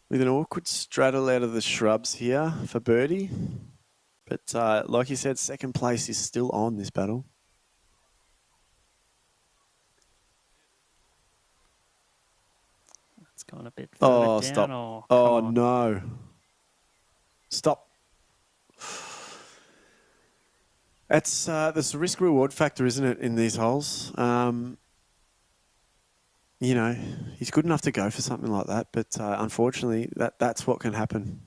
with an awkward straddle out of the shrubs here for birdie, but like you said, second place is still on this battle. It's gone a bit further down. Stop. Oh, no. Stop. That's there's a risk-reward factor, isn't it, in these holes? He's good enough to go for something like that, but unfortunately, that's what can happen.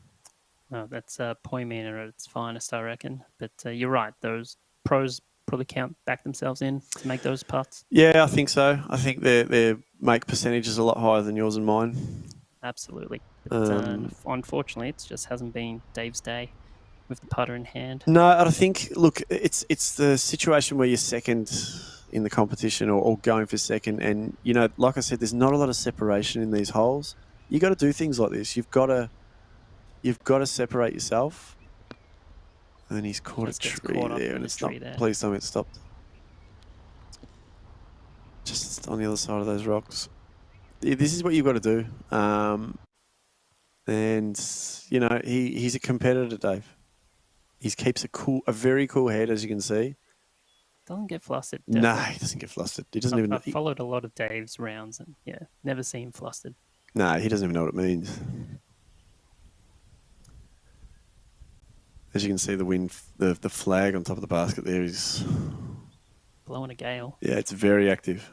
No, that's Poimena at its finest, I reckon. But you're right; those pros probably back themselves in to make those putts. Yeah, I think so. I think their make percentage is a lot higher than yours and mine. Absolutely. But unfortunately, it just hasn't been Dave's day with the putter in hand. No, I think, look, it's the situation where you're second in the competition or going for second, and, like I said, there's not a lot of separation in these holes. You got to do things like this. You've got to separate yourself. And he's caught a tree there, and it's not. Please don't get stopped. Just on the other side of those rocks. This is what you've got to do. And he's a competitor, Dave. He keeps a very cool head, as you can see. Doesn't get flustered. No, he doesn't get flustered. He doesn't even. I've followed a lot of Dave's rounds, and never see him flustered. No, he doesn't even know what it means. As you can see, the wind, the flag on top of the basket there is blowing a gale. Yeah, it's very active.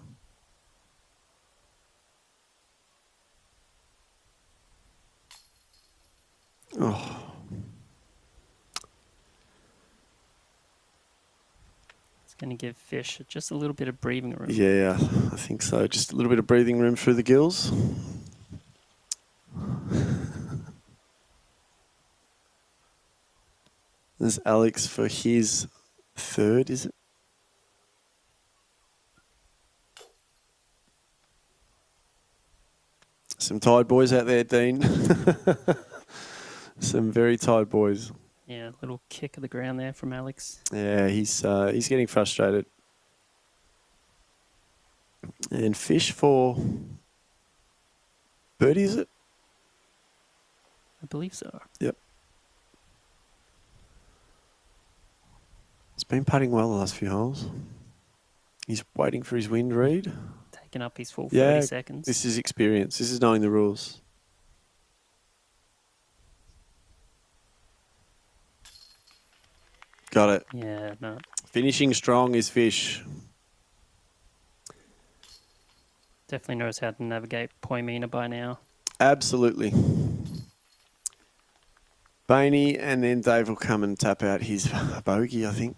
Oh. It's going to give Fish just a little bit of breathing room. Yeah, I think so. Just a little bit of breathing room through the gills. There's Alex for his third, is it? Some tired boys out there, Dean. Some very tired boys. Yeah, little kick of the ground there from Alex. Yeah, he's getting frustrated. And fish for birdie, is it? I believe so. Yep. He's been putting well the last few holes. He's waiting for his wind read. Taking up his full 30 Yeah, seconds. this is experience. This is knowing the rules. Got it. Yeah, no. Finishing strong is fish. Definitely knows how to navigate Poimina by now. Absolutely. Bainey, and then Dave will come and tap out his bogey, I think.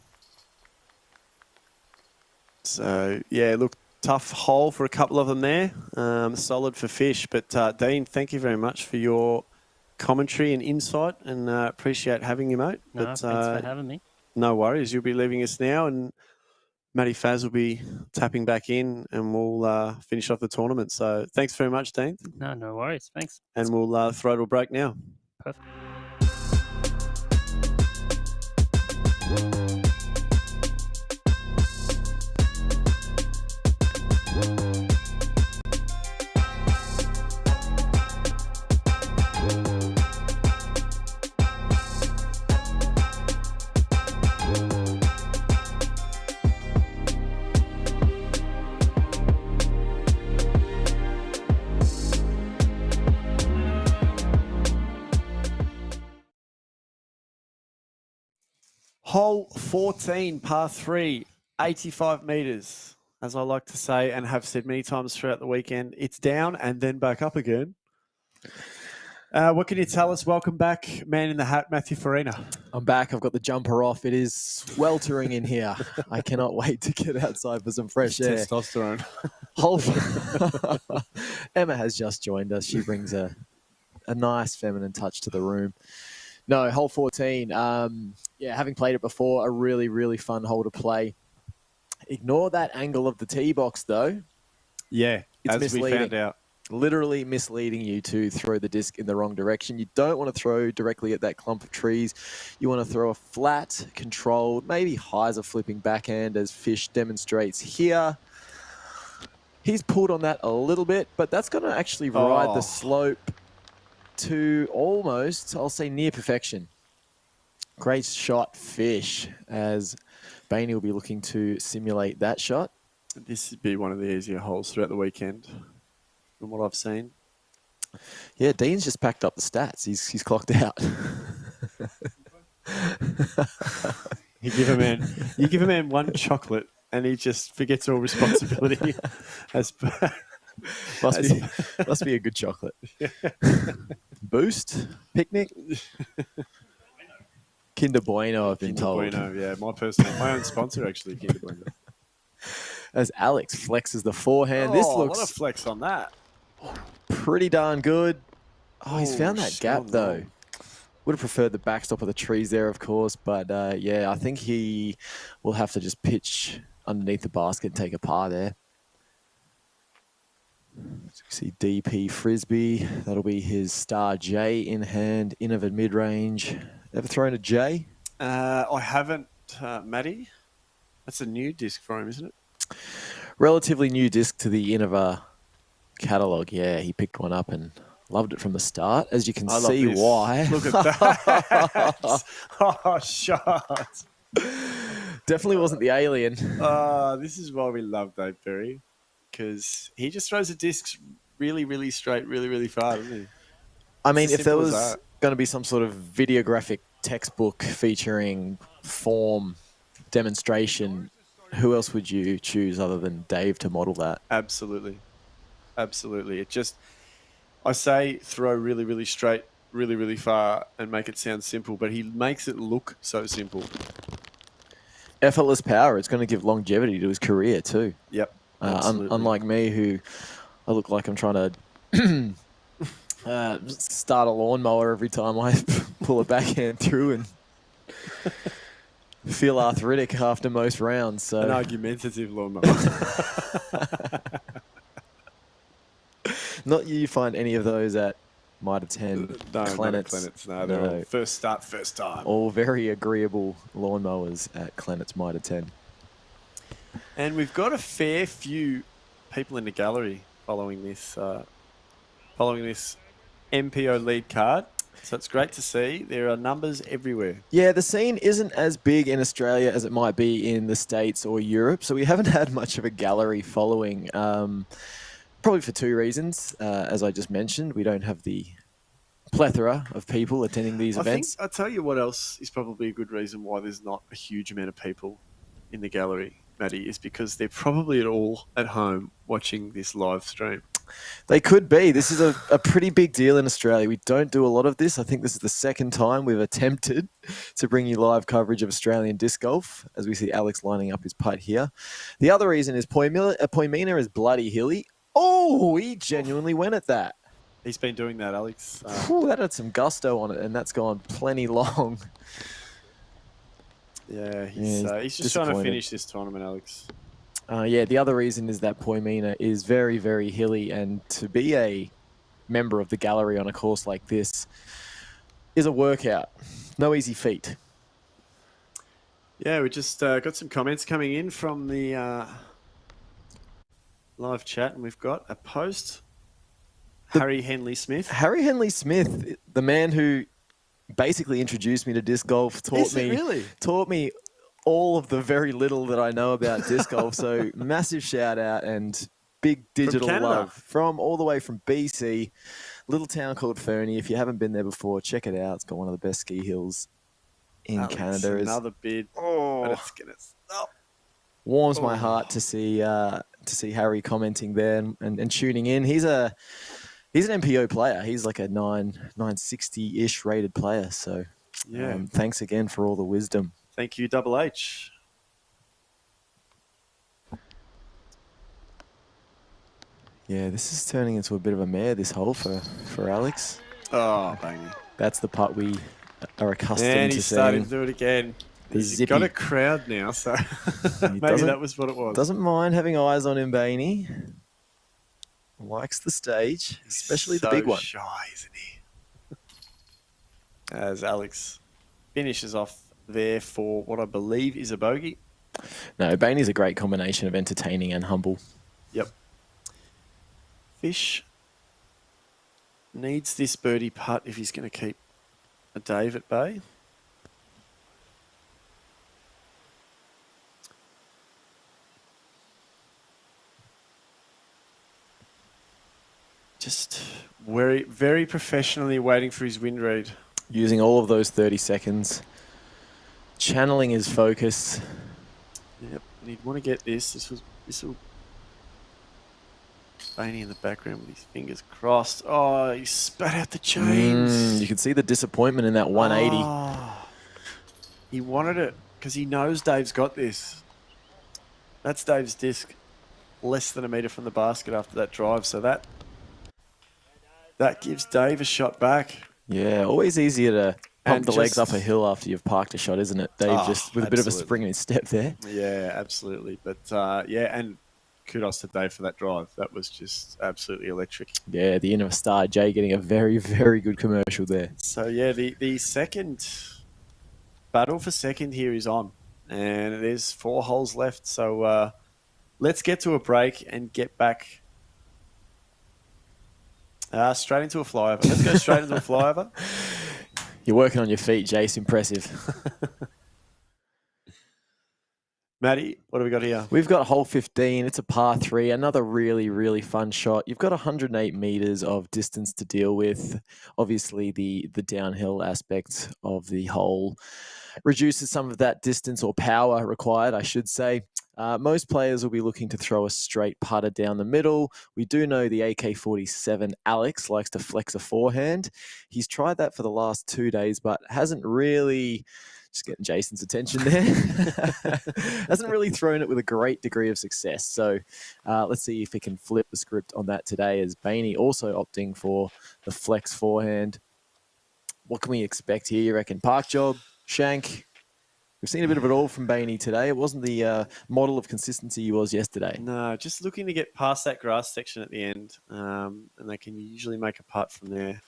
So, yeah, look, tough hole for a couple of them there. Solid for fish. But, Dean, thank you very much for your commentary and insight, and appreciate having you, mate. No, but, thanks for having me. No worries. You'll be leaving us now, and Matty Faz will be tapping back in, and we'll finish off the tournament. So thanks very much, Dean. No worries. Thanks. And we'll throw to a break now. Perfect. Hole 14, par 3, 85 metres. As I like to say and have said many times throughout the weekend, it's down and then back up again. What can you tell us? Welcome back, man in the hat, Matthew Farina. I'm back. I've got the jumper off. It is sweltering in here. I cannot wait to get outside for some fresh air. Testosterone. Emma has just joined us. She brings a nice feminine touch to the room. No, hole 14. Having played it before, a really, really fun hole to play. Ignore that angle of the tee box, though. Yeah, it's as misleading. We found out. Literally misleading you to throw the disc in the wrong direction. You don't want to throw directly at that clump of trees. You want to throw a flat, controlled, maybe hyzer flipping backhand, as Fish demonstrates here. He's pulled on that a little bit, but that's going to actually ride the slope to almost, I'll say, near perfection. Great shot, Fish, as Bainey will be looking to simulate that shot. This would be one of the easier holes throughout the weekend, from what I've seen. Yeah, Dean's just packed up the stats. He's clocked out. You give a man one chocolate, and he just forgets all responsibility. Must be a good chocolate. Boost, picnic, Kinder Bueno. I've been told. Kinder Bueno, yeah, my own sponsor actually, Kinder Bueno. As Alex flexes the forehand, this looks what a flex on that. pretty darn good. Oh, he's found that gap though. Would have preferred the backstop of the trees there, of course, but I think he will have to just pitch underneath the basket and take a par there. So you see DP Frisbee. That'll be his star J in hand, in of a mid-range. Ever thrown a J? I haven't, Matty. That's a new disc for him, isn't it? Relatively new disc to the Innova catalogue. Yeah, he picked one up and loved it from the start. As you can see why. Look at that. Oh, shot. Definitely wasn't the alien. This is why we love Dave Perry, because he just throws the discs really, really straight, really, really far, doesn't he? I mean, if there was going to be some sort of videographic textbook featuring form demonstration, who else would you choose other than Dave to model that? Absolutely. Absolutely. It just, I say throw really, really straight, really, really far and make it sound simple, but he makes it look so simple. Effortless power. It's going to give longevity to his career too. Yep. Unlike me, who I look like I'm trying to start a lawnmower every time I pull a backhand through and feel arthritic after most rounds. So an argumentative lawnmower. Not you find any of those at Mitre 10. No, not at Clenets. Clenets. No, they're all first start, first time. All very agreeable lawnmowers at Clenets Mitre 10. And we've got a fair few people in the gallery following this MPO lead card. So it's great to see. There are numbers everywhere. Yeah, the scene isn't as big in Australia as it might be in the States or Europe. So we haven't had much of a gallery following, probably for two reasons. As I just mentioned, we don't have the plethora of people attending these events. I'll tell you what else is probably a good reason why there's not a huge amount of people in the gallery, Maddie, is because they're probably all at home watching this live stream. They could be. This is a pretty big deal in Australia. We don't do a lot of this. I think this is the second time we've attempted to bring you live coverage of Australian disc golf, as we see Alex lining up his putt here. The other reason is Poimina is bloody hilly. Oh, he genuinely went at that. He's been doing that, Alex. That had some gusto on it, and that's gone plenty long. Yeah, he's just trying to finish this tournament, Alex. Yeah, the other reason is that Poimina is very, very hilly, and to be a member of the gallery on a course like this is a workout. No easy feat. Yeah, we just got some comments coming in from the live chat, and we've got a post. Harry Henley Smith. Harry Henley Smith, the man who basically introduced me to disc golf, taught me all of the very little that I know about disc golf. So massive shout out and big digital love from all the way from BC, little town called Fernie. If you haven't been there before, check it out. It's got one of the best ski hills in Canada. Another bid. But it's gonna stop. Warms my heart to see Harry commenting there and tuning in. He's an MPO player. He's like a 960-ish rated player. So thanks again for all the wisdom. Thank you, Double H. Yeah, this is turning into a bit of a mare, this hole for Alex. Oh, bang. That's the putt we are accustomed to seeing. And he's starting to do it again. He's got a crowd now, so maybe that was what it was. Doesn't mind having eyes on him, Bainey. Likes the stage, especially the big one. Shy, isn't he? As Alex finishes off there for what I believe is a bogey. No, Bainey's a great combination of entertaining and humble. Yep. Fish needs this birdie putt if he's going to keep a Dave at bay. Just very, very professionally waiting for his wind read. Using all of those 30 seconds. Channeling his focus. Yep, and he'd want to get this. This will Bainey in the background with his fingers crossed. Oh, he spat out the chains. You can see the disappointment in that 180. Oh, he wanted it because he knows Dave's got this. That's Dave's disc, less than a metre from the basket after that drive. So that gives Dave a shot back. Yeah, always easier to pump the legs up a hill after you've parked a shot, isn't it? Dave just with a bit of a spring in his step there. Yeah, absolutely. But and kudos to Dave for that drive. That was just absolutely electric. Yeah, the inner star, Jay, getting a very, very good commercial there. So yeah, the second battle for second here is on, and there's 4 holes left. So let's get to a break and get back straight into a flyover. Let's go straight into a flyover. You're working on your feet, Jace. Impressive. Matty, what do we got here? We've got hole 15. It's a par 3. Another really, really fun shot. You've got 108 meters of distance to deal with. Obviously, the downhill aspect of the hole reduces some of that distance or power required, I should say. Most players will be looking to throw a straight putter down the middle. We do know the AK-47 Alex likes to flex a forehand. He's tried that for the last 2 days, but hasn't really... Just getting Jason's attention there. Hasn't really thrown it with a great degree of success. So let's see if he can flip the script on that today, as Bainey also opting for the flex forehand. What can we expect here, you reckon? Park job, shank? We've seen a bit of it all from Bainey today. It wasn't the model of consistency he was yesterday. No, just looking to get past that grass section at the end, and they can usually make a putt from there.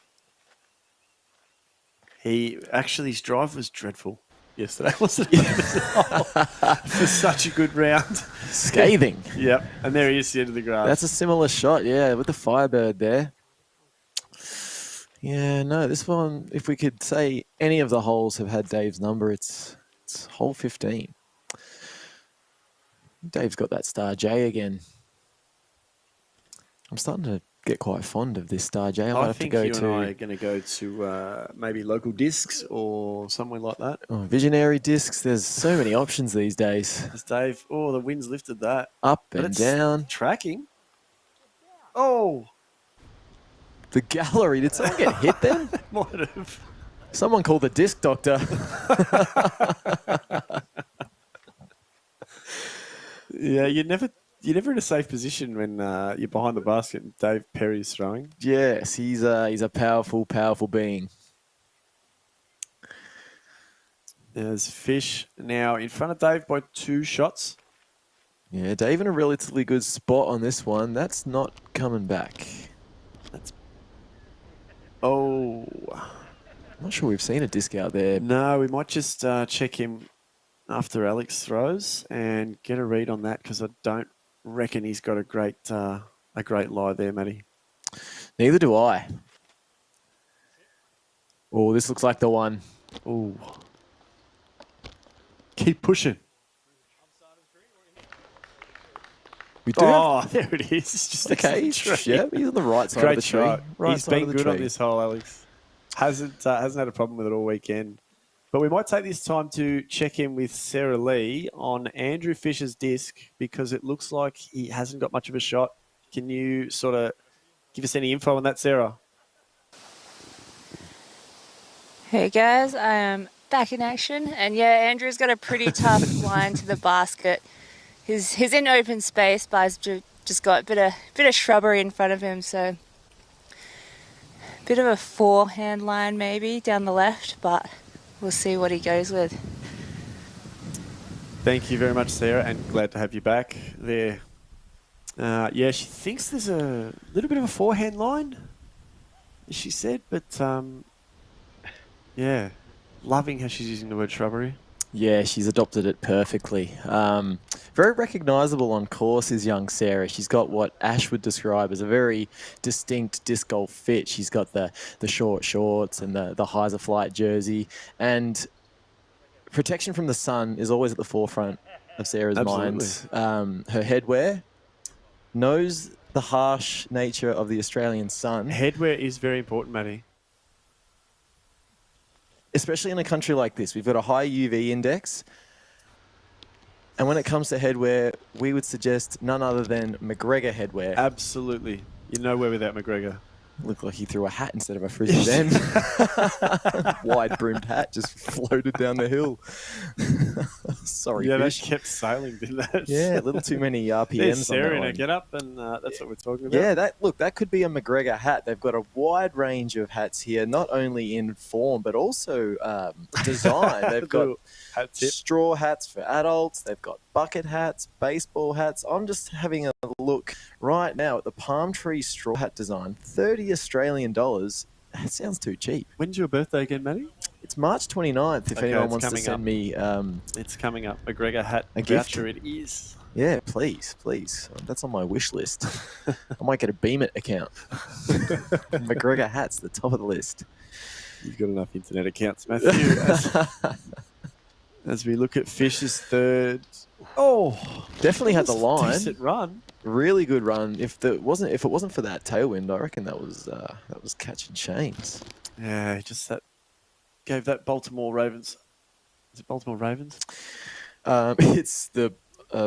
His drive was dreadful yesterday, wasn't it? For such a good round. Scathing. Yep, and there he is, the end of the grass. That's a similar shot, yeah, with the Firebird there. Yeah, no, this one, if we could say any of the holes have had Dave's number, it's hole 15. Dave's got that Star J again. I'm starting to get quite fond of this Star J. I might have to go you to. and I are going to go to maybe local discs or somewhere like that. Oh, Visionary discs. There's so many options these days. There's Dave. Oh, the wind's lifted that. Up But and it's down. Tracking. Oh. The gallery. Did someone get hit then? Might have. Someone called the disc doctor. Yeah, you're never in a safe position when you're behind the basket and Dave Perry's throwing. Yes, he's a powerful, powerful being. There's Fish now in front of Dave by 2 shots. Yeah, Dave in a relatively good spot on this one. That's not coming back. Oh. I'm not sure we've seen a disc out there. No, we might just check him after Alex throws and get a read on that because I don't reckon he's got a great lie there, Matty. Neither do I. Oh, this looks like the one. Oh. Keep pushing. We do. There it is. It's just Okay, next to the tree. yeah, he's on the right side Great of the tree. shot. Right He's side been of the good on tree. this hole, Alex. Hasn't had a problem with it all weekend. But we might take this time to check in with Sarah Lee on Andrew Fisher's disc because it looks like he hasn't got much of a shot. Can you sort of give us any info on that, Sarah? Hey guys, I am back in action, and yeah, Andrew's got a pretty tough line to the basket. He's in open space, but he's just got a bit of shrubbery in front of him, so bit of a forehand line maybe down the left, but we'll see what he goes with. Thank you very much, Sarah, and glad to have you back there. Yeah, she thinks there's a little bit of a forehand line, as she said, but yeah, loving how she's using the word shrubbery. Yeah, she's adopted it perfectly. Very recognisable on course is young Sarah. She's got what Ash would describe as a very distinct disc golf fit. She's got the short shorts and the Heiser Flight jersey. And protection from the sun is always at the forefront of Sarah's mind. Her headwear knows the harsh nature of the Australian sun. Headwear is very important, Matty. Especially in a country like this. We've got a high UV index. And when it comes to headwear, we would suggest none other than McGregor headwear. Absolutely. You're nowhere without McGregor. Looked like he threw a hat instead of a frisbee then. Wide-brimmed hat just floated down the hill. Sorry, yeah, Fish. that kept sailing, didn't that? Yeah, a little too many RPMs There's Sarah on that in her one. get up, and that's what we're talking about. Yeah, that could be a McGregor hat. They've got a wide range of hats here, not only in form but also design. They've got hat tip. straw hats for adults. They've got bucket hats, baseball hats. I'm just having a look right now at the palm tree straw hat design. $30 Australian. That sounds too cheap. When's your birthday again, Matty? It's March 29th. If Okay, anyone it's wants to coming send up. me It's coming up. McGregor hat a gift. voucher it is. Yeah, please. That's on my wish list. I might get a Beam It account. McGregor hats, the top of the list. You've got enough internet accounts, Matthew. As we look at Fish's third. Oh, Definitely had the line. Decent run. Really good run. If it wasn't for that tailwind, I reckon that was catching chains. Yeah, just that gave that Baltimore Ravens. Is it Baltimore Ravens? It's the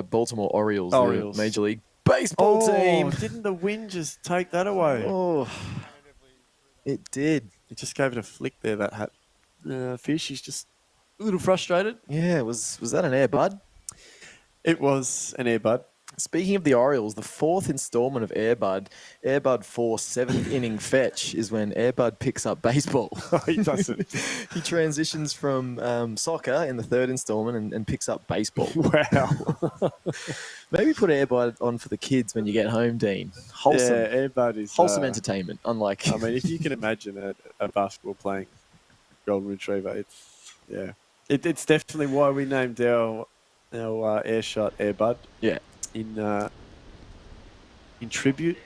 Baltimore Orioles, Orioles. the Major League Baseball team. Didn't the wind just take that away? Oh, it did. It just gave it a flick there, that hat. Fish, he's just a little frustrated. Yeah, was that an air bud? It was an Airbud. Speaking of the Orioles, the fourth installment of Airbud 4 7th inning fetch is when Airbud picks up baseball. He doesn't. He transitions from soccer in the third installment and picks up baseball. Wow. Maybe put Airbud on for the kids when you get home, Dean. Wholesome, Yeah, Airbud is wholesome entertainment. Unlike, I mean, if you can imagine a basketball playing golden retriever, it's definitely why we named our airshot Airbud. Yeah. In tribute.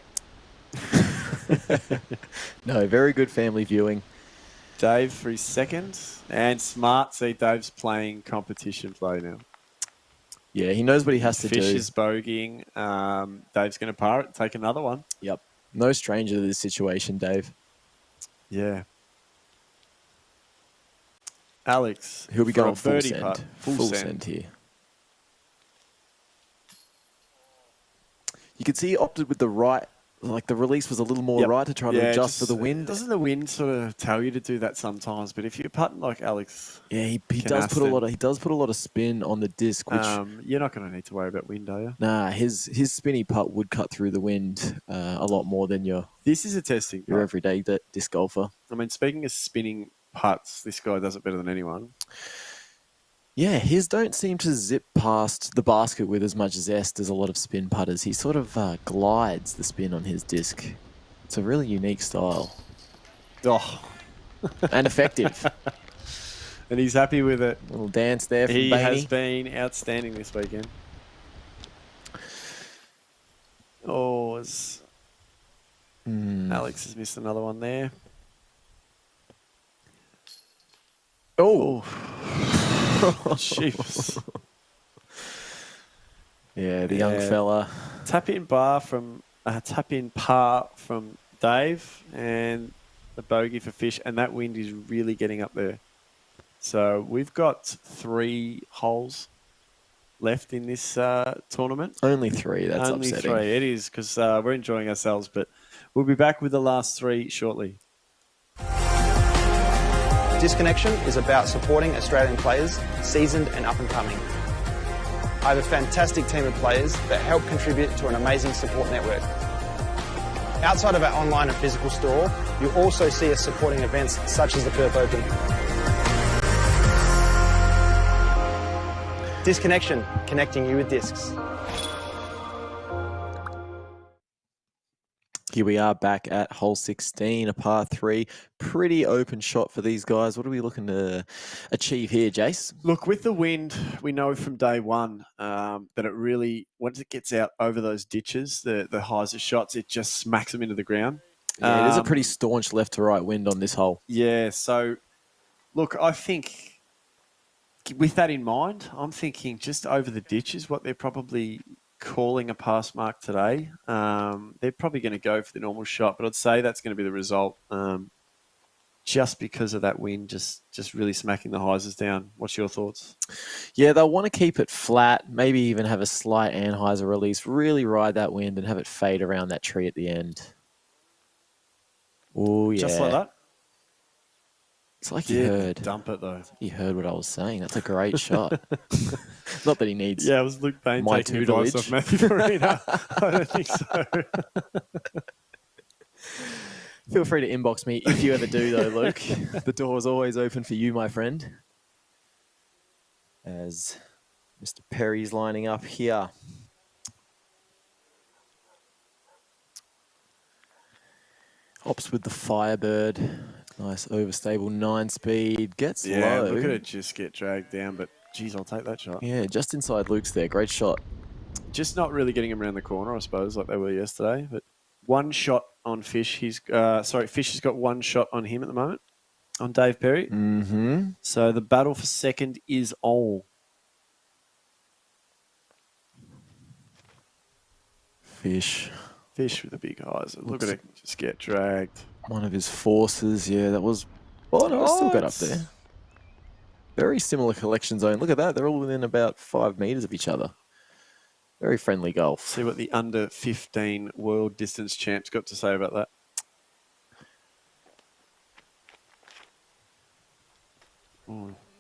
No, very good family viewing. Dave for his second, and smart. See, Dave's playing competition play now. Yeah, he knows what he has to do. Fish is bogeying. Dave's going to par it, take another one. Yep. No stranger to this situation, Dave. Yeah. Alex. He'll be for going a full birdie send. putt. Full send here. You could see he opted with the right, like the release was a little more right to try to adjust for the wind. Doesn't the wind sort of tell you to do that sometimes? But if you're putting like Alex, yeah, he does put a lot of spin on the disc, which you're not going to need to worry about wind, are you? Nah, his spinny putt would cut through the wind a lot more than your testing your everyday disc golfer. I mean, speaking of spinning putts, this guy does it better than anyone. Yeah, his don't seem to zip past the basket with as much zest as a lot of spin putters. He sort of glides the spin on his disc. It's a really unique style. Oh. And effective. And he's happy with it. A little dance there from He Bainey. has been outstanding this weekend. Oh, Alex has missed another one there. Oh. Jeez. Yeah, the young fella. Tap in par from Dave and the bogey for Fish, and that wind is really getting up there. So we've got 3 holes left in this tournament. Only 3. That's Only upsetting. 3. It is, because we're enjoying ourselves, but we'll be back with the last 3 shortly. Disconnection is about supporting Australian players, seasoned and up and coming. I have a fantastic team of players that help contribute to an amazing support network. Outside of our online and physical store, you'll also see us supporting events such as the Perth Open. Disconnection, connecting you with discs. Here we are back at hole 16, a par 3. Pretty open shot for these guys. What are we looking to achieve here, Jace? Look, with the wind, we know from day one that it really, once it gets out over those ditches, the highs of shots, it just smacks them into the ground. Yeah, it is a pretty staunch left to right wind on this hole. Yeah, so look, I think with that in mind, I'm thinking just over the ditches, what they're probably calling a pass mark today. They're probably going to go for the normal shot, but I'd say that's going to be the result. Just because of that wind, just really smacking the hyzers down. What's your thoughts? Yeah, they'll want to keep it flat, maybe even have a slight anhyzer release, really ride that wind and have it fade around that tree at the end. Oh, yeah. Just like that? It's like you heard. Dump it, though. You heard what I was saying. That's a great shot. Not that he needs. Yeah, it was Luke Bain my taking advice off Matthew Farina. I don't think so. Feel free to inbox me if you ever do, though, Luke. The door is always open for you, my friend. As Mr. Perry's lining up here. Hops with the Firebird. Nice overstable 9-speed. Gets low. Look at it just get dragged down, but geez, I'll take that shot. Yeah, just inside Luke's there. Great shot. Just not really getting him around the corner, I suppose, like they were yesterday. But one shot on Fish. Fish has got one shot on him at the moment, on Dave Perry. Mm-hmm. So the battle for second is all. Fish with the big eyes. Look at it just get dragged. One of his forces. Yeah, that was... Oh, no, it still got up there. Very similar collection zone. Look at that. They're all within about 5 meters of each other. Very friendly golf. See what the under 15 world distance champ's got to say about that.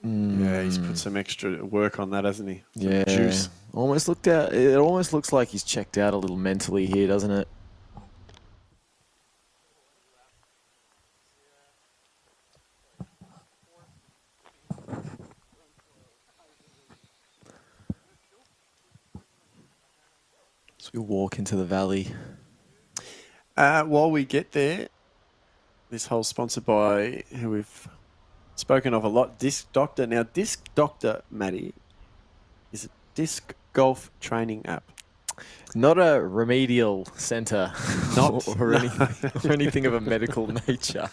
Yeah, he's put some extra work on that, hasn't he? Some juice. It almost looks like he's checked out a little mentally here, doesn't it? So we walk into the valley. While we get there, this hole's sponsored by who we've spoken of a lot, Disc Doctor. Now, Disc Doctor, Matty, is a disc golf training app. Not a remedial centre or No. anything of a medical nature.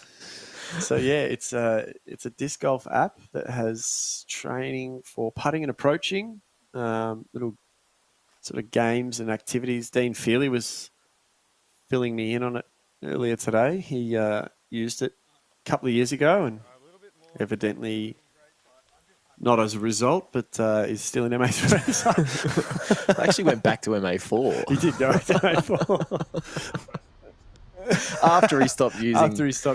So yeah, it's a disc golf app that has training for putting and approaching, little sort of games and activities. Dean Feely was filling me in on it earlier today. He used it a couple of years ago and evidently not as a result, but is still in MA3. I actually went back to MA4. He did go to MA4. After he stopped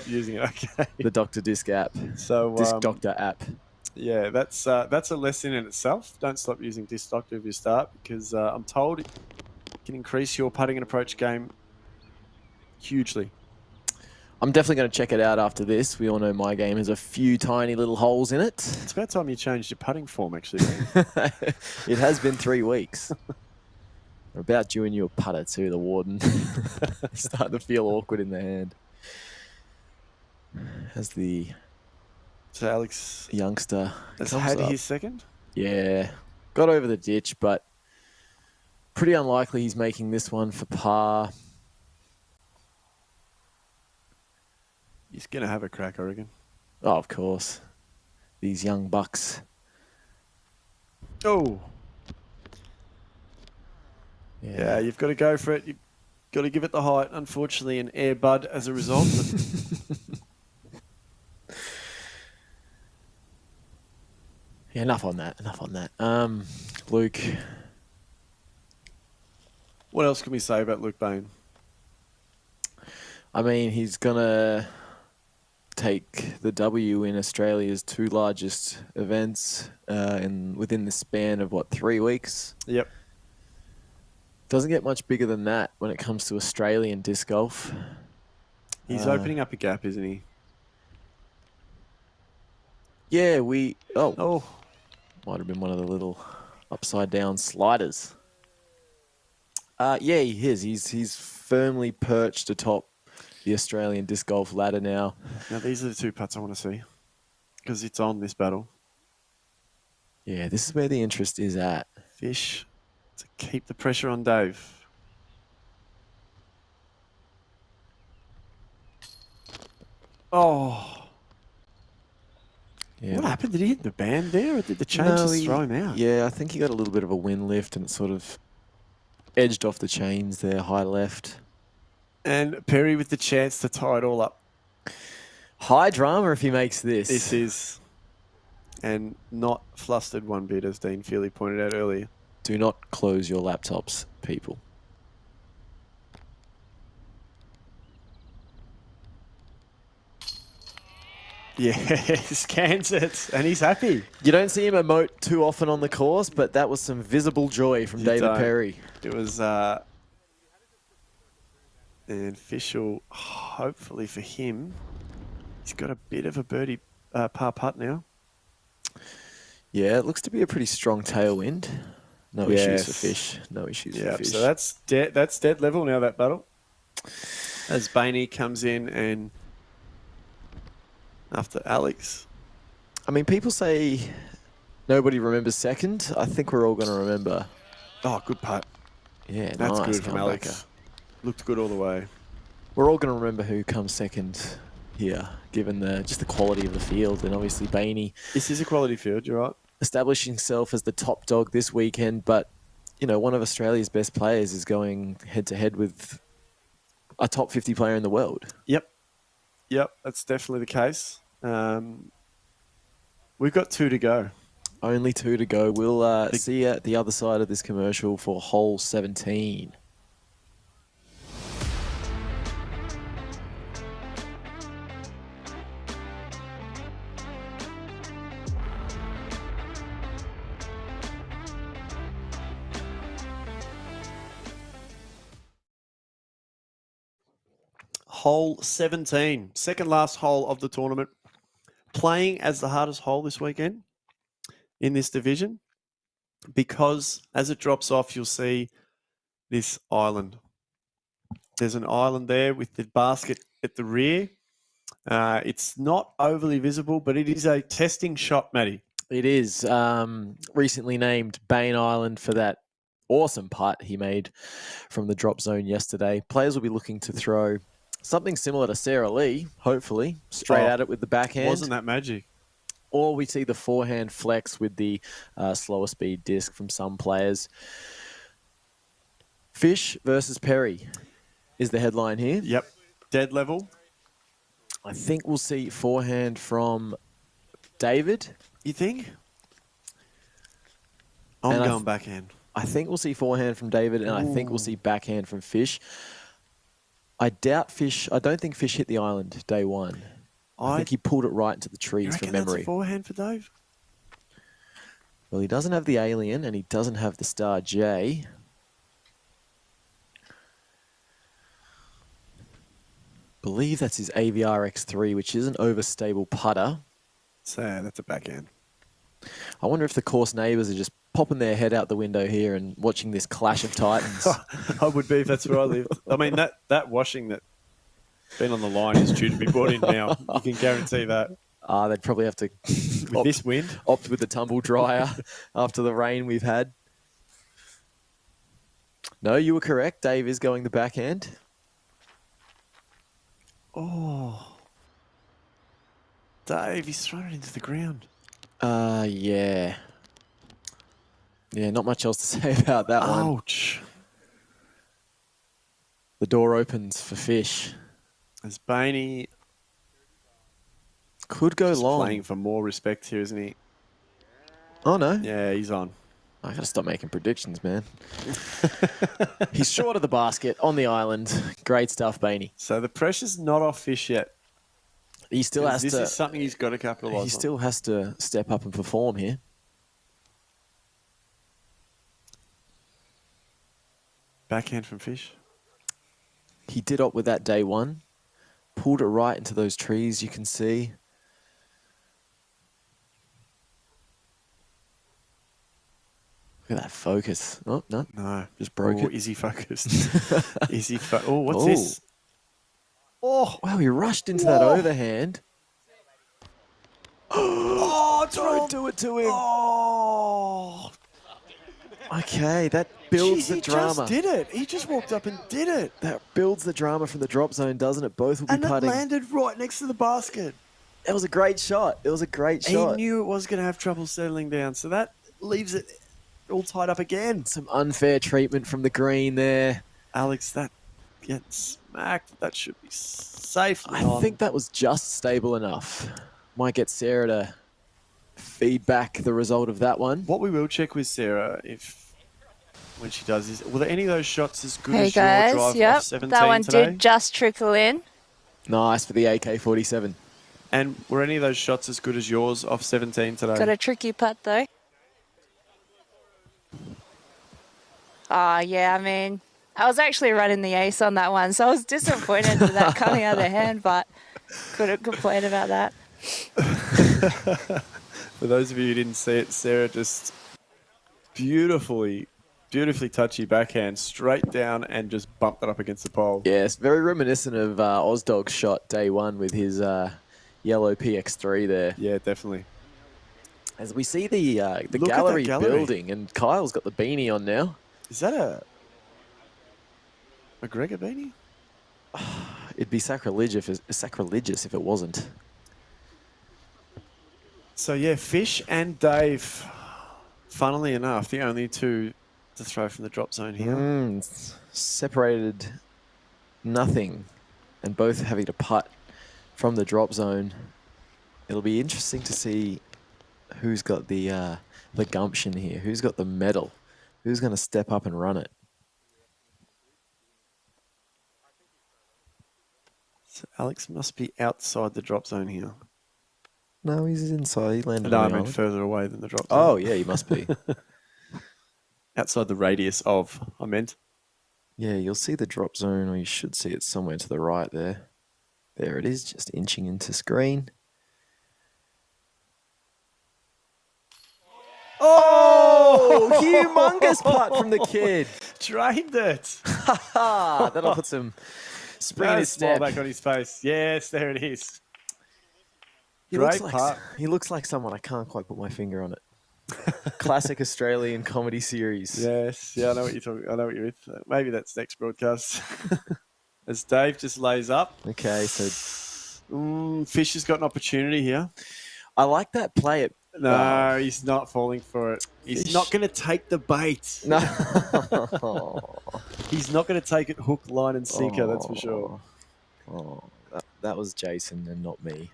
using it, okay. the Dr. Disc app. So Disc Doctor app. Yeah, that's a lesson in itself. Don't stop using Disc Doctor if you start, because I'm told it can increase your putting and approach game hugely. I'm definitely going to check it out after this. We all know my game has a few tiny little holes in it. It's about time you changed your putting form, actually. It has been 3 weeks. We're about due in you a putter too, the warden. Starting to feel awkward in the hand. As the Alex youngster has comes had up. his second. Yeah. Got over the ditch, but pretty unlikely he's making this one for par. He's going to have a crack, I reckon. Oh, of course. These young bucks. Oh. Yeah, you've got to go for it. You've got to give it the height. Unfortunately, an air bud as a result. Yeah, enough on that. Luke. What else can we say about Luke Bain? I mean, he's going to take the W in Australia's 2 largest events within the span of, 3 weeks? Yep. Doesn't get much bigger than that when it comes to Australian disc golf. He's opening up a gap, isn't he? Yeah, might have been one of the little upside down sliders. Yeah, he is. He's firmly perched atop the Australian disc golf ladder now. Now, these are the 2 putts I want to see because it's on this battle. Yeah, this is where the interest is at. Fish to keep the pressure on Dave. Oh. Yeah. What happened? Did he hit the band there or did the change just throw him out? Yeah, I think he got a little bit of a wind lift and it sort of edged off the chains there, high left. And Perry with the chance to tie it all up. High drama if he makes this. This is. And not flustered one bit, as Dean Feely pointed out earlier. Do not close your laptops, people. Yeah, scans it, and he's happy. You don't see him emote too often on the course, but that was some visible joy from David Perry. It was, and Fischl, hopefully for him, he's got a bit of a birdie par putt now. Yeah, it looks to be a pretty strong tailwind. No issues for Fish. No issues for Fish. So that's dead level now, that battle. As Bainey comes in and after Alex. I mean, people say nobody remembers second. I think we're all going to remember. Oh, good putt. Yeah, that's nice good from Alex. Looked good all the way. We're all going to remember who comes second here, given just the quality of the field. And obviously Bainey. This is a quality field, you're right. Establishing himself as the top dog this weekend, but one of Australia's best players is going head-to-head with a top 50 player in the world. Yep, that's definitely the case. We've got 2 to go. Only 2 to go. We'll see you at the other side of this commercial for hole 17. hole 17, second last hole of the tournament. Playing as the hardest hole this weekend in this division, because as it drops off, you'll see this island. There's an island there with the basket at the rear. It's not overly visible, but it is a testing shot, Matty. It is recently named Bain Island for that awesome putt he made from the drop zone yesterday. Players will be looking to throw something similar to Sarah Lee, hopefully, straight at it with the backhand. Wasn't that magic? Or we see the forehand flex with the slower speed disc from some players. Fish versus Perry is the headline here. Yep. Dead level. I think we'll see forehand from David. You think? I'm going backhand. I think we'll see forehand from David, and I think we'll see backhand from Fish. I doubt Fish. I don't think Fish hit the island day one. I think he pulled it right into the trees from memory. That's a forehand for Dave? Well, he doesn't have the alien, and he doesn't have the star J. Believe that's his AVR X3, which is an overstable putter. So that's a backhand. I wonder if the course neighbours are just popping their head out the window here and watching this clash of titans. I would be if that's where I live. I mean, that washing that's been on the line is due to be brought in now. You can guarantee that. They'd probably have to, with this wind, opt with the tumble dryer after the rain we've had. No, you were correct. Dave is going the backhand. Oh. Dave, he's thrown it into the ground. Yeah. Yeah, not much else to say about that one. Ouch. The door opens for Fish. As Bainey could go long. Playing for more respect here, isn't he? Oh, no. Yeah, he's on. I got to stop making predictions, man. He's short of the basket on the island. Great stuff, Bainey. So the pressure's not off Fish yet. He still has this to. This is something he's got to capitalise on. He still has to step up and perform here. Backhand from Fish. He did opt with that day one. Pulled it right into those trees, you can see. Look at that focus. Oh, no. No. Just broke it. Is he focused? Is he what's this? Oh, wow, he rushed into that overhand. Oh, don't do it to him. Oh. Okay, that builds the drama. He just did it. He just walked up and did it. That builds the drama from the drop zone, doesn't it? Both will be putting. And it landed right next to the basket. It was a great shot. It was a great shot. He knew it was going to have trouble settling down, so that leaves it all tied up again. Some unfair treatment from the green there. Alex, that gets smacked. That should be safe. I think that was just stable enough. Might get Sarah to feed back the result of that one. What we will check with Sarah when she does is, were there any of those shots as good Hey as guys, your drive yep, off 17 that one today? did just trickle in. Nice for the AK-47. And were any of those shots as good as yours off 17 today? Got a tricky putt though. Yeah, I mean, I was actually running the ace on that one, so I was disappointed with that coming out of the hand, but couldn't complain about that. For those of you who didn't see it, Sarah just beautifully touchy backhand straight down and just bumped it up against the pole. Yes, very reminiscent of Ozdog's shot day one with his yellow PX3 there. Yeah, definitely. As we see the gallery building, and Kyle's got the beanie on now. Is that a McGregor beanie? It'd be sacrilegious if it wasn't. So yeah, Fish and Dave, funnily enough, the only two to throw from the drop zone here. Separated nothing, and both having to putt from the drop zone. It'll be interesting to see who's got the gumption here, who's got the medal, who's going to step up and run it. So Alex must be outside the drop zone here. No, he's inside. He landed No, on I the meant island. further away than the drop zone. Oh, yeah, he must be. Outside the radius of, I meant. Yeah, you'll see the drop zone, or you should see it somewhere to the right there. There it is, just inching into screen. Oh, humongous putt from the kid. Drained it. That'll put some spring in his Smile step. back on his face. Yes, there it is. He Great looks putt. he looks like someone, I can't quite put my finger on it. Classic Australian comedy series. Yes, yeah, I know what you're talking. I know what you're with. Maybe that's next broadcast. As Dave just lays up. Okay, so Fish has got an opportunity here. I like that play. No, he's not falling for it. He's Fish. not going to take the bait. No. He's not going to take it hook, line, and sinker. That's for sure. Oh, that was Jason and not me.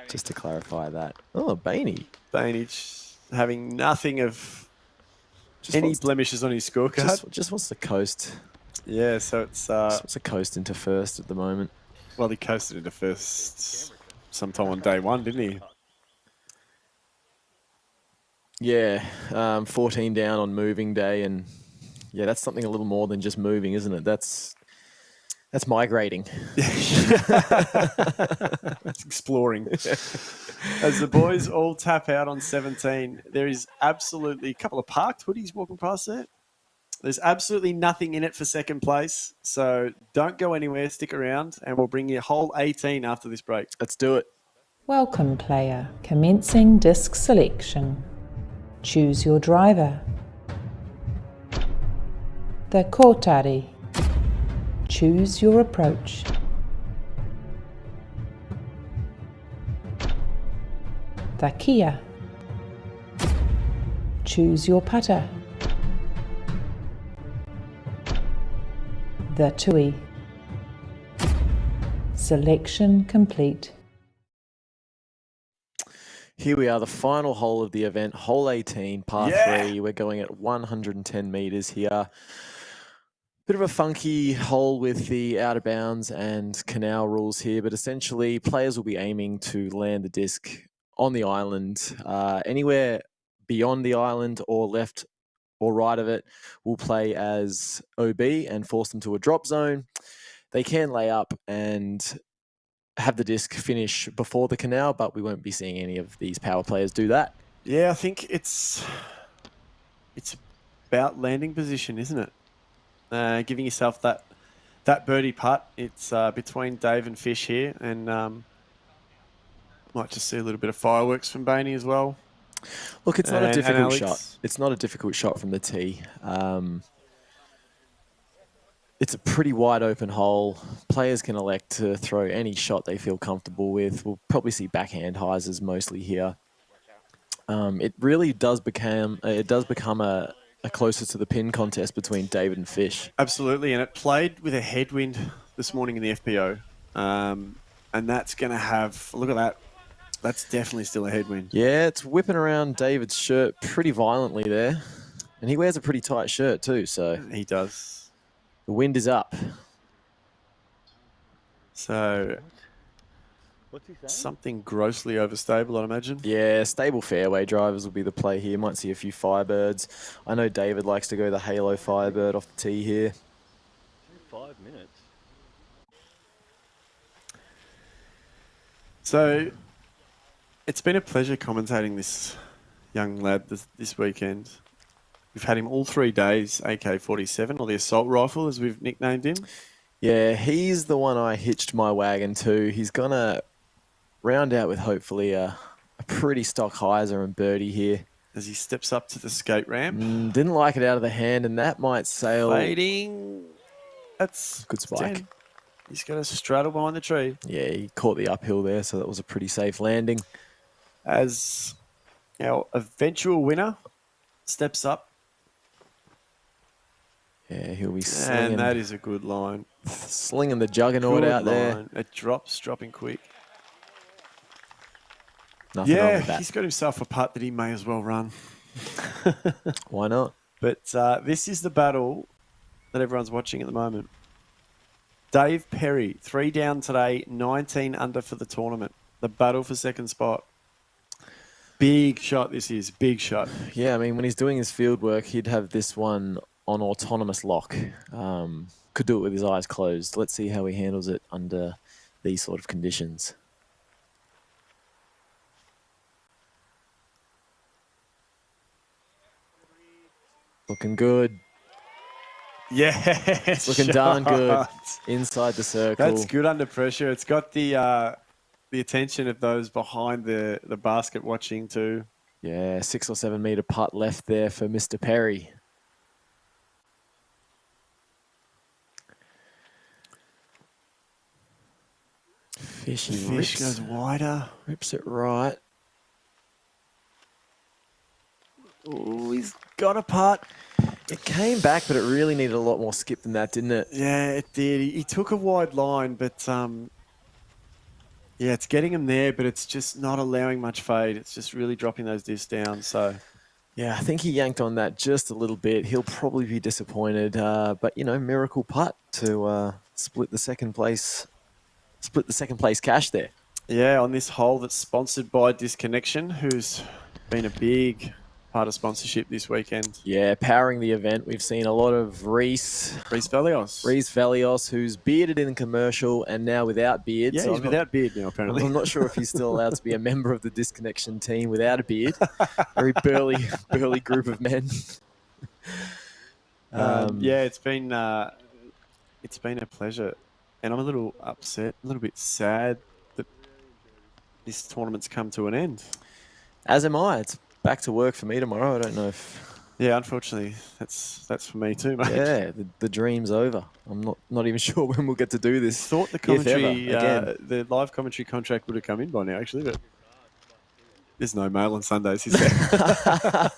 Just to clarify that. Oh, Bainey. Bainage having nothing of any blemishes on his scorecard. Just wants to coast. Yeah, so it's Just wants to coast into first at the moment. well, he coasted into first sometime on day one, didn't he? Yeah, 14 down on moving day, and yeah, that's something a little more than just moving, isn't it? That's migrating. That's exploring. As the boys all tap out on 17, there is absolutely a couple of parked hoodies walking past there. There's absolutely nothing in it for second place, so don't go anywhere. Stick around, and we'll bring you hole 18 after this break. Let's do it. Welcome, player. Commencing disc selection. Choose your driver. The Kotari. Choose your approach. The Kia. Choose your putter. The Tui. Selection complete. Here we are, the final hole of the event, hole 18, par 3. We're going at 110 meters here. Bit of a funky hole with the out of bounds and canal rules here, but essentially players will be aiming to land the disc on the island. Anywhere beyond the island or left or right of it will play as OB and force them to a drop zone. They can lay up and have the disc finish before the canal, but we won't be seeing any of these power players do that. Yeah, I think it's about landing position, isn't it? Giving yourself that birdie putt. It's between Dave and Fish here, and might just see a little bit of fireworks from Bainey as well. Look, it's not a difficult Alex. shot. It's not a difficult shot from the tee. It's a pretty wide open hole. Players can elect to throw any shot they feel comfortable with. We'll probably see backhand hyzers mostly here. It really does become a closer to the pin contest between David and Fish. Absolutely, and it played with a headwind this morning in the FPO, and that's going to have look at that. That's definitely still a headwind. Yeah, it's whipping around David's shirt pretty violently there, and he wears a pretty tight shirt too. So he does. The wind is up. So something grossly overstable, I'd imagine. Yeah, stable fairway drivers will be the play here. Might see a few Firebirds. I know David likes to go the Halo Firebird off the tee here. 5 minutes. So it's been a pleasure commentating this young lad this weekend. We've had him all 3 days, AK-47, or the assault rifle, as we've nicknamed him. Yeah, he's the one I hitched my wagon to. He's going to round out with hopefully a pretty stock hyzer and birdie here. As he steps up to the skate ramp. Didn't like it out of the hand, and that might sail. Fading. That's good spike. 10. He's got a straddle behind the tree. Yeah, he caught the uphill there, so that was a pretty safe landing. As our eventual winner steps up. Yeah, he'll be slinging. And that is a good line. Slinging the juggernaut good out there. line. It dropping quick. Nothing wrong with Yeah, that. he's got himself a putt that he may as well run. Why not? But this is the battle that everyone's watching at the moment. Dave Perry, 3 down today, 19 under for the tournament. The battle for second spot. Big shot this is, big shot. Yeah, I mean, when he's doing his field work, he'd have this one on autonomous lock. Could do it with his eyes closed. Let's see how he handles it under these sort of conditions. Looking good. Yeah, It's looking darn good inside the circle. That's good under pressure. It's got the attention of those behind the basket watching too. Yeah, 6 or 7 meter putt left there for Mr. Perry. Fish goes wider. Rips it right. Oh, he's got a putt. It came back, but it really needed a lot more skip than that, didn't it? Yeah, it did. He took a wide line, but yeah, it's getting him there, but it's just not allowing much fade. It's just really dropping those discs down. So, yeah, I think he yanked on that just a little bit. He'll probably be disappointed, but you know, miracle putt to split the second place cash there. Yeah, on this hole that's sponsored by Disconnection, who's been a big part of sponsorship this weekend. Yeah, powering the event. We've seen a lot of Reese Valios, who's bearded in the commercial and now without beard. Yeah, so he's without beard now, apparently. I'm not sure if he's still allowed to be a member of the Disconnection team without a beard. Very burly group of men. Yeah, it's been a pleasure, and I'm a little upset, a little bit sad that this tournament's come to an end. As am I. It's back to work for me tomorrow. I don't know if... Yeah, unfortunately, that's for me too, mate. Yeah, the dream's over. I'm not even sure when we'll get to do this. Thought the commentary, the live commentary contract would have come in by now, actually, but there's no mail on Sundays, is there?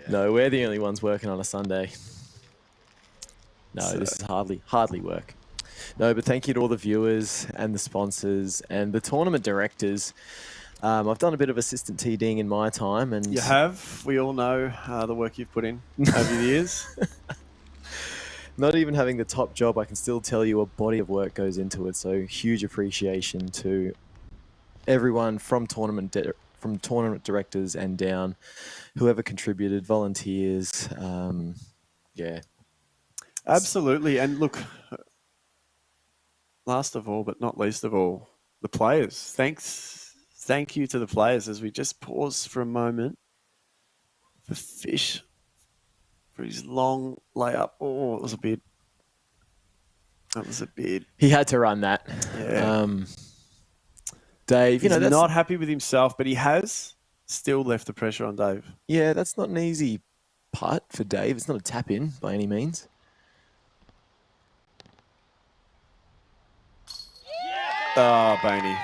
No, we're the only ones working on a Sunday. No, this is hardly work. No, but thank you to all the viewers and the sponsors and the tournament directors. I've done a bit of assistant TDing in my time, and you have. We all know the work you've put in over the years. Not even having the top job, I can still tell you a body of work goes into it. So huge appreciation to everyone from tournament directors and down, whoever contributed, volunteers. Yeah, absolutely. And look, last of all, but not least of all, the players. Thank you to the players as we just pause for a moment for Fish for his long layup. Oh, it was a bid. That was a bid. He had to run that. Yeah. Dave, he's not happy with himself, but he has still left the pressure on Dave. Yeah, that's not an easy putt for Dave. It's not a tap in by any means. Oh, Bainey.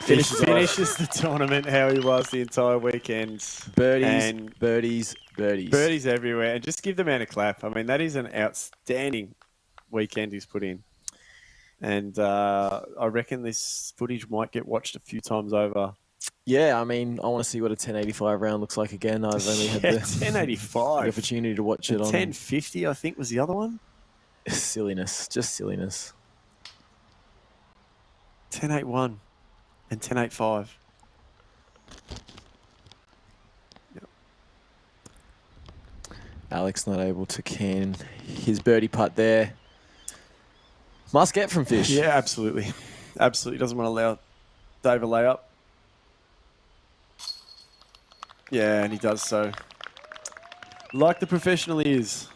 Finishes the tournament how he was the entire weekend. Birdies. Birdies everywhere. And just give the man a clap. I mean, that is an outstanding weekend he's put in. And I reckon this footage might get watched a few times over. Yeah, I mean, I want to see what a 1085 round looks like again. I've only had the 1085. the opportunity to watch it on 1050, I think, was the other one. Silliness, just silliness. 1081 and 1085. Yep. Alex not able to can his birdie putt there. Must get from Fish. Yeah, absolutely. Absolutely. Doesn't want to allow Dave a layup. Yeah, and he does so. Like the professional he is.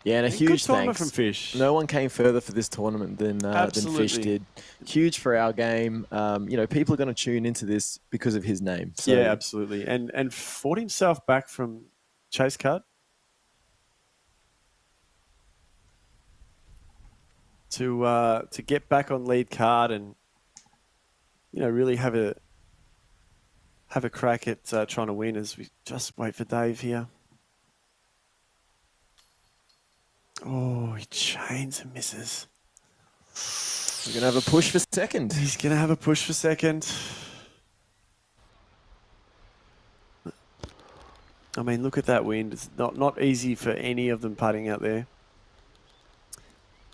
Yeah, and a huge thanks from Fish. No one came further for this tournament than Fish did. Huge for our game. You know, people are going to tune into this because of his name. So. Yeah, absolutely. And fought himself back from chase cut to get back on lead card and really have a crack at trying to win as we just wait for Dave here. Oh, he chains and misses. We're going to have a push for second. He's going to have a push for second. I mean, look at that wind. It's not easy for any of them putting out there.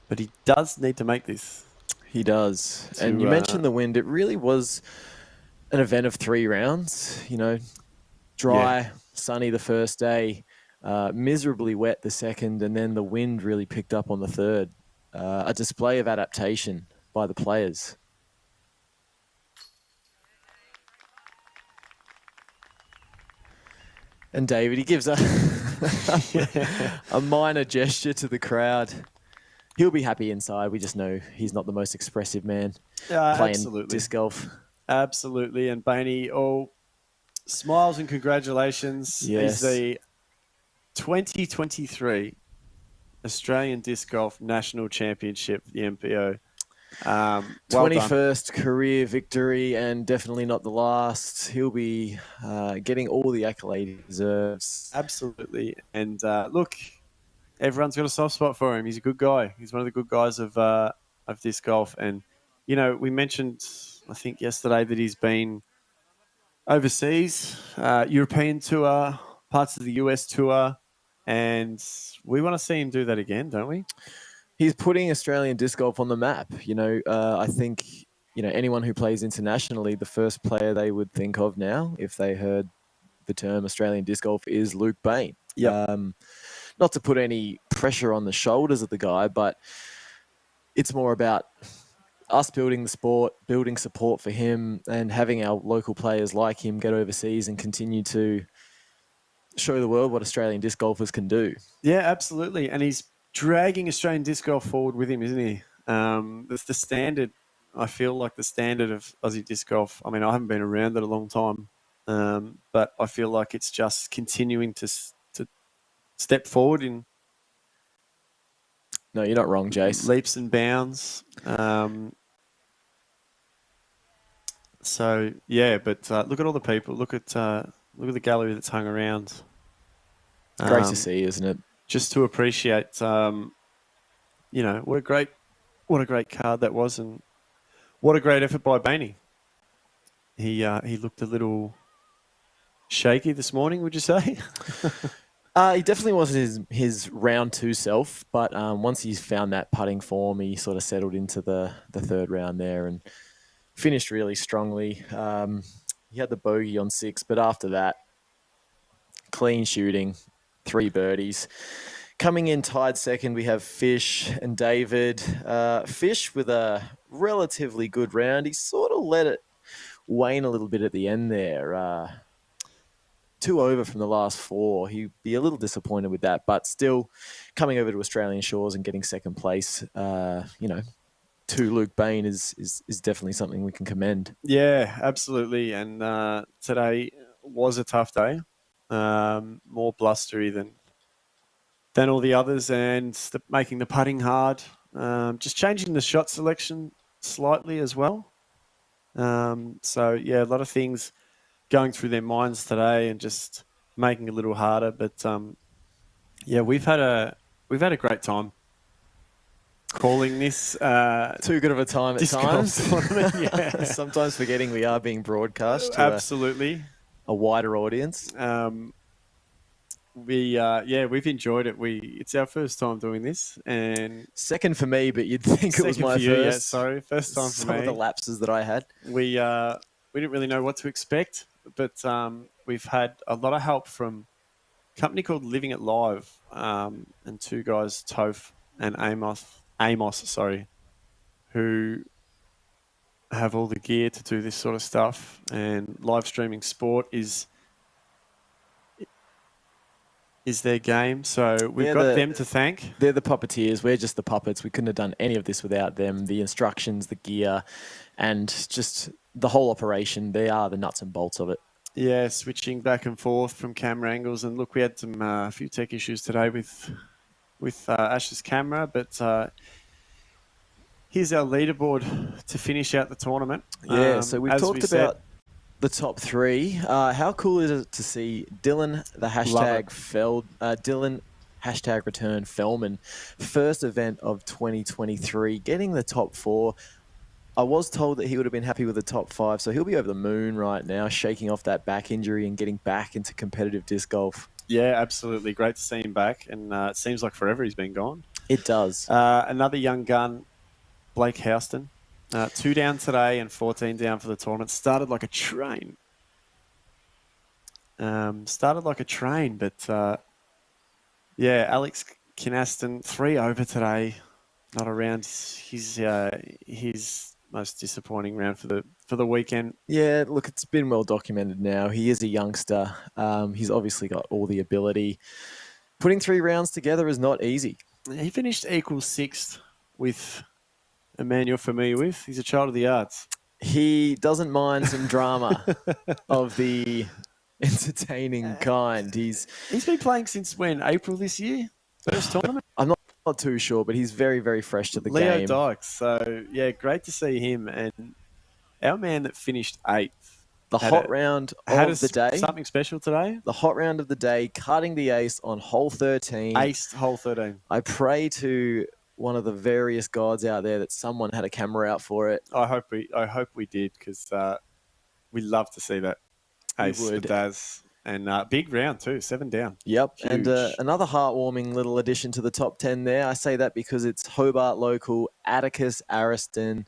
But he does need to make this. He does. And you mentioned the wind. It really was an event of 3 rounds. You know, dry, sunny the first day. Miserably wet the second, and then the wind really picked up on the third. a display of adaptation by the players. And David, he gives a minor gesture to the crowd. He'll be happy inside. We just know he's not the most expressive man playing absolutely. disc golf. Absolutely. And Bainey, all smiles and congratulations. Yes. He's the 2023 Australian Disc Golf National Championship, the MPO. Well 21st career victory, and definitely not the last. He'll be getting all the accolade he deserves. Absolutely. And look, everyone's got a soft spot for him. He's a good guy. He's one of the good guys of disc golf. And, you know, we mentioned, I think yesterday, that he's been overseas, European tour, parts of the US tour, and we want to see him do that again, don't we? He's putting Australian disc golf on the map. You know, I think, you know, anyone who plays internationally, the first player they would think of now, if they heard the term Australian disc golf, is Luke Bain. Yep. Not to put any pressure on the shoulders of the guy, but it's more about us building the sport, building support for him, and having our local players like him get overseas and continue to show the world what Australian disc golfers can do. Yeah, absolutely. And he's dragging Australian disc golf forward with him, isn't he? That's the standard. I feel like the standard of Aussie disc golf. I mean, I haven't been around it a long time, but I feel like it's just continuing to step forward in. No, you're not wrong, Jace. Leaps and bounds. So yeah, but look at all the people. Look at the gallery that's hung around. Great to see, isn't it? Just to appreciate, you know, what a great card that was, and what a great effort by Bainey. He looked a little shaky this morning, would you say? He definitely wasn't his round two self, but once he's found that putting form, he sort of settled into the third round there and finished really strongly. He had the bogey on 6, but after that, clean shooting, 3 birdies. Coming in tied second, we have Fish and David. Fish with a relatively good round. He sort of let it wane a little bit at the end there. 2 over from the last 4. He'd be a little disappointed with that, but still coming over to Australian shores and getting second place, you know, to Luke Bain is definitely something we can commend. Yeah, absolutely. And today was a tough day, more blustery than all the others, and making the putting hard. Just changing the shot selection slightly as well. So yeah, a lot of things going through their minds today and just making it a little harder. But yeah, we've had a great time calling this too good of a time at times. Yeah. Sometimes forgetting we are being broadcast to absolutely a wider audience. We've enjoyed it. It's our first time doing this, and second for me, but you'd think it was my first. Yeah, sorry, first time for me. Some of the lapses that I had. We didn't really know what to expect, but we've had a lot of help from a company called Living It Live, and 2 guys, Toph and Amos, who have all the gear to do this sort of stuff, and live streaming sport is their game. So we've got them to thank. They're the puppeteers. We're just the puppets. We couldn't have done any of this without them. The instructions, the gear, and just the whole operation. They are the nuts and bolts of it. Yeah, switching back and forth from camera angles. And look, we had a few tech issues today with Ash's camera, but here's our leaderboard to finish out the tournament. Yeah, so we've talked about the top 3. How cool is it to see Dylan, the hashtag Dylan, hashtag return Fellman, first event of 2023, getting the top 4. I was told that he would have been happy with the top 5, so he'll be over the moon right now, shaking off that back injury and getting back into competitive disc golf. Yeah, absolutely. Great to see him back, and it seems like forever he's been gone. It does. Another young gun, Blake Houston. 2 down today and 14 down for the tournament. Started like a train. But yeah, Alex Kinaston, 3 over today. not around his most disappointing round for the weekend. Yeah, look, it's been well documented now. He is a youngster. He's obviously got all the ability. Putting 3 rounds together is not easy. He finished equal 6th with a man you're familiar with. He's a child of the arts. He doesn't mind some drama of the entertaining kind. He's been playing since when? April this year? First tournament? I'm not too sure, but he's very, very fresh to the Leo game. Dykes. So, yeah, great to see him. And our man that finished 8th. The hot round of the day. Something special today? The hot round of the day, cutting the ace on hole 13. Ace hole 13. I pray to one of the various gods out there that someone had a camera out for it. I hope we did, because we love to see that ace for Daz. And big round too, 7 down. Yep. Huge. And another heartwarming little addition to the top 10 there. I say that because it's Hobart local Atticus Ariston,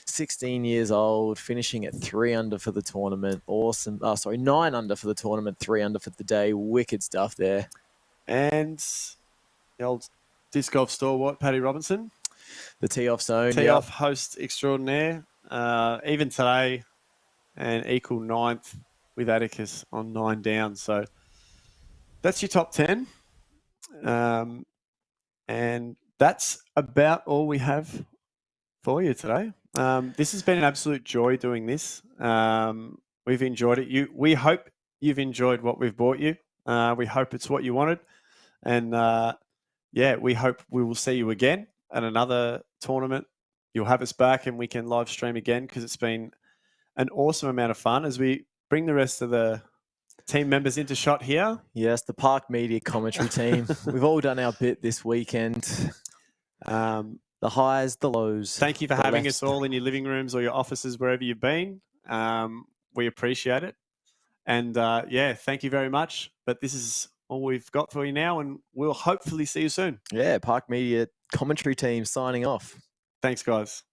16 years old, finishing at 3 under for the tournament. Awesome. 9 under for the tournament, 3 under for the day. Wicked stuff there. And the old disc golf stalwart, Paddy Robinson. The tee-off zone. Tee-off host extraordinaire. Even today, and equal 9th with Atticus on 9 down. So that's your top 10. And that's about all we have for you today. This has been an absolute joy doing this. We've enjoyed it. We hope you've enjoyed what we've brought you. We hope it's what you wanted. And we hope we will see you again at another tournament. You'll have us back and we can live stream again, because it's been an awesome amount of fun as we bring the rest of the team members into shot here. Yes, the Park Media commentary team. We've all done our bit this weekend. The highs, the lows. Thank you for having us all in your living rooms or your offices, wherever you've been. We appreciate it. And thank you very much. But this is all we've got for you now, and we'll hopefully see you soon. Yeah, Park Media commentary team signing off. Thanks, guys.